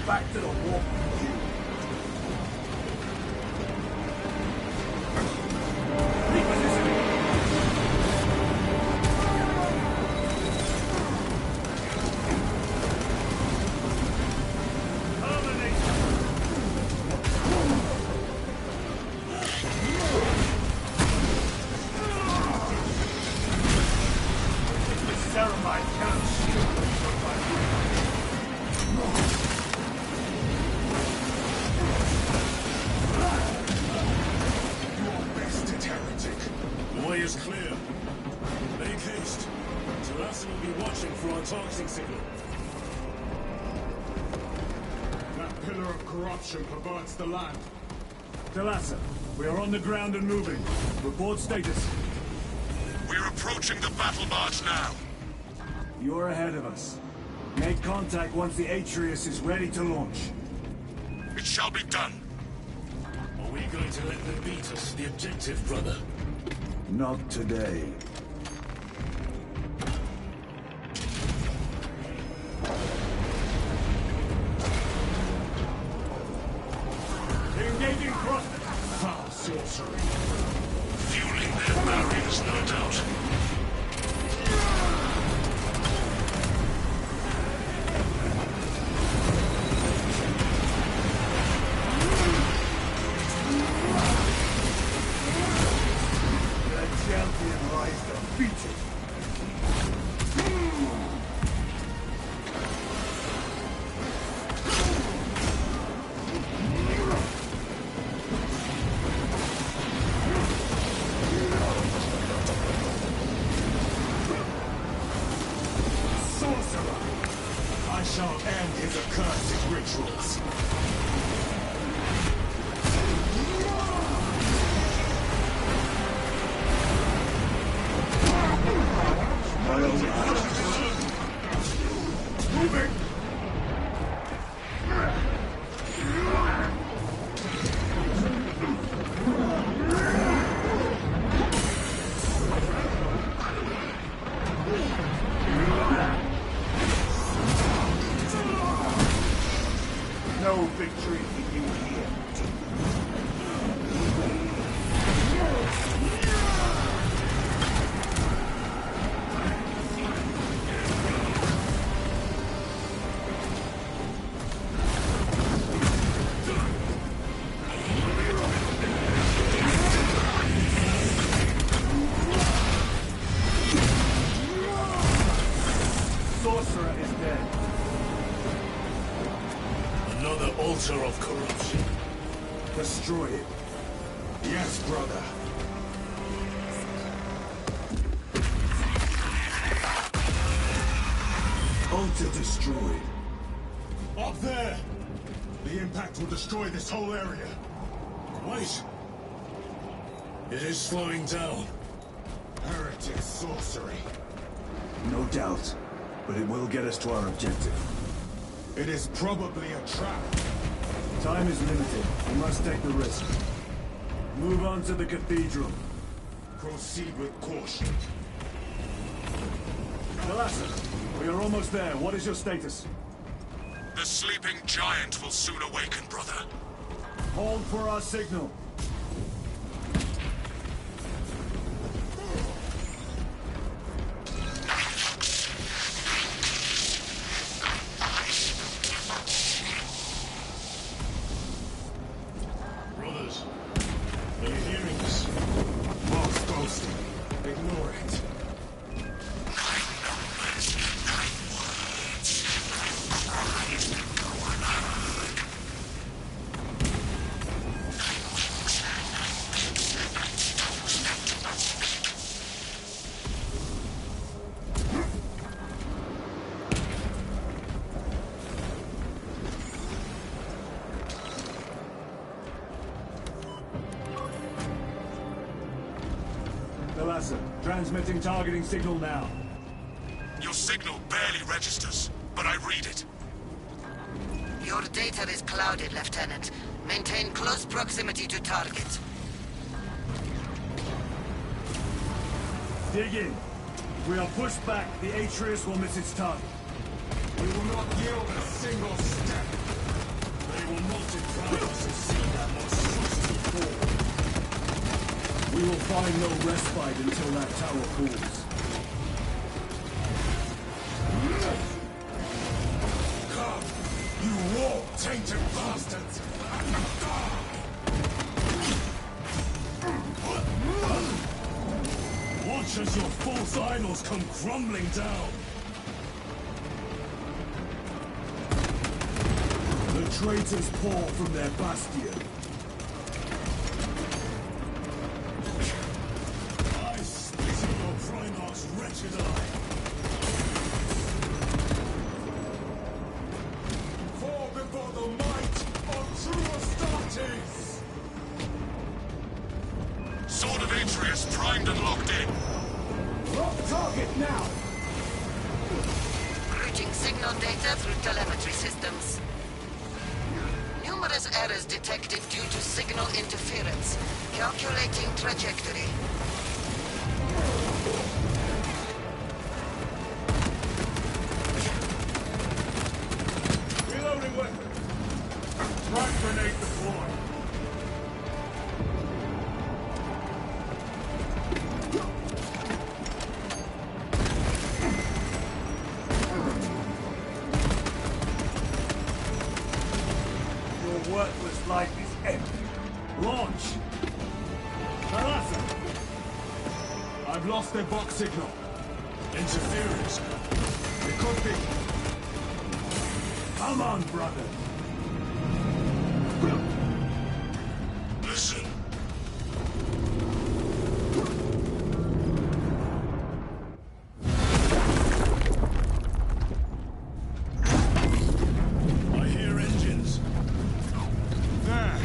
Back to the wall. The way is clear. Make haste. Talassa will be watching for our targeting signal. That pillar of corruption perverts the land. Talassa, we are on the ground and moving. Report status. We're approaching the battle barge now. You're ahead of us. Make contact once the Atreus is ready to launch. It shall be done. Are we going to let them beat us to the objective, brother? Not today. Engaging cross. Foul sorcery. Fueling their barriers, no doubt. I shall end his accursed rituals. Moving! No victory for you here. Sorcerer is dead. Another altar of corruption. Destroy it. Yes, brother. Altar destroyed. Up there! The impact will destroy this whole area. Wait! It is slowing down. Heretic sorcery. No doubt, but it will get us to our objective. It is probably a trap. Time is limited. We must take the risk. Move on to the cathedral. Proceed with caution. Talassa, we are almost there. What is your status? The sleeping giant will soon awaken, brother. Hold for our signal. Brothers, are you hearing this? Mark's boasting. Ignore it. Talassa, transmitting targeting signal now. Your signal barely registers, but I read it. Your data is clouded, Lieutenant. Maintain close proximity to target. Dig in. If we are pushed back, the Atreus will miss its target. We will not yield a single step. They will multiply us and see that monstrosity fall. We will find no respite until that tower falls. Come, you war-tainted bastards! Watch as your false idols come crumbling down. The traitors pour from their bastion. I spit in your Primarch's wretched eye. Fall before the might of true Astartes! Sword of Atreus primed and locked in. Lock target now! Routing signal data through telemetry systems. Numerous errors detected due to signal interference. Calculating trajectory. Reloading weapon. Frag grenade deployed. Your worthless life is empty. Launch! Talassa! I've lost their box signal. Interference. It could be. Come on, brother. Listen. I hear engines. There.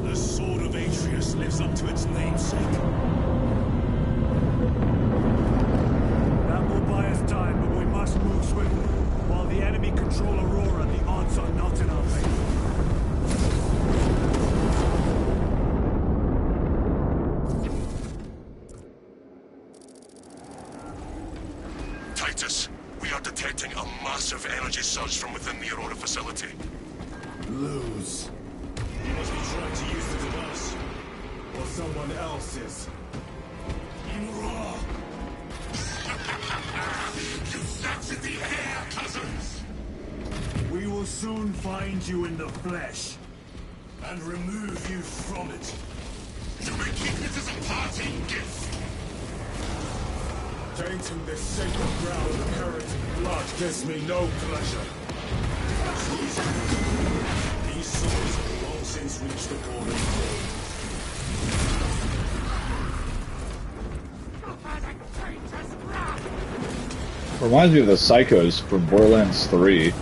The Sword of Atreus lives up to its namesake. That will buy us time, but we must move swiftly. While the enemy control Aurora, the odds are not in our favor. Titus, we are detecting a massive energy surge from within the Aurora facility. Lose. You must be trying to use it on us. Or someone else's. Imra! You snatched in the air, cousins! We will soon find you in the flesh. And remove you from it. You may keep it as a parting gift! Tainting this sacred ground of heretic blood gives me no pleasure. These swords have long since reached the Golden Throne. Reminds me of the Psychos from Borderlands 3.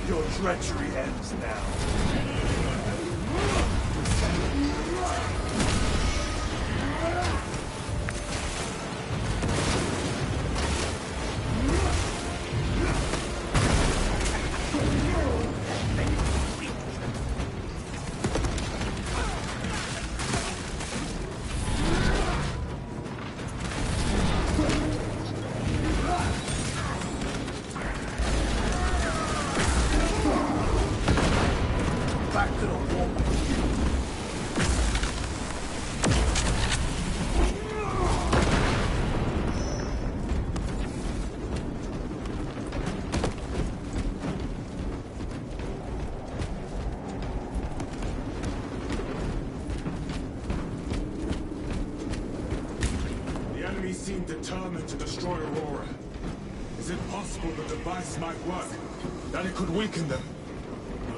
Your treachery ends now. Back to the wall. The enemy seem determined to destroy Aurora. Is it possible the device might work? That it could weaken them?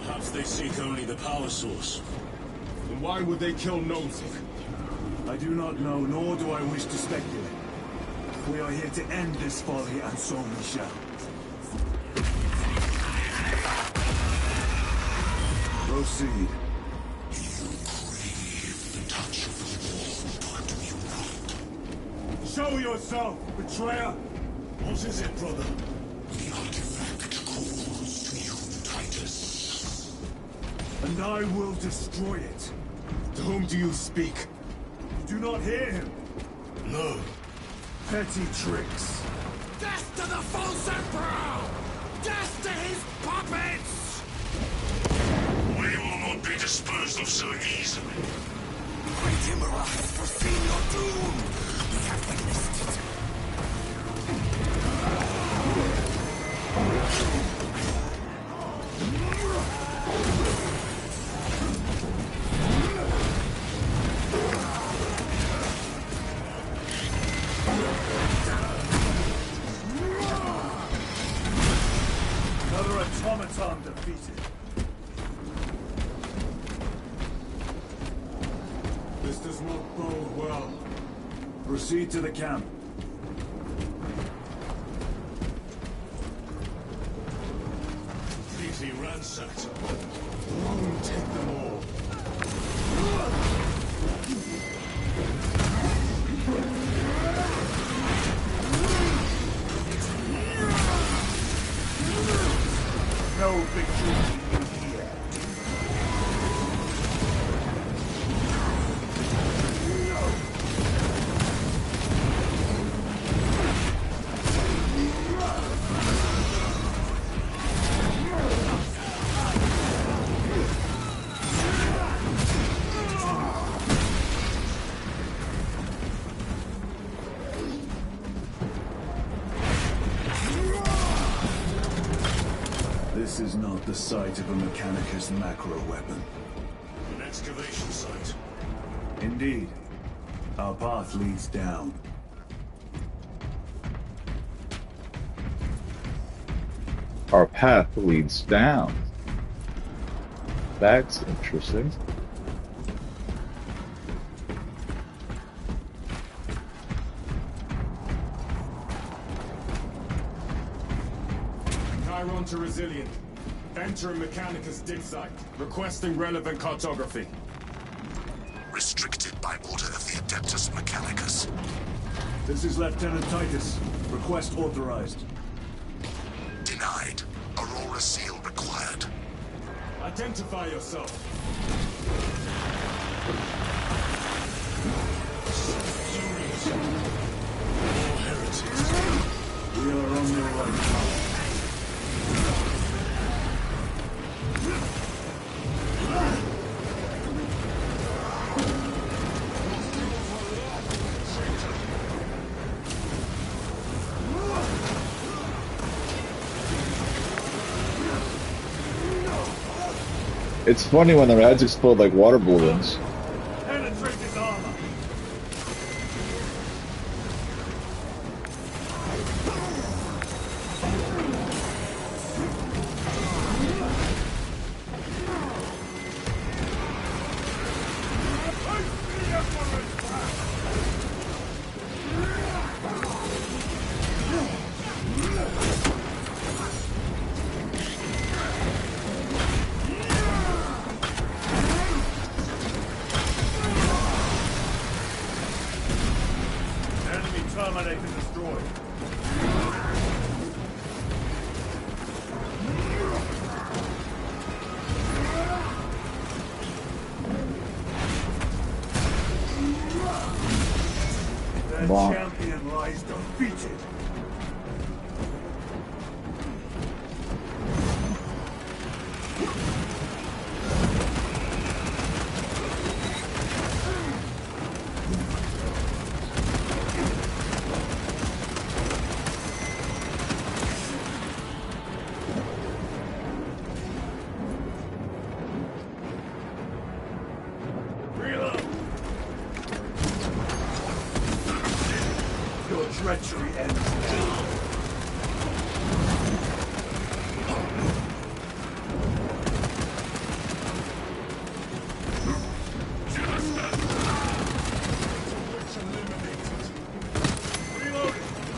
Perhaps they seek only the power source. Then why would they kill Nozick? I do not know, nor do I wish to speculate. We are here to end this folly, and so we shall. Proceed. Show yourself, betrayer! What is it, brother? The artifact calls to you, Titus. And I will destroy it. To whom do you speak? You do not hear him? No. Petty tricks. Death to the false emperor! Death to his puppets! We will not be disposed of so easily. Great Imra has foreseen your doom! We have witnessed it. Another automaton defeated. This does not bode well. Proceed to the camp. Completely ransacked. Who will take them all? No victory here. This is not the site of a Mechanicus macro weapon. An excavation site. Indeed. Our path leads down. Our path leads down. That's interesting. Chiron to Resilient. Enter Mechanicus dig site. Requesting relevant cartography. Restricted by order of the Adeptus Mechanicus. This is Lieutenant Titus. Request authorized. Denied. Aurora seal required. Identify yourself. More heretics. We are on the right path. It's funny when their heads explode like water balloons. Penetrate his armor. Enemy terminated destroyed. Their Wow. champion lies defeated. Reload. Your treachery ends now. Reloading.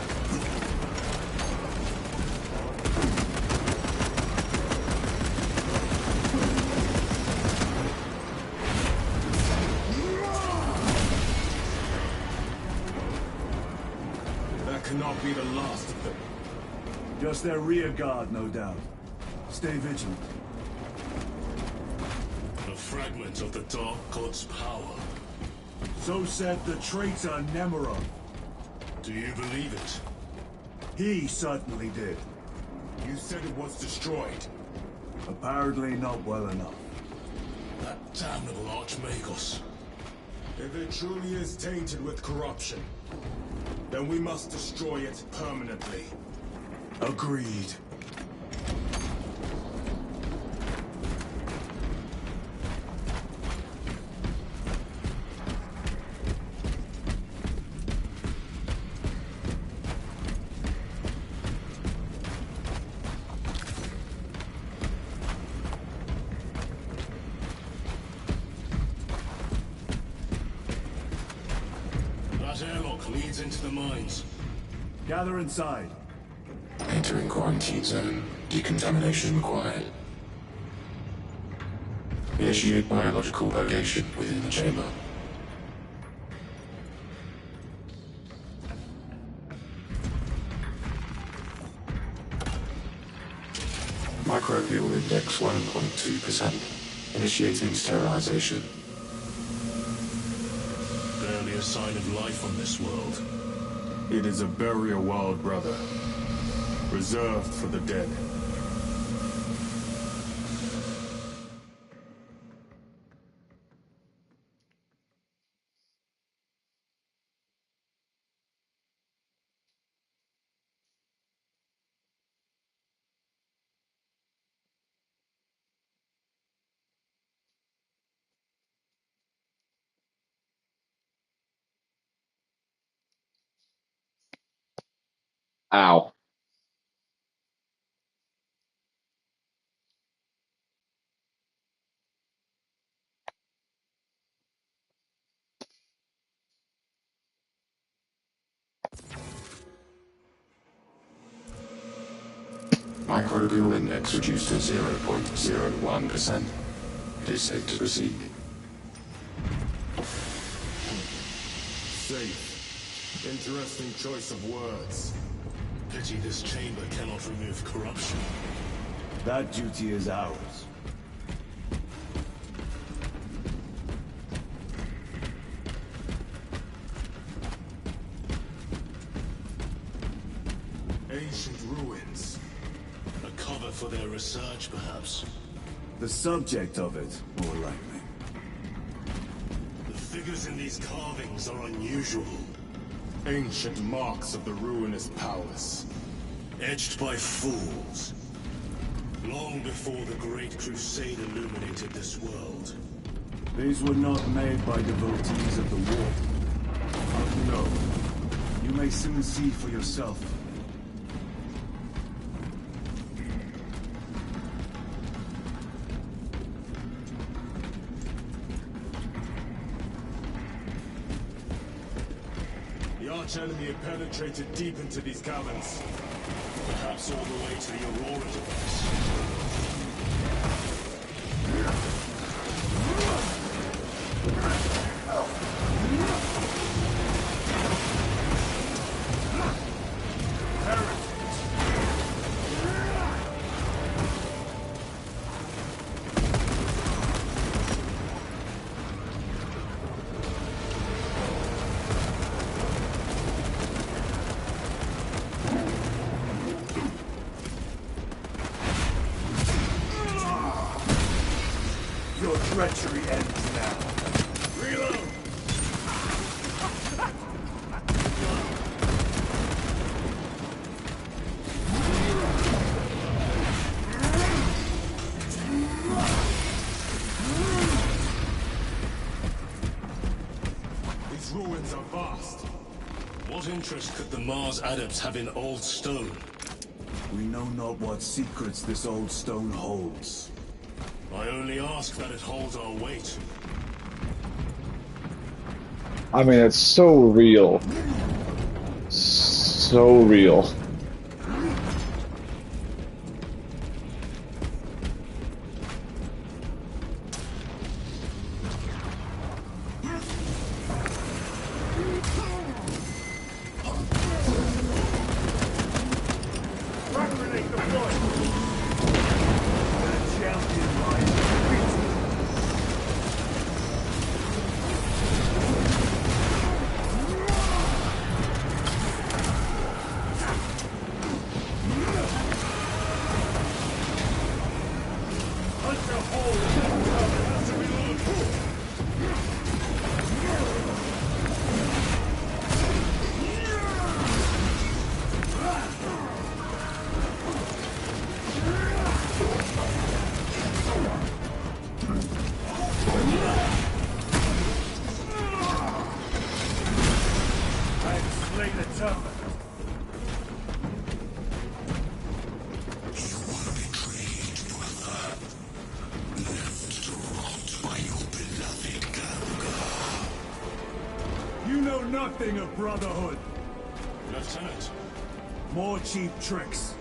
last of them? Just their rear guard, no doubt. Stay vigilant. A fragment of the Dark God's power. So said the traitor Nemeroth. Do you believe it? He certainly did. You said it was destroyed. Apparently not well enough. That damnable Archmagos. If it truly is tainted with corruption, then we must destroy it permanently. Agreed. That airlock leads into the mines. Gather inside. Entering quarantine zone. Decontamination required. Initiate biological purgation within the chamber. Microbial index 1.2%. Initiating sterilization. Barely a sign of life on this world. It is a burial world, brother. Reserved for the dead. Ow. Microbial index reduced to 0.01%. It is safe to proceed. Safe. Interesting choice of words. Pity this chamber cannot remove corruption. That duty is ours. Ancient ruins. A cover for their research, perhaps. The subject of it, more likely. The figures in these carvings are unusual. Ancient marks of the ruinous powers. Edged by fools. Long before the Great Crusade illuminated this world. These were not made by devotees of the war. No. You may soon see for yourself. The arch-enemy had penetrated deep into these caverns. Perhaps all the way to the Aurora device. Your treachery ends now. Reload! These ruins are vast. What interest could the Mars adepts have in old stone? We know not what secrets this old stone holds. I only ask that it holds our weight. I mean, it's so real. So real. Nothing of brotherhood. Lieutenant. More cheap tricks.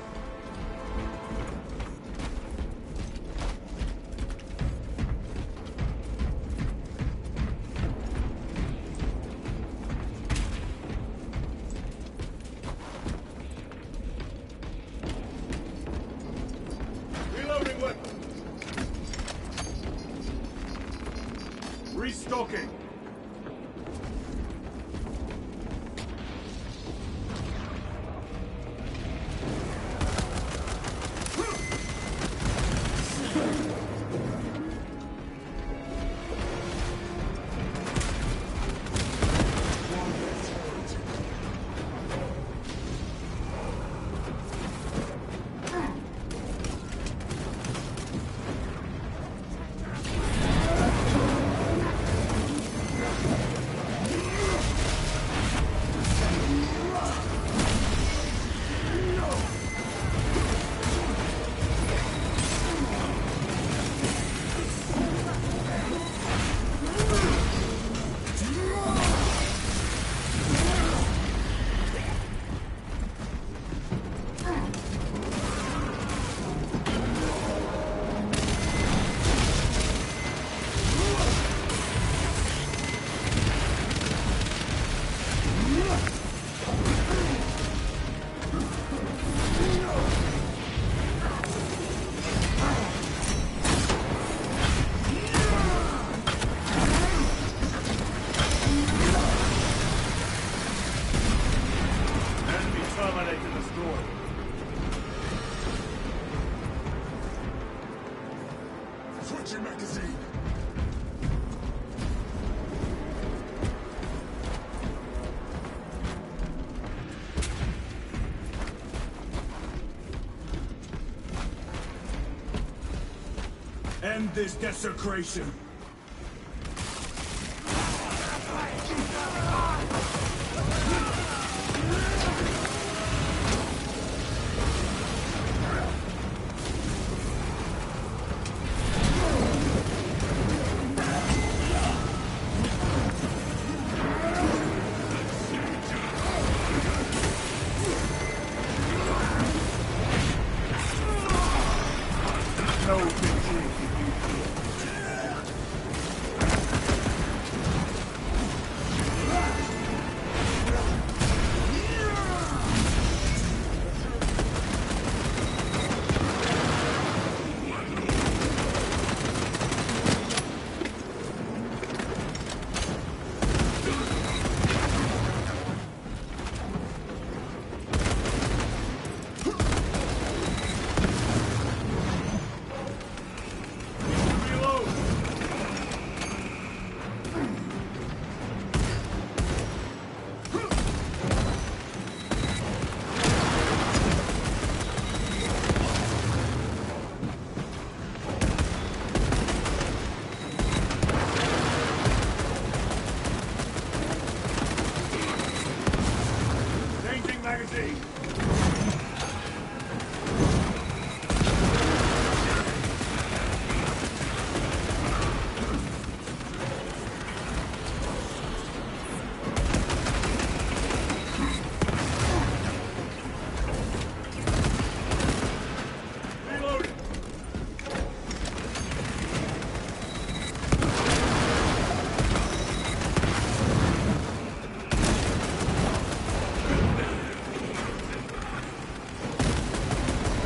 Reloading weapon. Restocking. Switching magazine. End this desecration. No victory.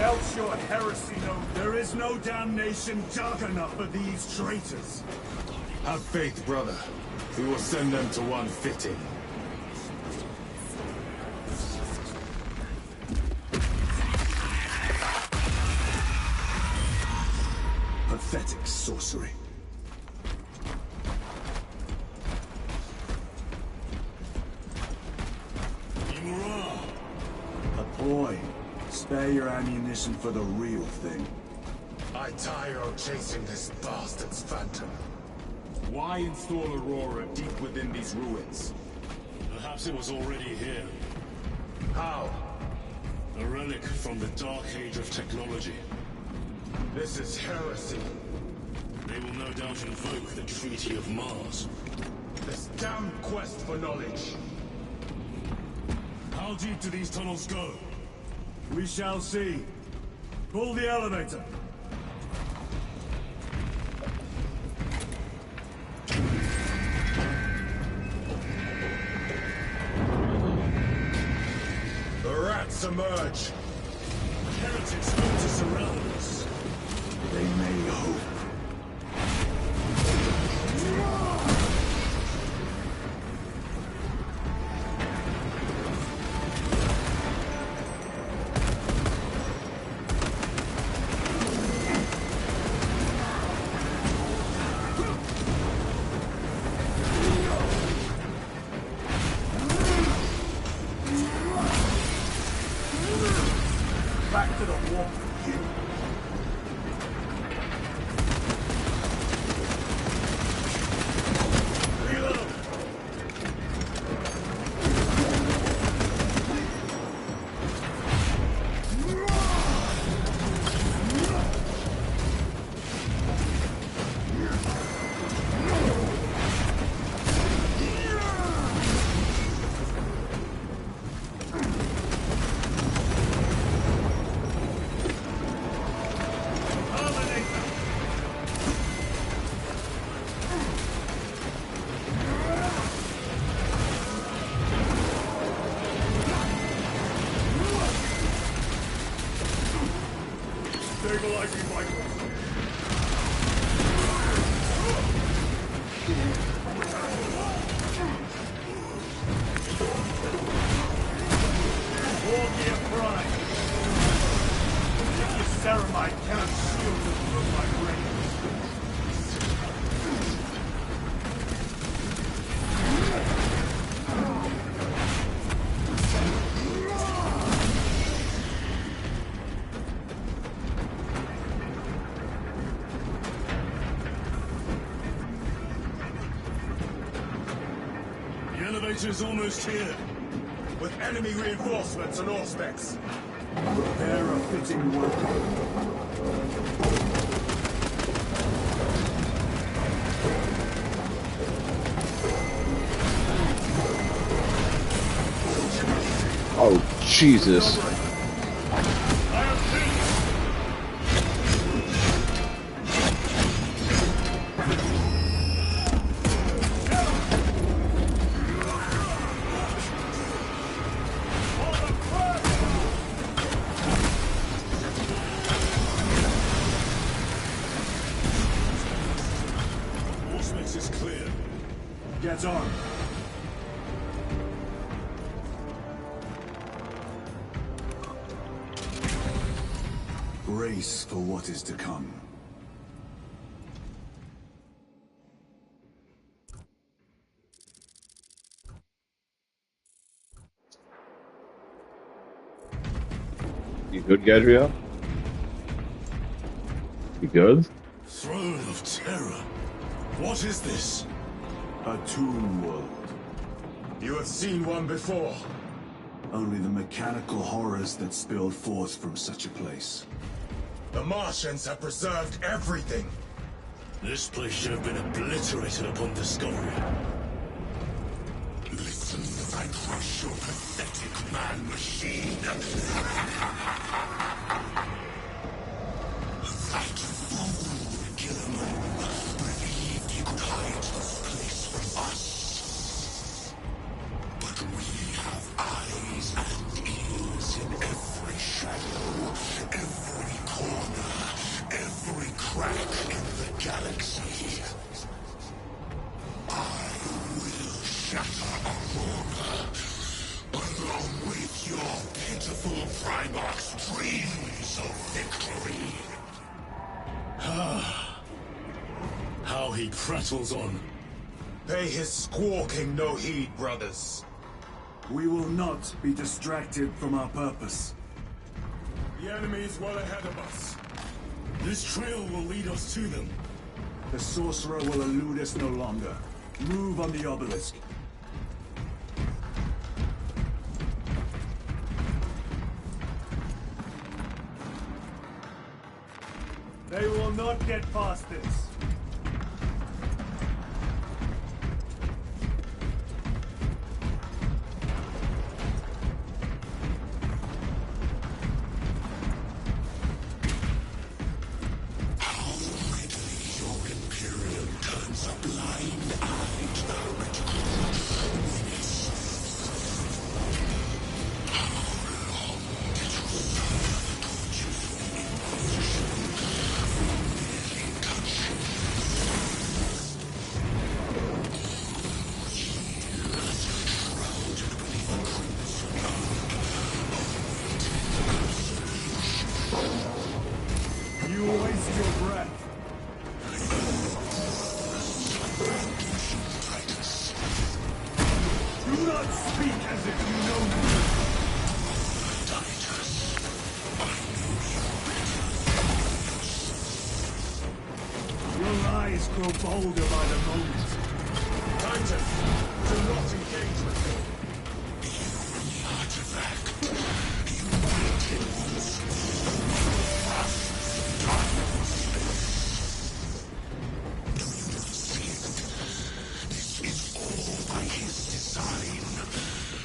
Else your heresy known. There is no damnation dark enough for these traitors. Have faith, brother. We will send them to one fitting. Pathetic sorcery. A boy. Spare your ammunition for the real thing. I tire of chasing this bastard's phantom. Why install Aurora deep within these ruins? Perhaps it was already here. How? A relic from the Dark Age of technology. This is heresy. They will no doubt invoke the Treaty of Mars. This damn quest for knowledge. How deep do these tunnels go? We shall see. Pull the elevator. The rats emerge. Heretics hope to surround us. They may hope. Back to the wall, you. Stabilizing vitals. War gear prime. Your ceramide cannot shield the from my brain. The elevator's almost here. With enemy reinforcements and auspex. Prepare a fitting worker. Oh, Jesus. Auspex is clear. Get on. Brace for what is to come. You good, Gadriel? You good? Throne of Terror. What is this? A tomb world. You have seen one before. Only the mechanical horrors that spilled forth from such a place. The Martians have preserved everything. This place should have been obliterated upon discovery. Listen as I crush your pathetic man-machine. That fool, Gilliman, believed he could hide this place from us. But we have eyes and ears in every shadow, every beautiful Primarch's dreams of victory. How he prattles on. Pay his squawking no heed, brothers. We will not be distracted from our purpose. The enemy is well ahead of us. This trail will lead us to them. The sorcerer will elude us no longer. Move on the obelisk. They will not get past this. Grow bolder by the moment. Titus, do not engage with me. The artifact. You waited once. Do you not see it? This is all by his design.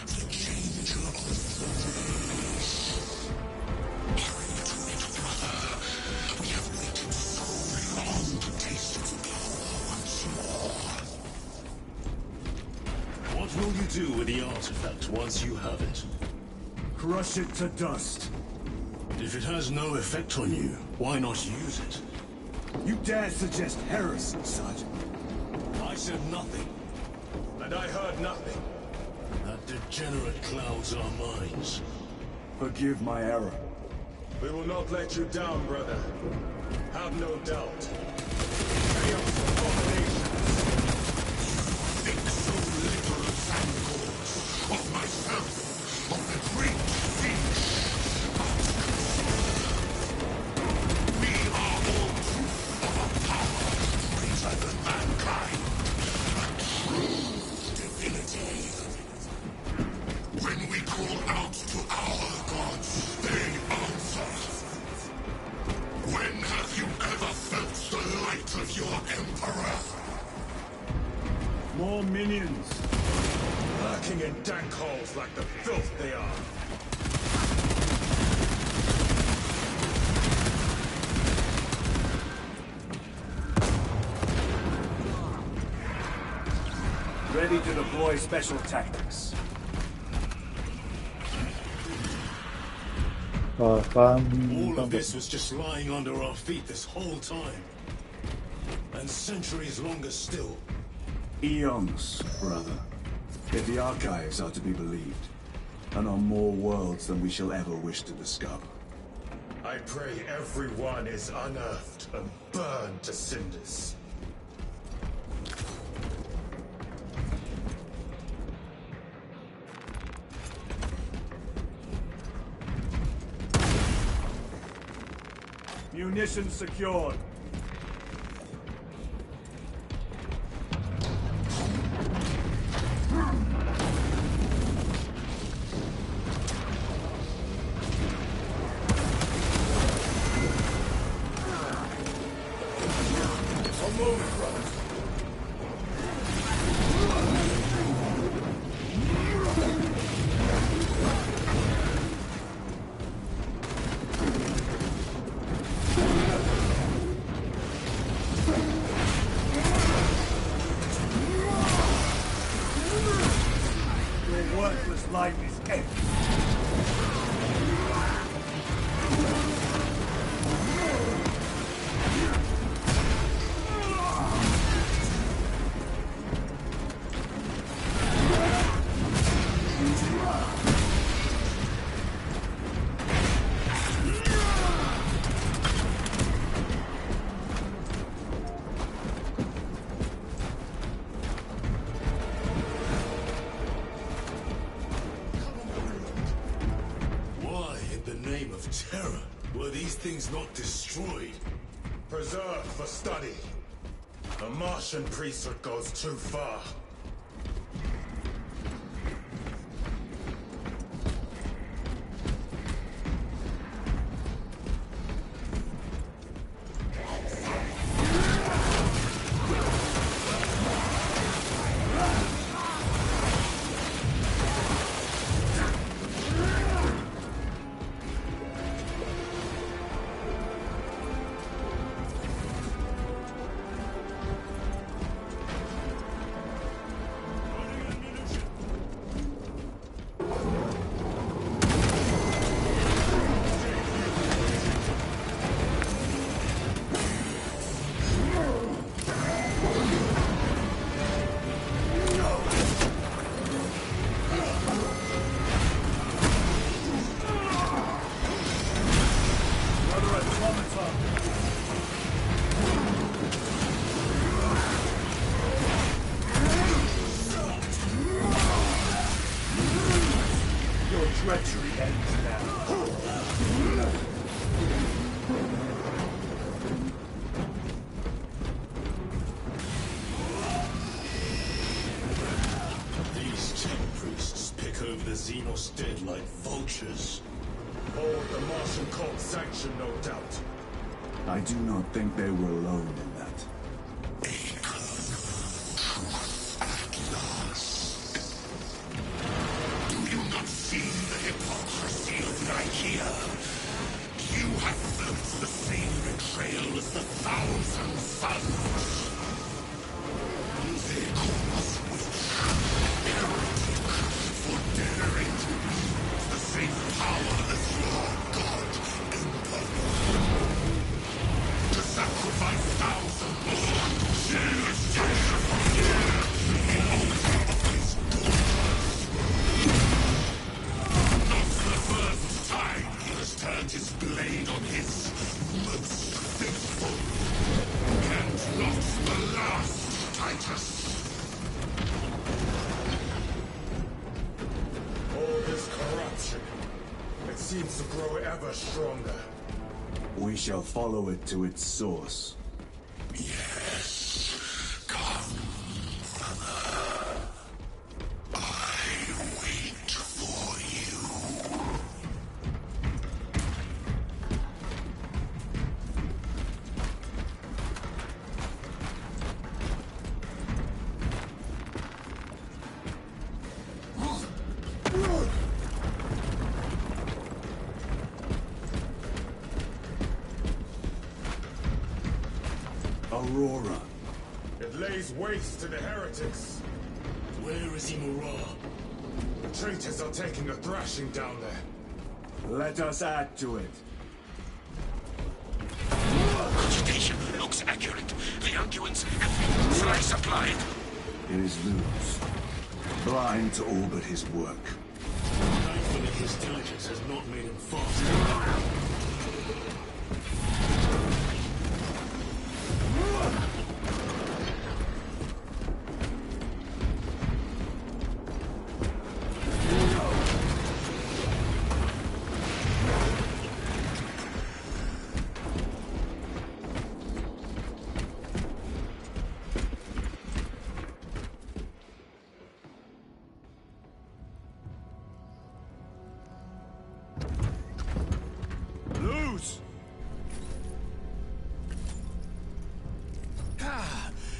The changer of the race. Hurry to it, brother. We have waited so long to taste its What will you do with the artifact once you have it? Crush it to dust. If it has no effect on you, why not use it? You dare suggest heresy, Sergeant? I said nothing. And I heard nothing. That degenerate clouds our minds. Forgive my error. We will not let you down, brother. Have no doubt. Chaos abominations. Think so little of Zangors, of myself, of the great fish. We are all proof of a power greater than mankind. A true divinity. When we call out to our gods, they answer. When have you ever felt the light of your Emperor? More minions. Lurking in dank holes like the filth they are. Ready to deploy special tactics. All of this was just lying under our feet this whole time. And centuries longer still. Eons, brother. If the archives are to be believed, and on more worlds than we shall ever wish to discover. I pray everyone is unearthed and burned to cinders. Munitions secured. of terror. Were these things not destroyed? Preserved for study. The Martian priesthood goes too far. Xenos dead like vultures. Oh, the Martian cult sanction, no doubt. I do not think they were alone in that. Do you not see the hypocrisy of Nicaea? You have felt the same betrayal as the thousand suns. They call us for daring to use the same power as your god, Emperor. To sacrifice thousands, years in honor of his daughters. Not the first time he has turned his blade on his most faithful. And not the last, Titus. It seems to grow ever stronger. We shall follow it to its source. Yes. Come, Mother. I wait for you. Aurora. It lays waste to the heretics. Where is Imura? The traitors are taking a thrashing down there. Let us add to it. Cogitation looks accurate. The Unguents have been thrice applied. It is Luz. Blind to all but his work. Thankfully, his diligence has not made him faster.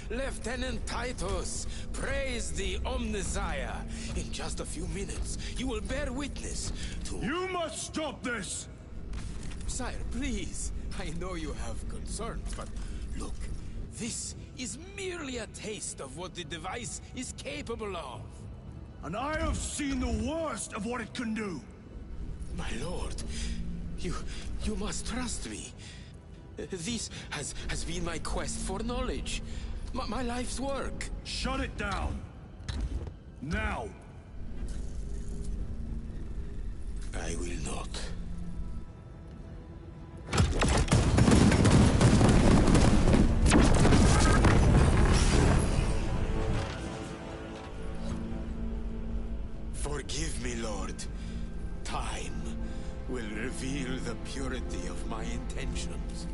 Lieutenant Titus, praise the Omnissiah. In just a few minutes, you will bear witness to... You must stop this! Sire, please. I know you have concerns, but look, this is merely a taste of what the device is capable of. And I have seen the worst of what it can do. My lord, you must trust me. This has been my quest for knowledge. My life's work. Shut it down. Now. I will not. Forgive me, Lord. Time will reveal the purity of my intentions.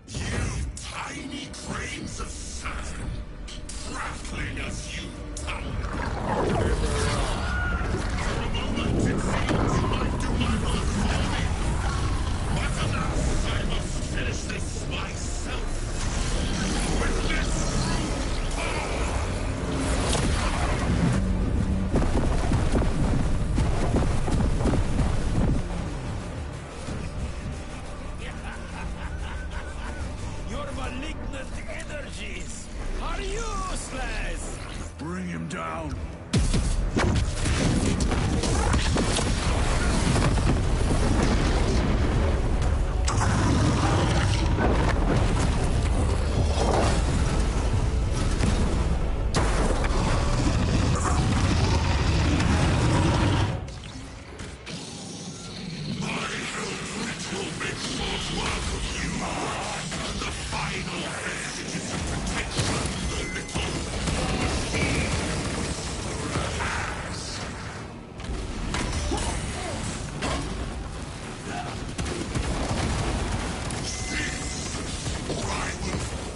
You tiny grains of sand, prattling as you tumble. For a moment it seems you might do my work for me. But alas, I must finish this myself. With this Your malignant energies are useless! Bring him down.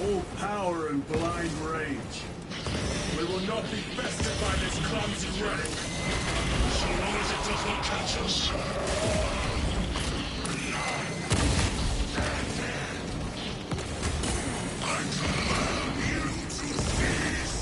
All power and blind rage. We will not be bested by this clumsy relic. so long as it does not catch us. I command you to cease.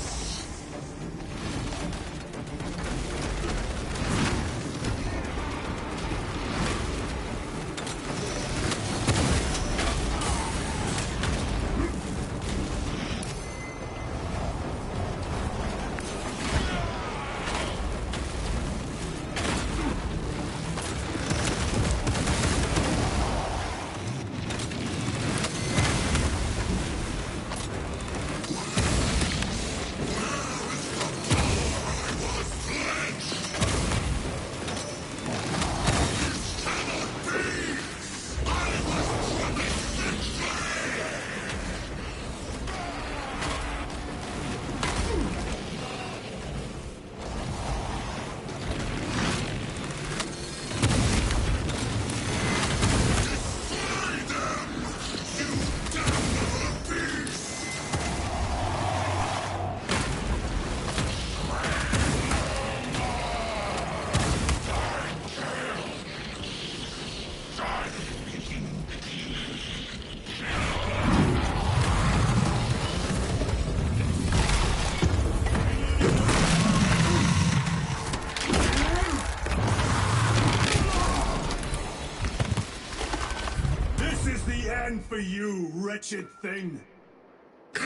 This is the end for you, wretched thing.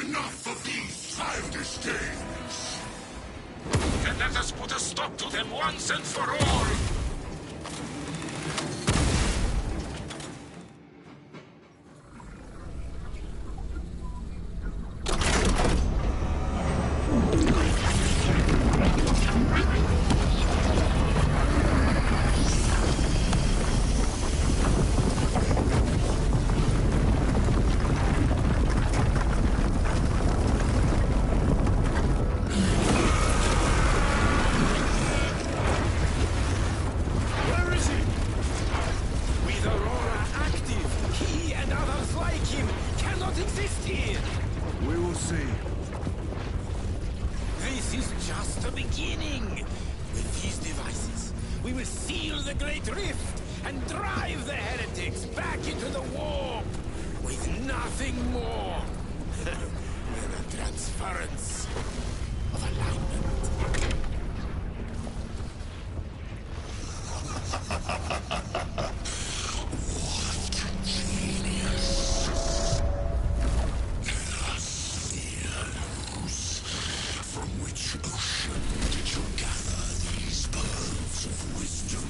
Enough of these childish games. And let us put a stop to them once and for all. Where is he? With Aurora active, he and others like him cannot exist here! We will see. This is just the beginning! With these devices, we will seal the Great Rift and drive the heretics back into the warp! With nothing more than a transference of alignment. From which ocean did you gather these pearls of wisdom?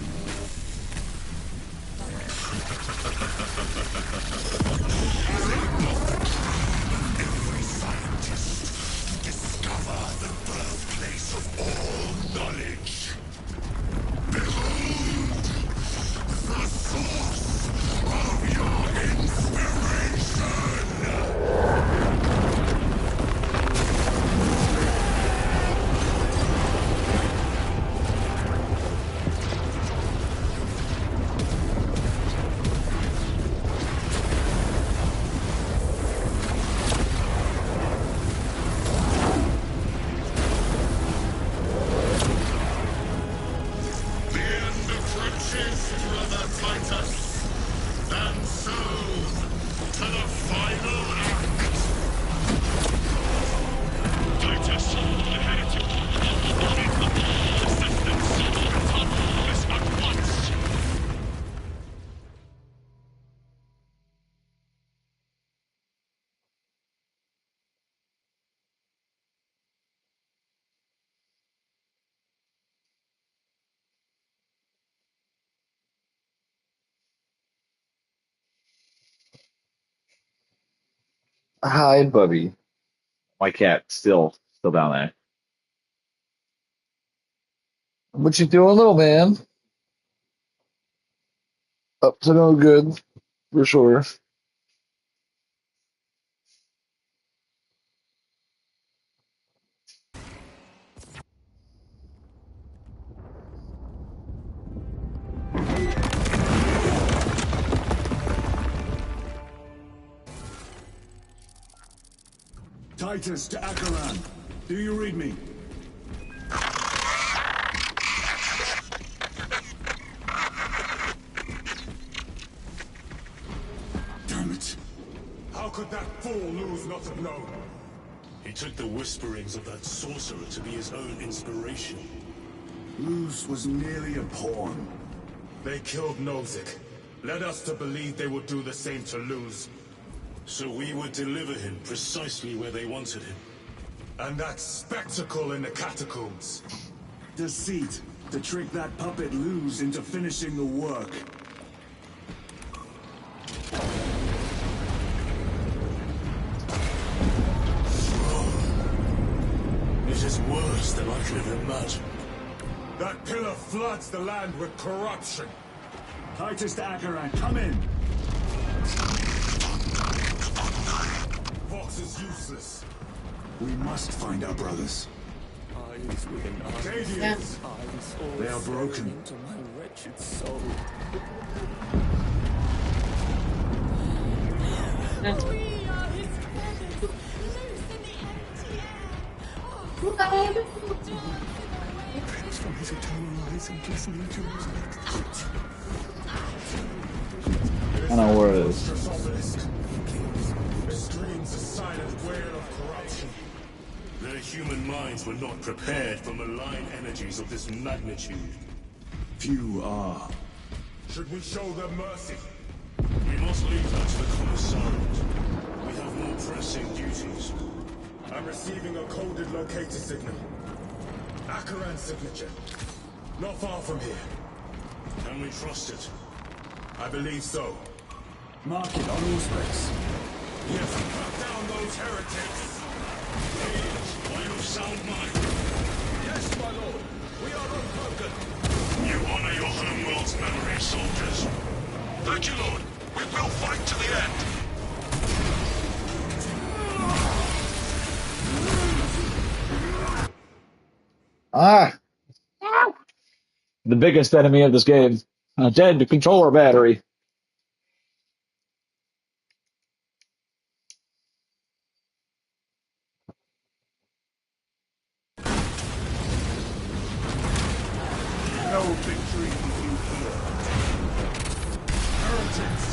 Every scientist to discover the birth together, Titus! And so, to the final act! Titus, the heretic! Assistance! Return from this at once! Hi, Bubby. My cat still down there. What you doing, little man? Up to no good, for sure. Titus to Acheran. Do you read me? Damn it. How could that fool Luz not have known? He took the whisperings of that sorcerer to be his own inspiration. Luz was merely a pawn. They killed Nozick. Led us to believe they would do the same to Luz. So we would deliver him precisely where they wanted him. And that spectacle in the catacombs. Deceit. To trick that puppet Luz into finishing the work. It is worse than I could have imagined. That pillar floods the land with corruption. Titus to Acheran, come in. Vox is useless. We must find our brothers. Eyes within eyes. Canadians! Eyes They are broken. into my wretched soul. We are his brothers, loose in the empty air. Prince from his eternal eyes and glistening jewels. I don't know where it is. It screams a silent wail of corruption. Their human minds were not prepared for malign energies of this magnitude. Few are. Should we show them mercy? We must leave that to the commissariat. We have more pressing duties. I'm receiving a coded locator signal. Acheran's signature. Not far from here. Can we trust it? I believe so. Mark it on all space. Yes, cut down those heretics! Are you of sound mind? Yes, my lord. We are unbroken. You honor your homeworld's memory, soldiers. Thank you, Lord. We will fight to the end. Ah! The biggest enemy of this game. A dead controller battery. No victory for you here. Heretics!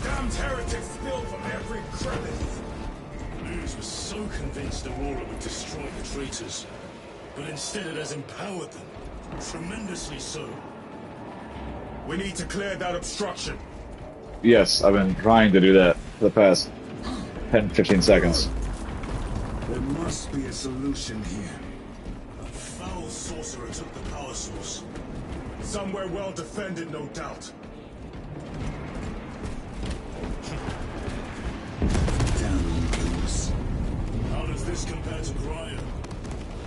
Damned heretics spilled from every crevice. Luz was so convinced Aurora would destroy the traitors, but instead it has empowered them. Tremendously so. We need to clear that obstruction. Yes, I've been trying to do that for the past 10-15 seconds. There must be a solution here. A foul sorcerer took the power source. Somewhere well defended, no doubt. Damn Luz. How does this compare to Graya?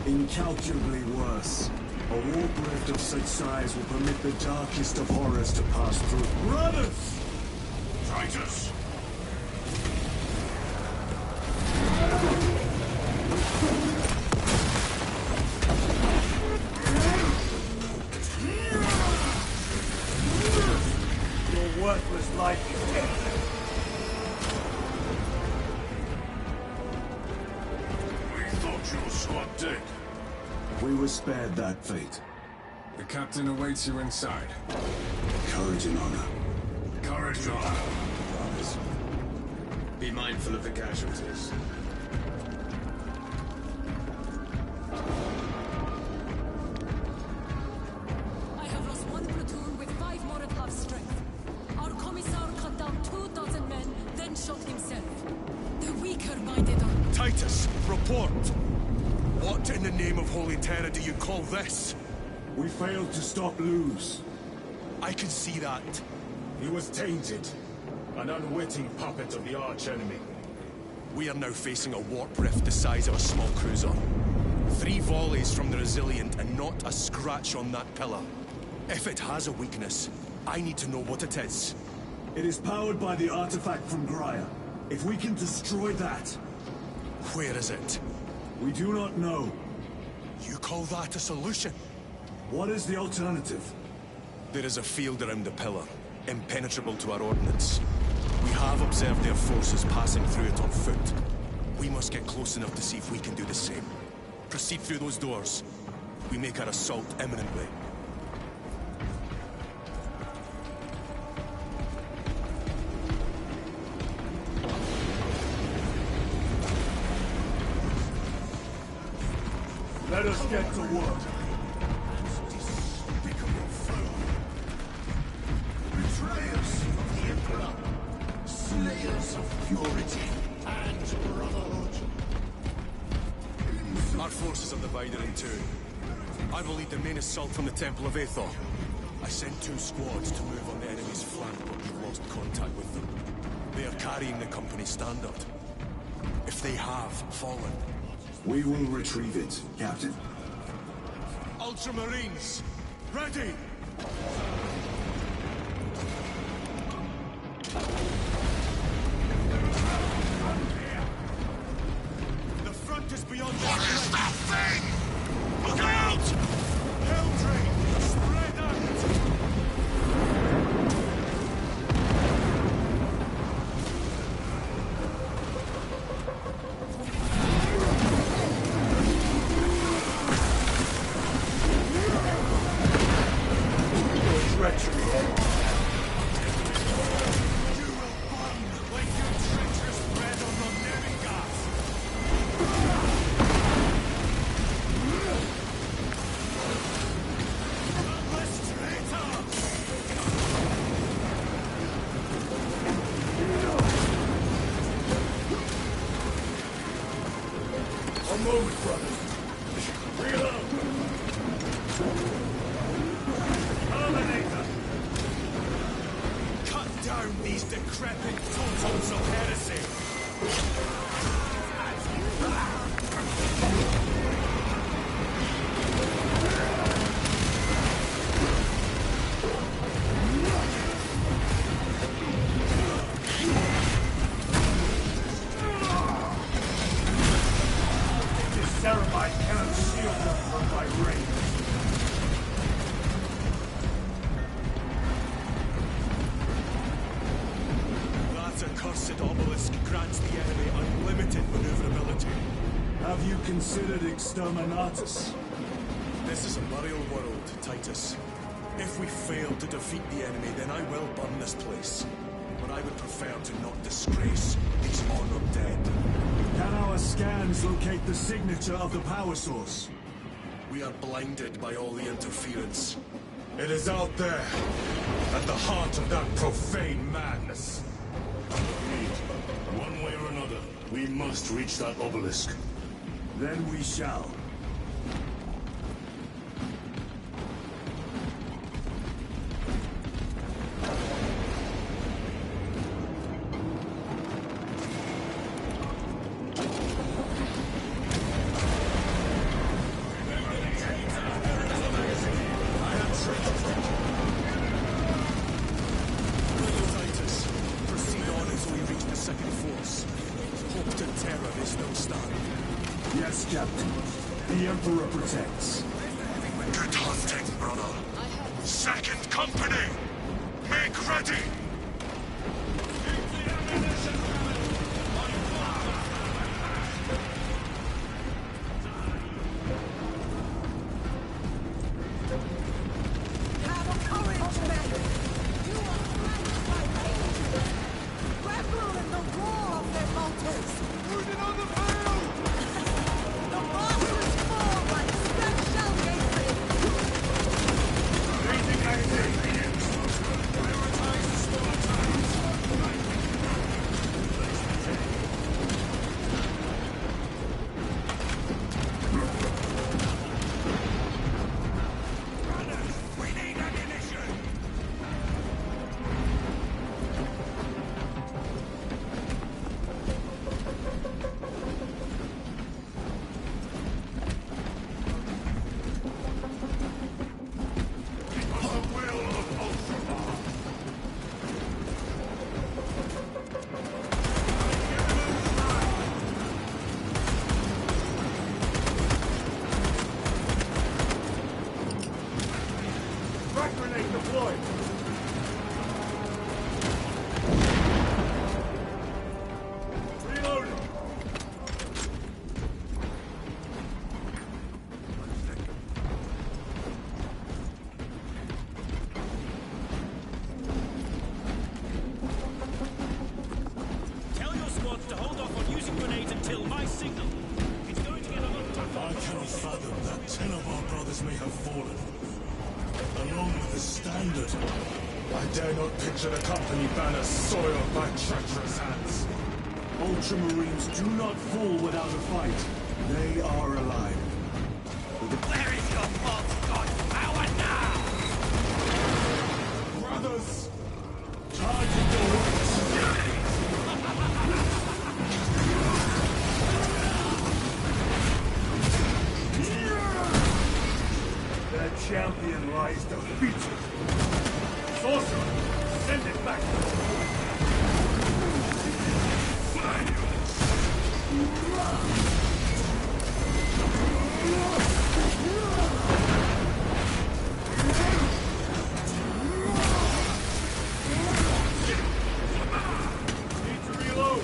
Incalculably worse. A warp rift of such size will permit the darkest of horrors to pass through. Brothers! Titus! thought you were squad dead. We were spared that fate. The captain awaits you inside. Courage and honor. Courage and honor. Promise. Be mindful of the casualties. I have lost one platoon with 5 more at half strength. Our commissar cut down 24 men, then shot himself. The weak are minded on. Titus, report! What in the name of Holy Terror do you call this? We failed to stop Luz. I can see that. He was tainted. An unwitting puppet of the arch-enemy. We are now facing a warp rift the size of a small cruiser. 3 volleys from the Resilient and not a scratch on that pillar. If it has a weakness, I need to know what it is. It is powered by the artifact from Graia. If we can destroy that... Where is it? We do not know. You call that a solution? What is the alternative? There is a field around the pillar, impenetrable to our ordnance. We have observed their forces passing through it on foot. We must get close enough to see if we can do the same. Proceed through those doors. We make our assault imminently. Let us get to work. Betrayers of the Emperor, slayers of purity and brotherhood. Our forces are divided in 2. I will lead the main assault from the Temple of Aethor. I sent 2 squads to move on the enemy's flank, but we've lost contact with them. They are carrying the company standard. If they have fallen... We will retrieve it, Captain. Ultramarines, ready! The front is beyond their What is that thing? Look out! Helldrain, spread out! Considered exterminatus. This is a burial world, Titus. If we fail to defeat the enemy, then I will burn this place. But I would prefer to not disgrace these honored dead. Can our scans locate the signature of the power source? We are blinded by all the interference. It is out there, at the heart of that profane madness. One way or another, we must reach that obelisk. Then we shall. Titus, proceed on until we reach the second force. Hope to terror is no stand. Yes, Captain. The Emperor protects. Good hunting, brother. Second company! Make ready! grenade deployed. Reloading. Tell your squads to hold off on using grenades until my signal. It's going to get a lot tougher. I cannot fathom that 10 of our brothers may have fallen. Along with the Standard. I dare not picture the company banner soiled by treacherous hands. Ultramarines do not fall without a fight. They are alive. Where is your false god power now? Brothers! Charging the wings! Their champion lies defeated. Sorcerer, send it back. Need to reload.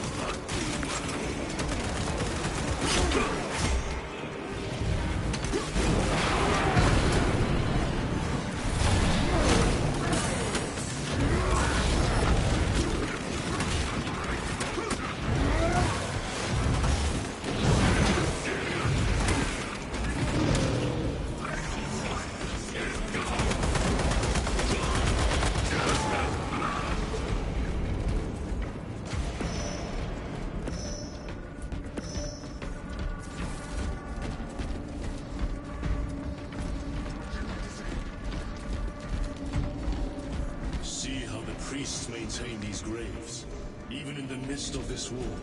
See how the priests maintain these graves, even in the midst of this war.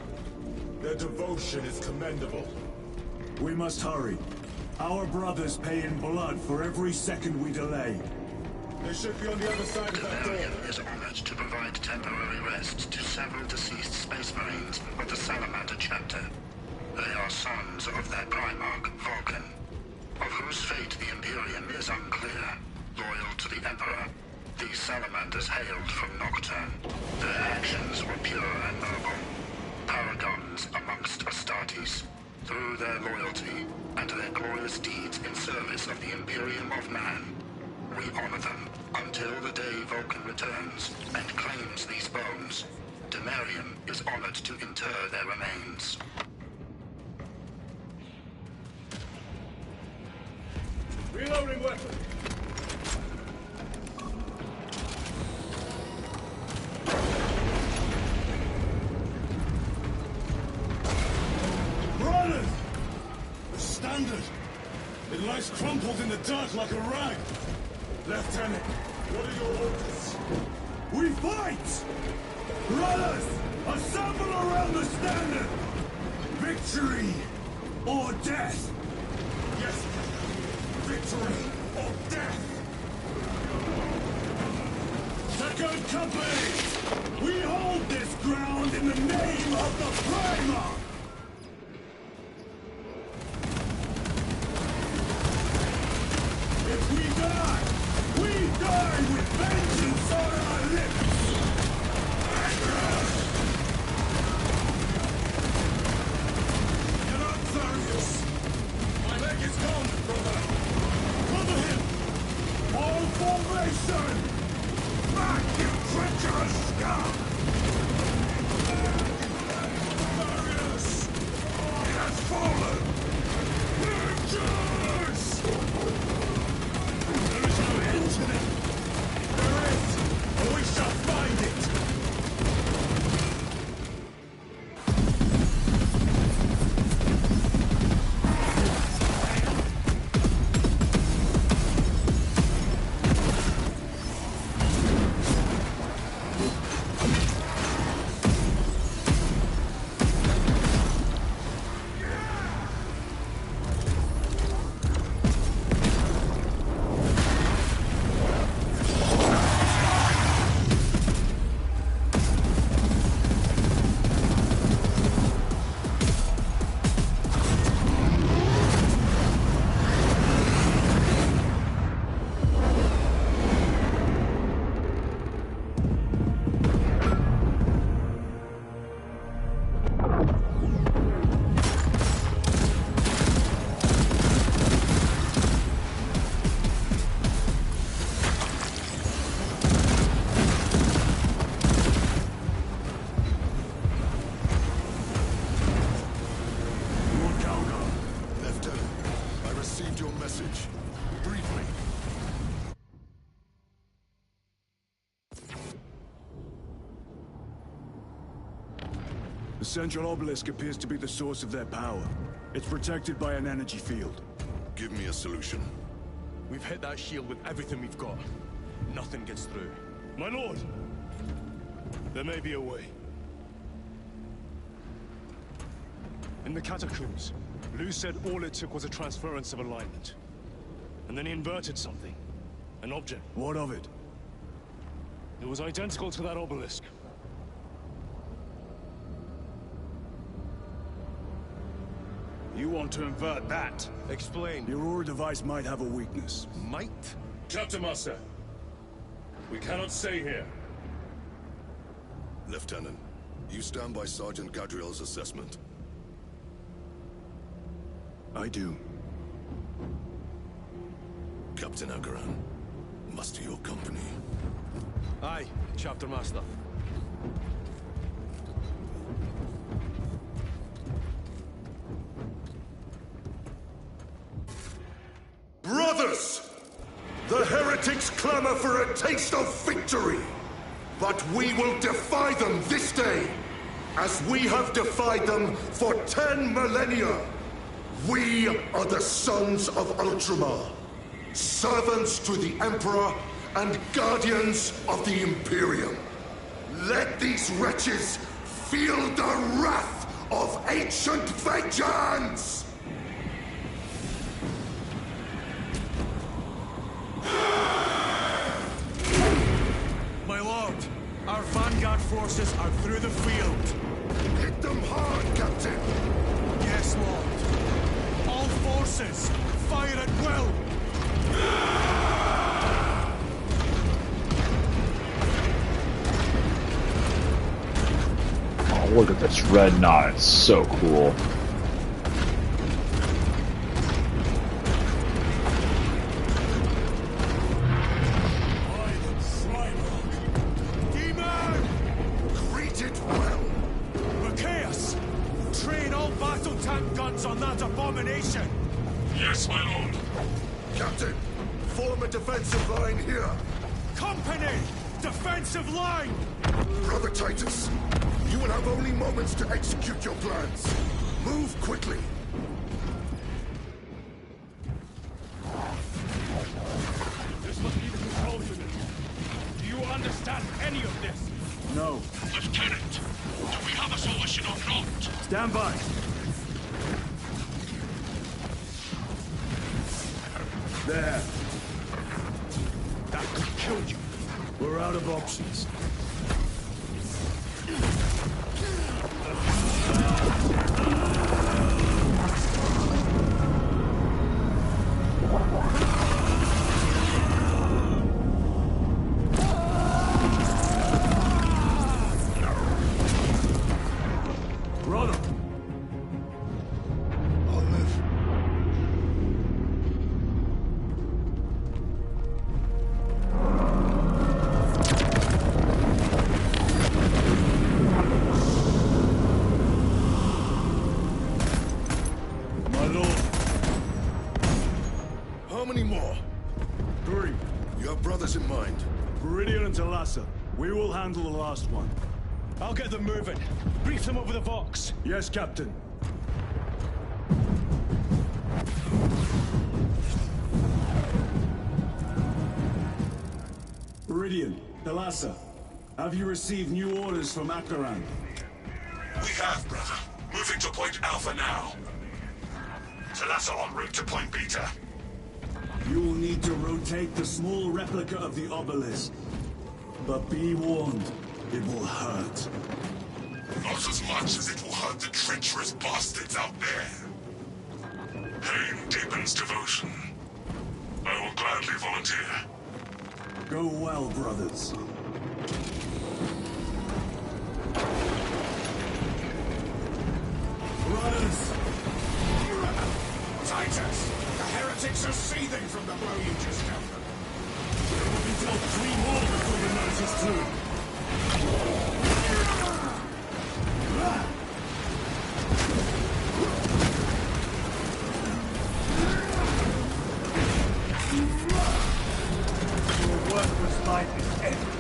Their devotion is commendable. We must hurry. Our brothers pay in blood for every second we delay. They should be on the other side of that door. Delirium is honored to provide temporary rest to several deceased Space Marines of the Salamander chapter. They are sons of their Primarch, Vulcan, of whose fate the Imperium is unclear. Loyal to the Emperor, these Salamanders hailed from Nocturne. Their actions were pure and noble. Paragons amongst Astartes. Through their loyalty and their glorious deeds in service of the Imperium of Man, we honor them until the day Vulcan returns and claims these bones. Demarium is honored to inter their remains. Reloading weapon. Brothers! The Standard! It lies crumpled in the dirt like a rag! Lieutenant, what are your orders? We fight! Brothers, assemble around the Standard! Victory or death! Yes, victory or death! Second Company! We hold this ground in the name of the Primarch! If we die with vengeance on our lips! You're not serious! My leg is gone, brother! Cover him! All formation! Back, you treacherous scum! Marius! He has fallen! Vengeance! There is no end to them! There is! And we shall find it! The central obelisk appears to be the source of their power. It's protected by an energy field. Give me a solution. We've hit that shield with everything we've got. Nothing gets through. My lord! There may be a way. In the catacombs, Lu said all it took was a transference of alignment. And then he inverted something. An object. What of it? It was identical to that obelisk. You want to invert that? Explain. The Aurora device might have a weakness. Might? Captain Master, we cannot stay here. Lieutenant, you stand by Sergeant Gadriel's assessment. I do. Captain Agaran, muster your company. Aye, Chapter Master. Brothers! The heretics clamor for a taste of victory! But we will defy them this day, as we have defied them for 10 millennia! We are the sons of Ultramar, servants to the Emperor and guardians of the Imperium. Let these wretches feel the wrath of ancient vengeance! My lord, our vanguard forces are through the field. Hit them hard, Captain! Yes, lord. All forces, fire at will! Oh, look at this red knot. It's so cool. On that abomination! Yes, my lord. Captain, form a defensive line here. Company! Defensive line! Brother Titus, you will have only moments to execute your plans. Move quickly. This must be the control unit. Do you understand any of this? No. Lieutenant, do we have a solution or not? Stand by. There. That could kill you. We're out of options. Brother! I'll live. My lord. How many more? 3. You have brothers in mind? Viridian and Talassa. We will handle the last one. I'll get them moving. Brief them over the Vox. Yes, Captain. Viridian, Talassa, have you received new orders from Akaran? We have, brother. Moving to Point Alpha now. Talassa en route to Point Beta. You will need to rotate the small replica of the obelisk. But be warned, it will hurt. Not as much as it will hurt the treacherous bastards out there. Pain deepens devotion. I will gladly volunteer. Go well, brothers. Brothers! Titus! The heretics are seething from the blow you just dealt them. There will be till 3 more before the night is through. Your worthless life is ended.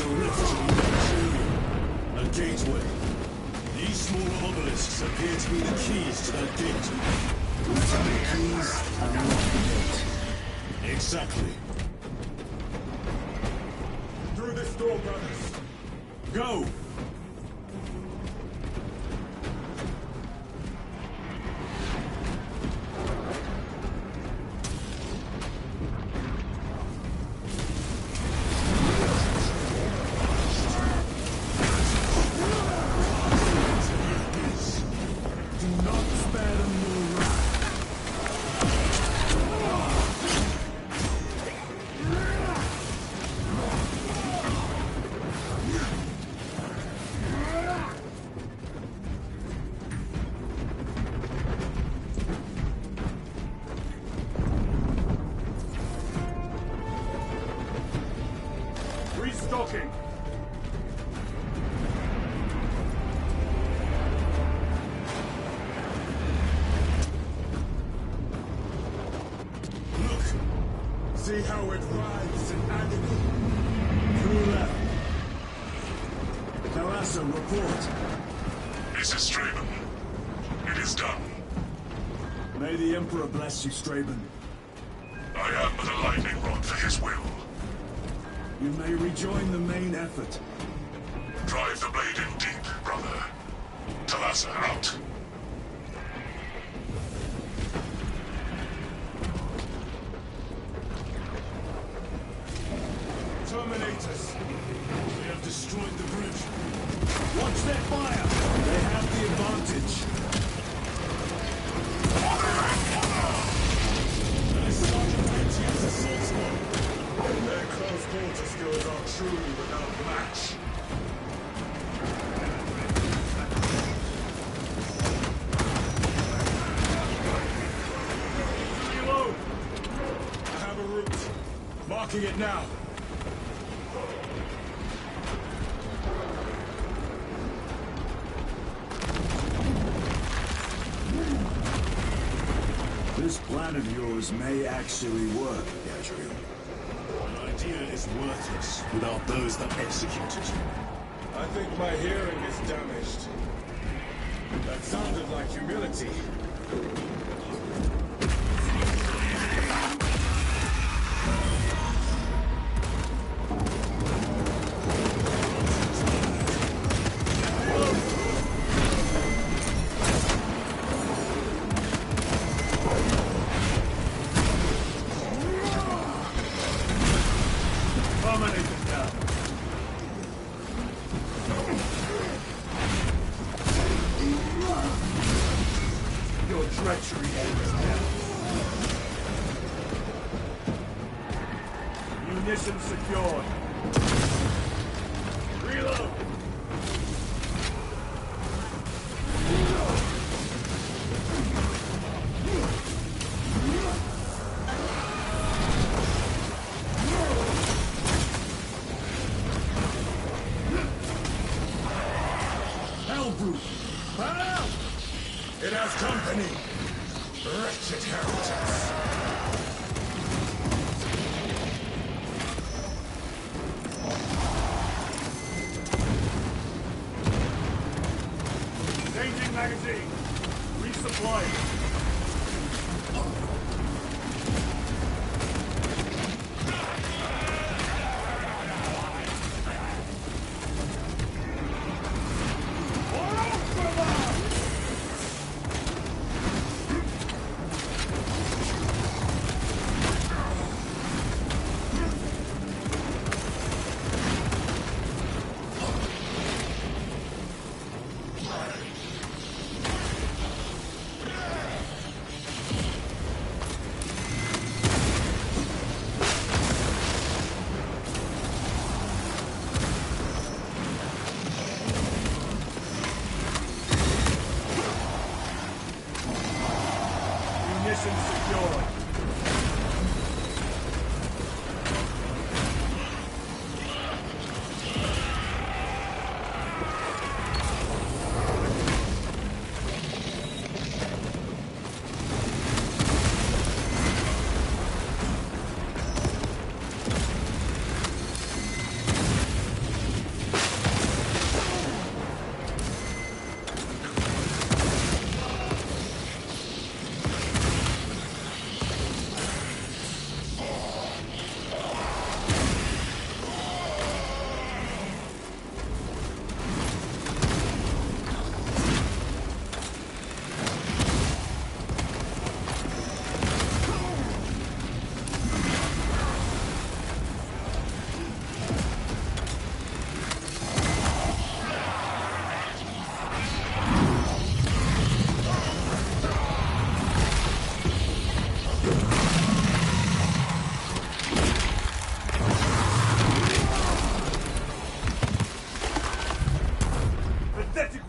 a rift to the Imperium, a gateway. These smaller obelisks appear to be the keys to that gate. These are the keys and not the gate. Exactly. Through this door, brothers. Go! Restocking! Look! See how it writhes in agony? Through left. Talassa, report. This is Straben. It is done. May the Emperor bless you, Straben. I am but a lightning rod for his will. You may rejoin the main effort. Drive the blade in deep, brother. Talassa out. Terminators! We have destroyed the bridge. Watch their fire! They have the advantage. There's Sergeant Pentia's assault squad. Their close quarter skills are truly without match. Reload! I have a route. Marking it now. This plan of yours may actually work, Gadriel. An idea is worthless without those that execute it. I think my hearing is damaged. That sounded like humility. Your treachery ends now. Munitions secured. Reload! Hellbrute! Help! It has company! Wretched heretics! Changing magazine! Resupplying!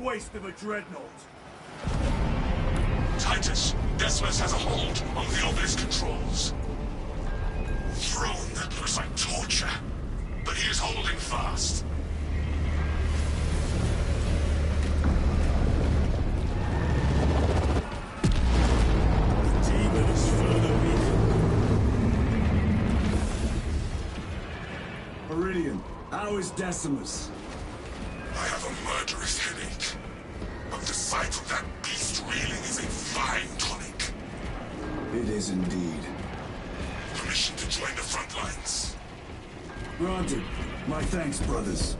waste of a dreadnought. Titus, Decimus has a hold on the obelisk controls. Throne that looks like torture, but he is holding fast. The demon is further weakened. Iridian, how is Decimus? I have a murderous headache. But the sight of that beast reeling is a fine tonic. It is indeed. Permission to join the front lines. Granted. My thanks, brothers.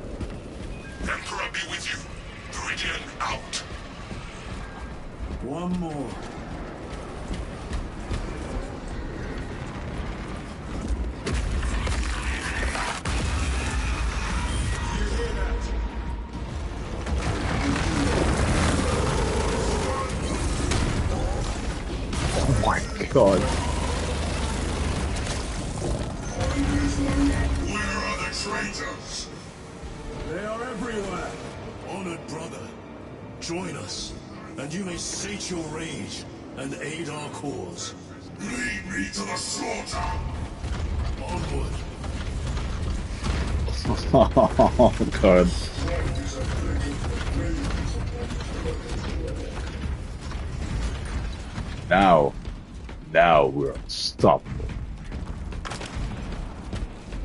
Emperor be with you. Viridian out. One more. Oh my god. Where are the traitors? They are everywhere. Honored brother, join us, and you may sate your rage and aid our cause. Lead me to the slaughter! Onward. Oh god. Now we're unstoppable.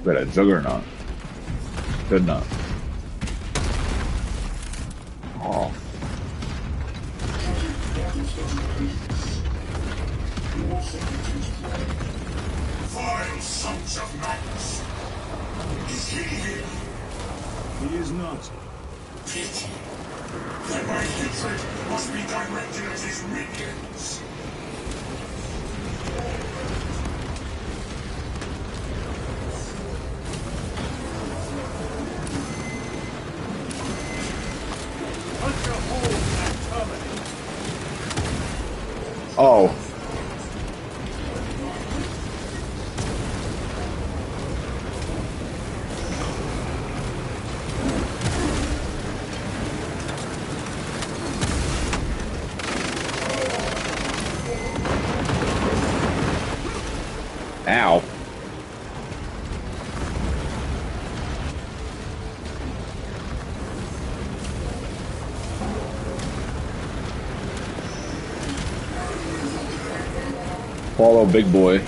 But a juggernaut. Good enough. Oh. Vile sons of Magnus! Is he here? He is not. Pity. Then my hatred must be directed at his minions. Oh. Ow. Follow big boy.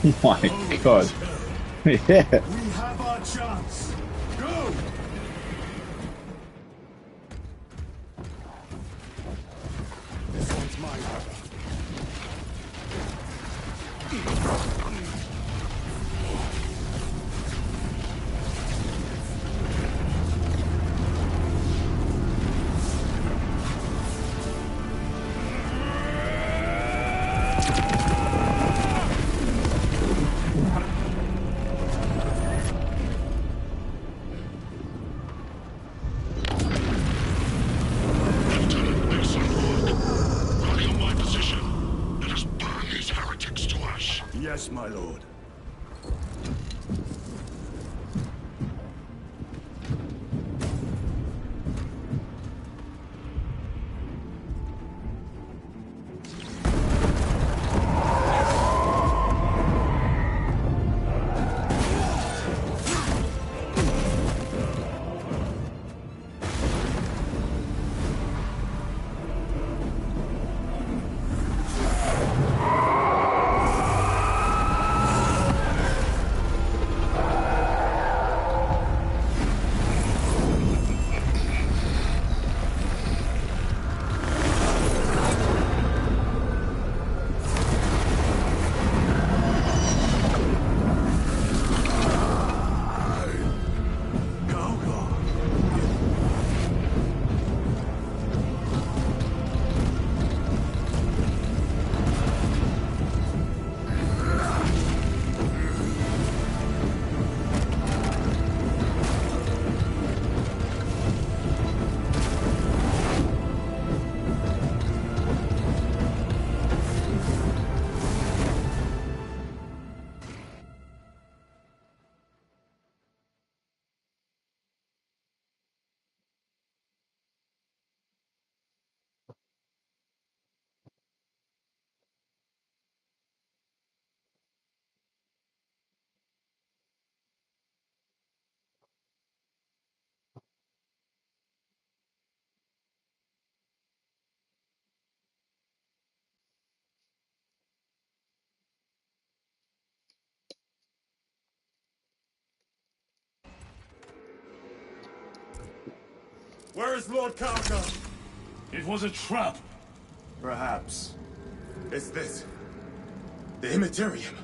Oh my god. Yeah. We have our chance. Go! This one's mine, brother. Yes, my lord. Where is Lord Calgar? It was a trap. Perhaps. Is this the Immaterium?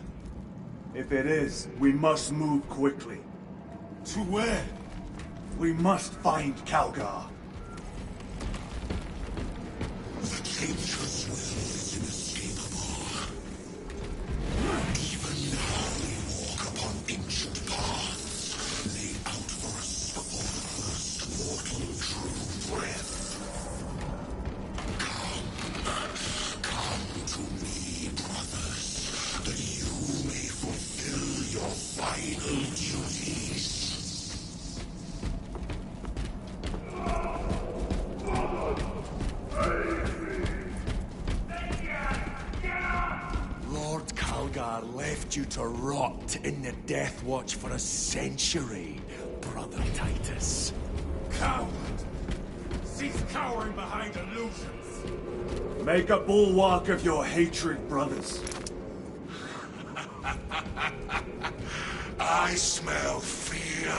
If it is, we must move quickly. To where? We must find Calgar. The dangerous will is inescapable. Even now we walk upon ancient paths, laid out for us before the first mortal drew breath. Come to me, brothers, that you may fulfill your final duties. Lord Calgar left you to rot in the Death Watch for a century, Brother Titus. Coward! Cease cowering behind illusions! Make a bulwark of your hatred, brothers. I smell fear.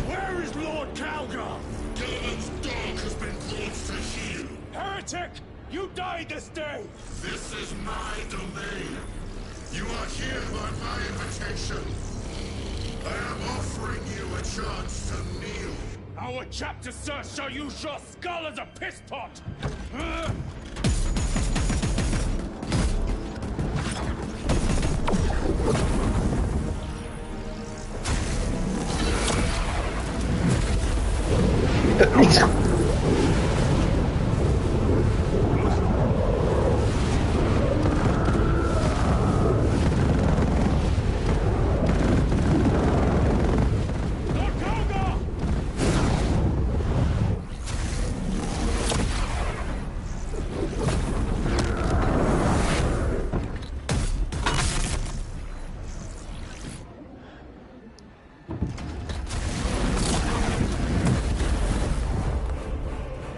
Where is Lord Calgar? Gilliman's dog has been brought to heel. Heretic! You died this day! This is my domain. You are here by my invitation. I am offering you a chance to kneel. Our chapter, sir, shall use your skull as a piss pot!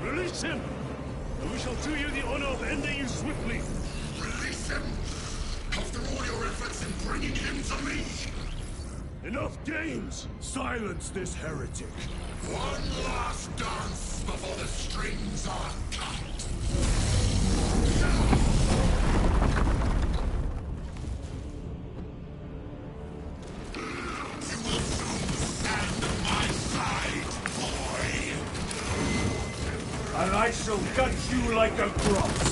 Release him! And we shall do you the honor of ending you swiftly. Release him! After all your efforts in bringing him to me! Enough games! Silence this heretic! One last dance before the strings are cut! You will soon stand at my side, boy! And I shall gut you like a gross.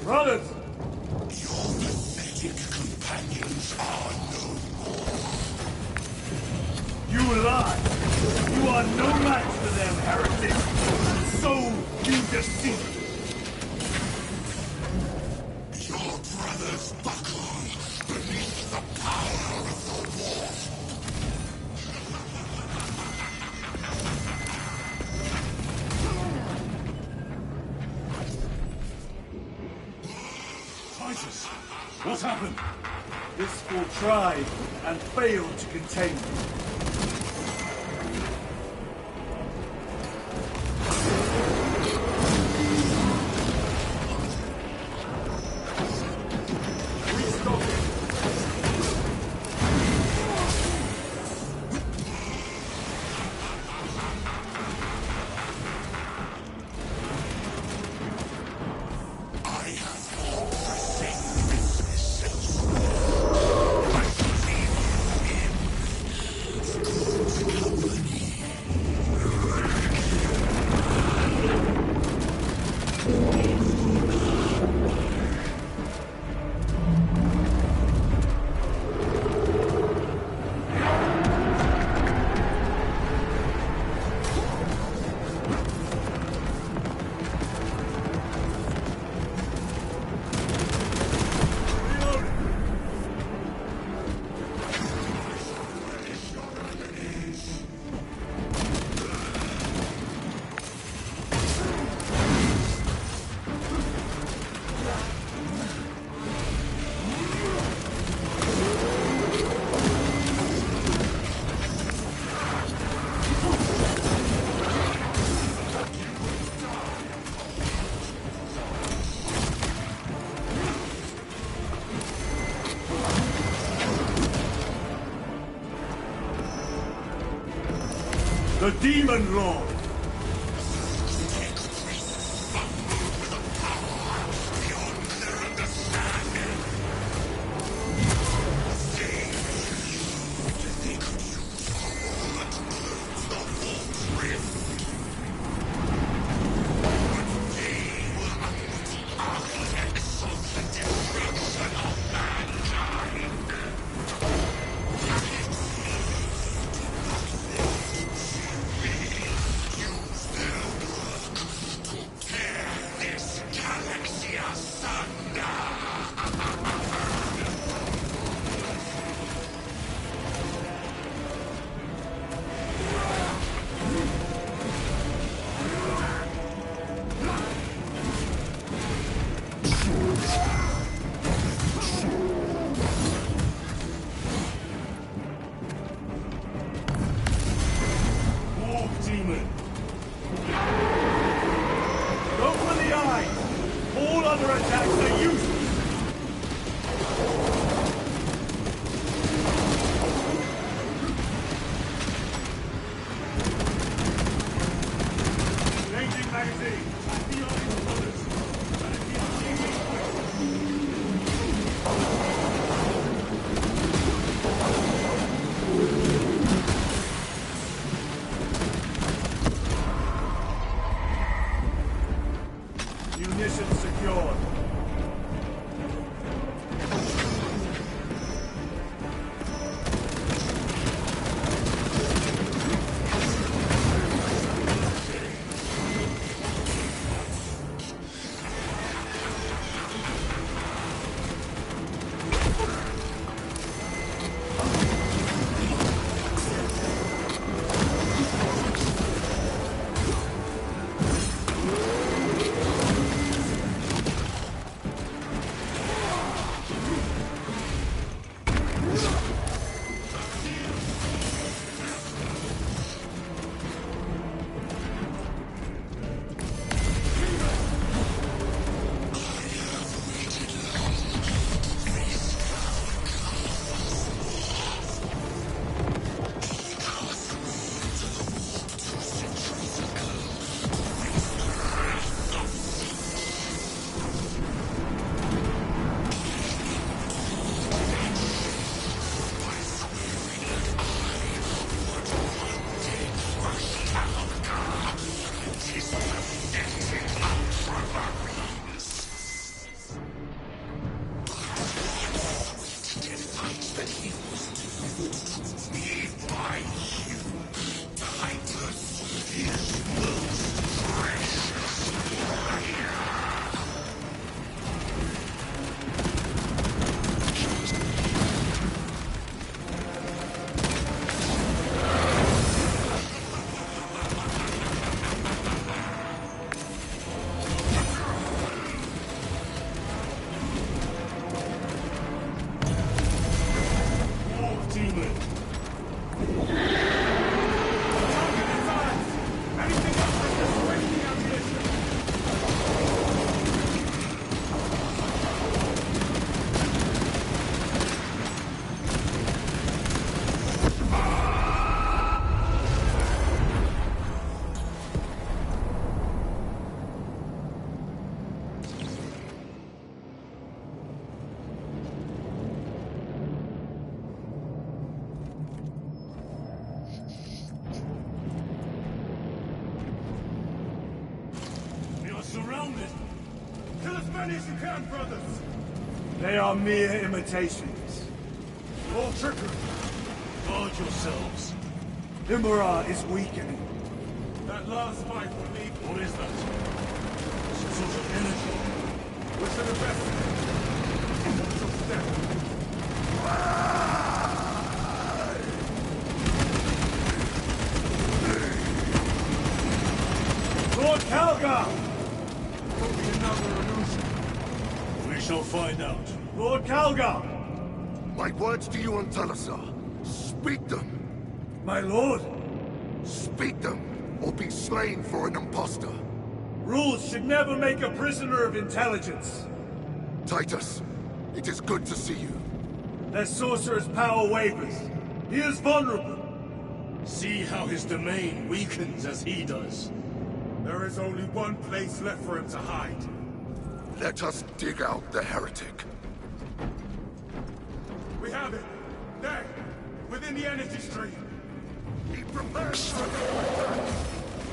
Brothers! Your pathetic companions are no more. You lie! You are no match for them, heretic! So you deceive! Your brothers buckle beneath the power of the war. Titus! What happened? This fool tried and failed to contain me. The Demon Lord! Surrounded! Kill as many as you can, brothers! They are mere imitations. All trickery. Guard yourselves. Imara is weakening. That last fight for me, what is that? Some sort of energy. We should investigate. Watch your step. Lord Calgar! Another illusion. We shall find out. Lord Calgar! My words to you on Talazar. Speak them. My lord? Speak them, or be slain for an impostor. Rules should never make a prisoner of intelligence. Titus, it is good to see you. Their sorcerer's power wavers. He is vulnerable. See how his domain weakens as he does. There is only one place left for him to hide. Let us dig out the heretic. We have it! There! Within the energy stream! He prepares for the attack!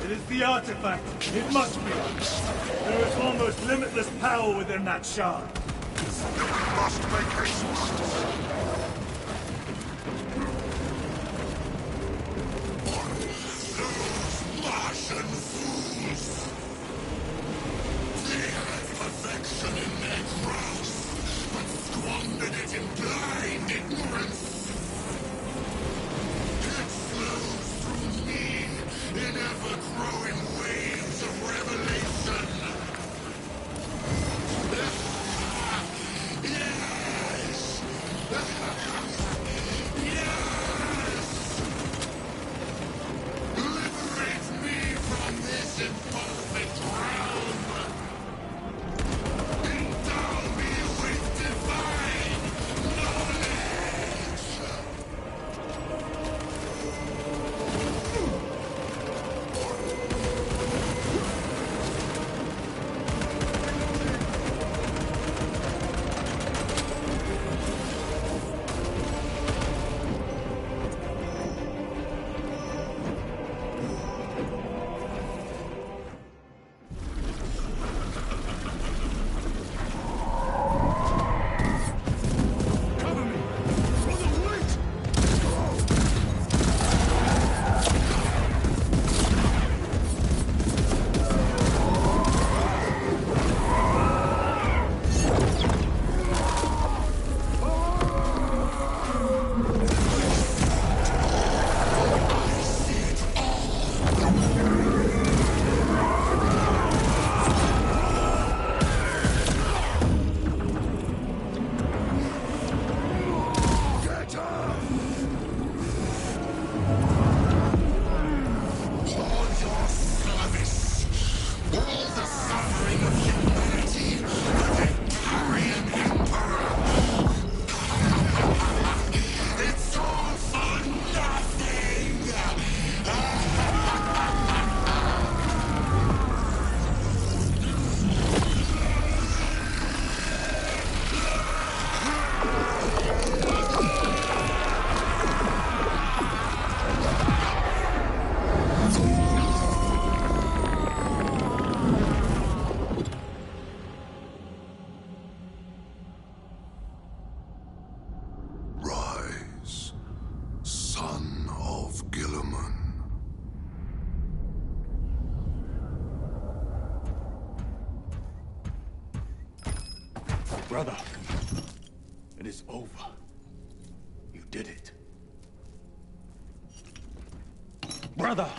It is the artifact. It must be. There is almost limitless power within that shard. We must make haste. Martian fools! They had perfection in their grasp, but squandered it in blind ignorance. It flows through me in ever-growing waves of revelation. Yes! Yes! Liberate me from this imperfect realm! Endow me with divine knowledge! Rise, son of Gilliman. Brother, it is over. You did it. Brother!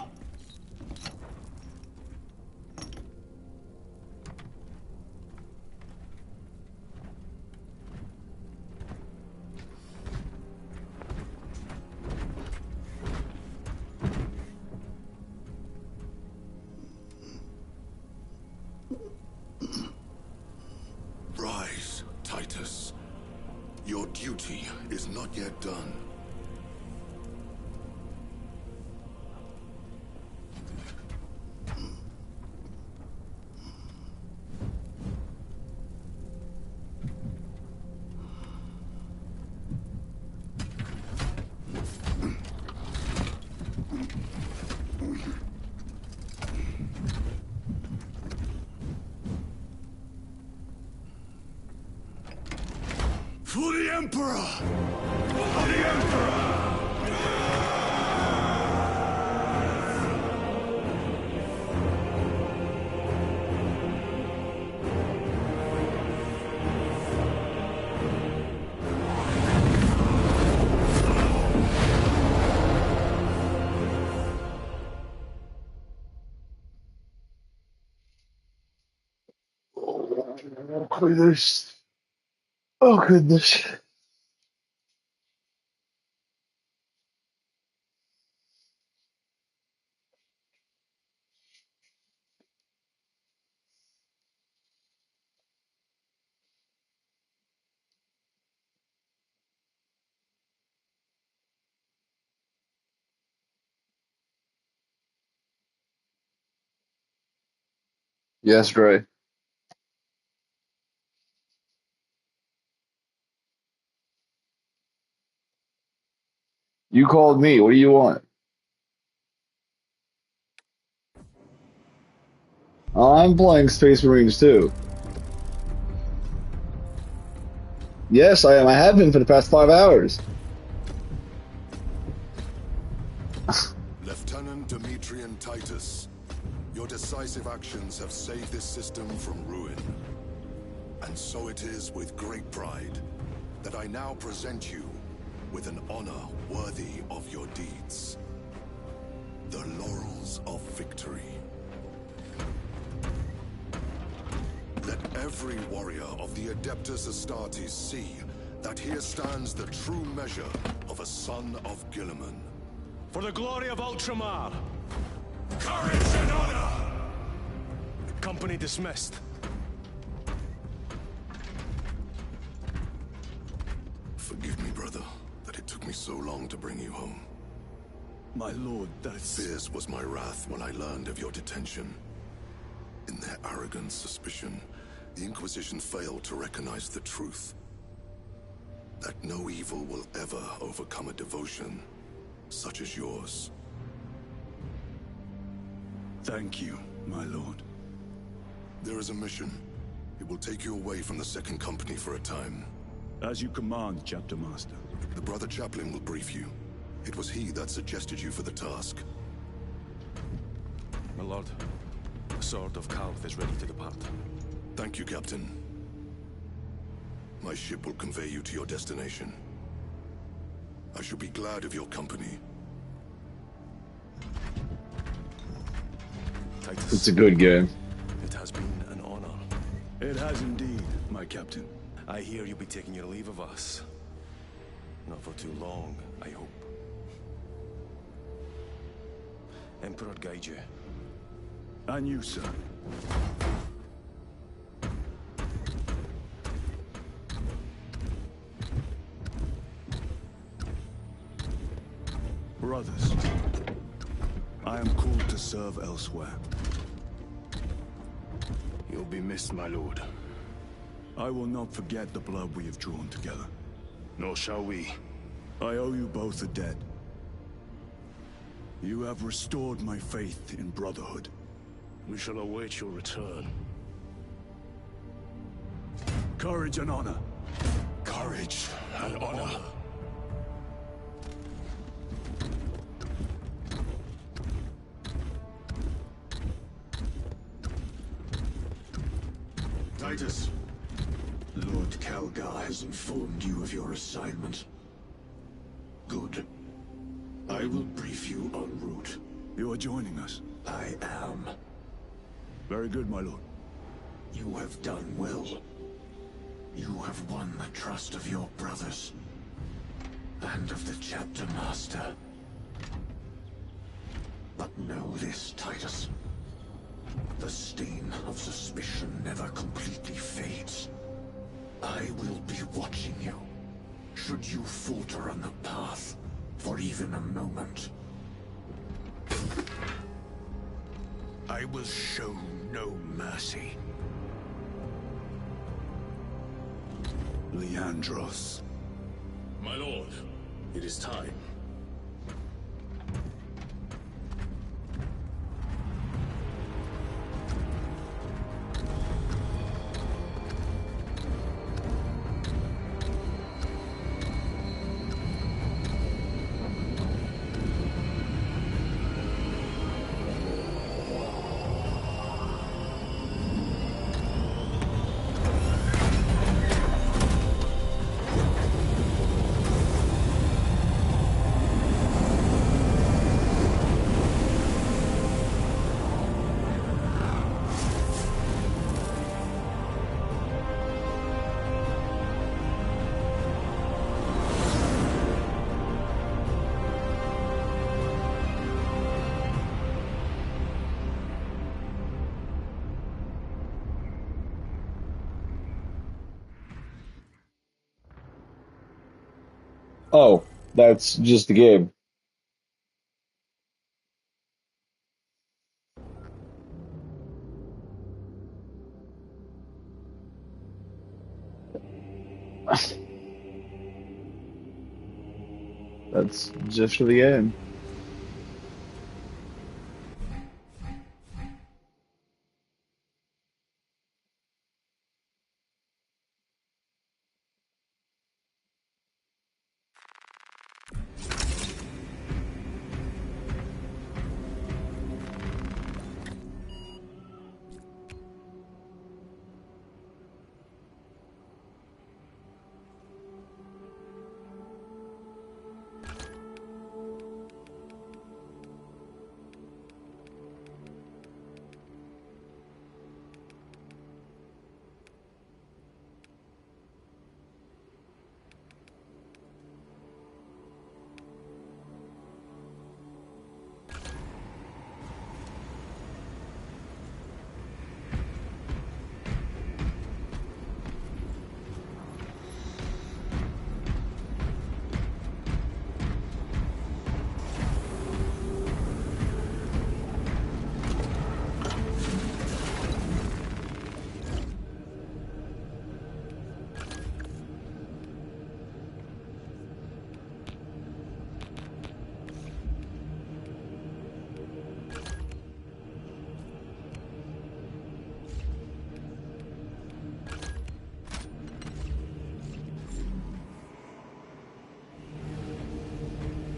Rise, Titus. Your duty is not yet done. For the Emperor! For the Emperor! Oh, goodness. Oh, goodness. Yes, Dre. You called me. What do you want? I'm playing Space Marines too. Yes, I am. I have been for the past 5 hours. Lieutenant Demetrian Titus, your decisive actions have saved this system from ruin. And so it is with great pride that I now present you with an honor worthy of your deeds. The Laurels of Victory. Let every warrior of the Adeptus Astartes see that here stands the true measure of a son of Guilliman. For the glory of Ultramar! Courage and honor! Company dismissed. Forgive me, brother, that it took me so long to bring you home. My lord, that's... Fierce was my wrath when I learned of your detention. In their arrogant suspicion, the Inquisition failed to recognize the truth. That no evil will ever overcome a devotion such as yours. Thank you, my lord. There is a mission. It will take you away from the Second Company for a time. As you command, Chapter Master. The Brother Chaplain will brief you. It was he that suggested you for the task. My lord, the Sword of Kalth is ready to depart. Thank you, Captain. My ship will convey you to your destination. I shall be glad of your company. Titus. It's a good game. It has been an honor. It has indeed, my captain. I hear you'll be taking your leave of us. Not for too long, I hope. Emperor guide you. And you, sir. Brothers, I am called to serve elsewhere. You'll be missed, my lord. I will not forget the blood we have drawn together. Nor shall we. I owe you both a debt. You have restored my faith in brotherhood. We shall await your return. Courage and honor. Courage and honor. Titus, Lord Calgar has informed you of your assignment. Good. I will brief you en route. You are joining us? I am. Very good, my lord. You have done well. You have won the trust of your brothers. And of the Chapter Master. But know this, Titus. The stain of suspicion never completely fades. I will be watching you. Should you falter on the path for even a moment. I will show no mercy. Leandros. My lord, it is time. Oh, that's just the game. That's just for the game.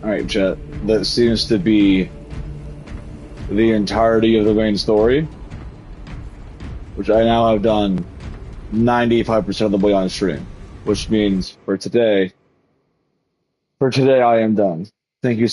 Alright, chat. That seems to be the entirety of the main story, which I now have done 95% of the way on stream, which means for today I am done. Thank you so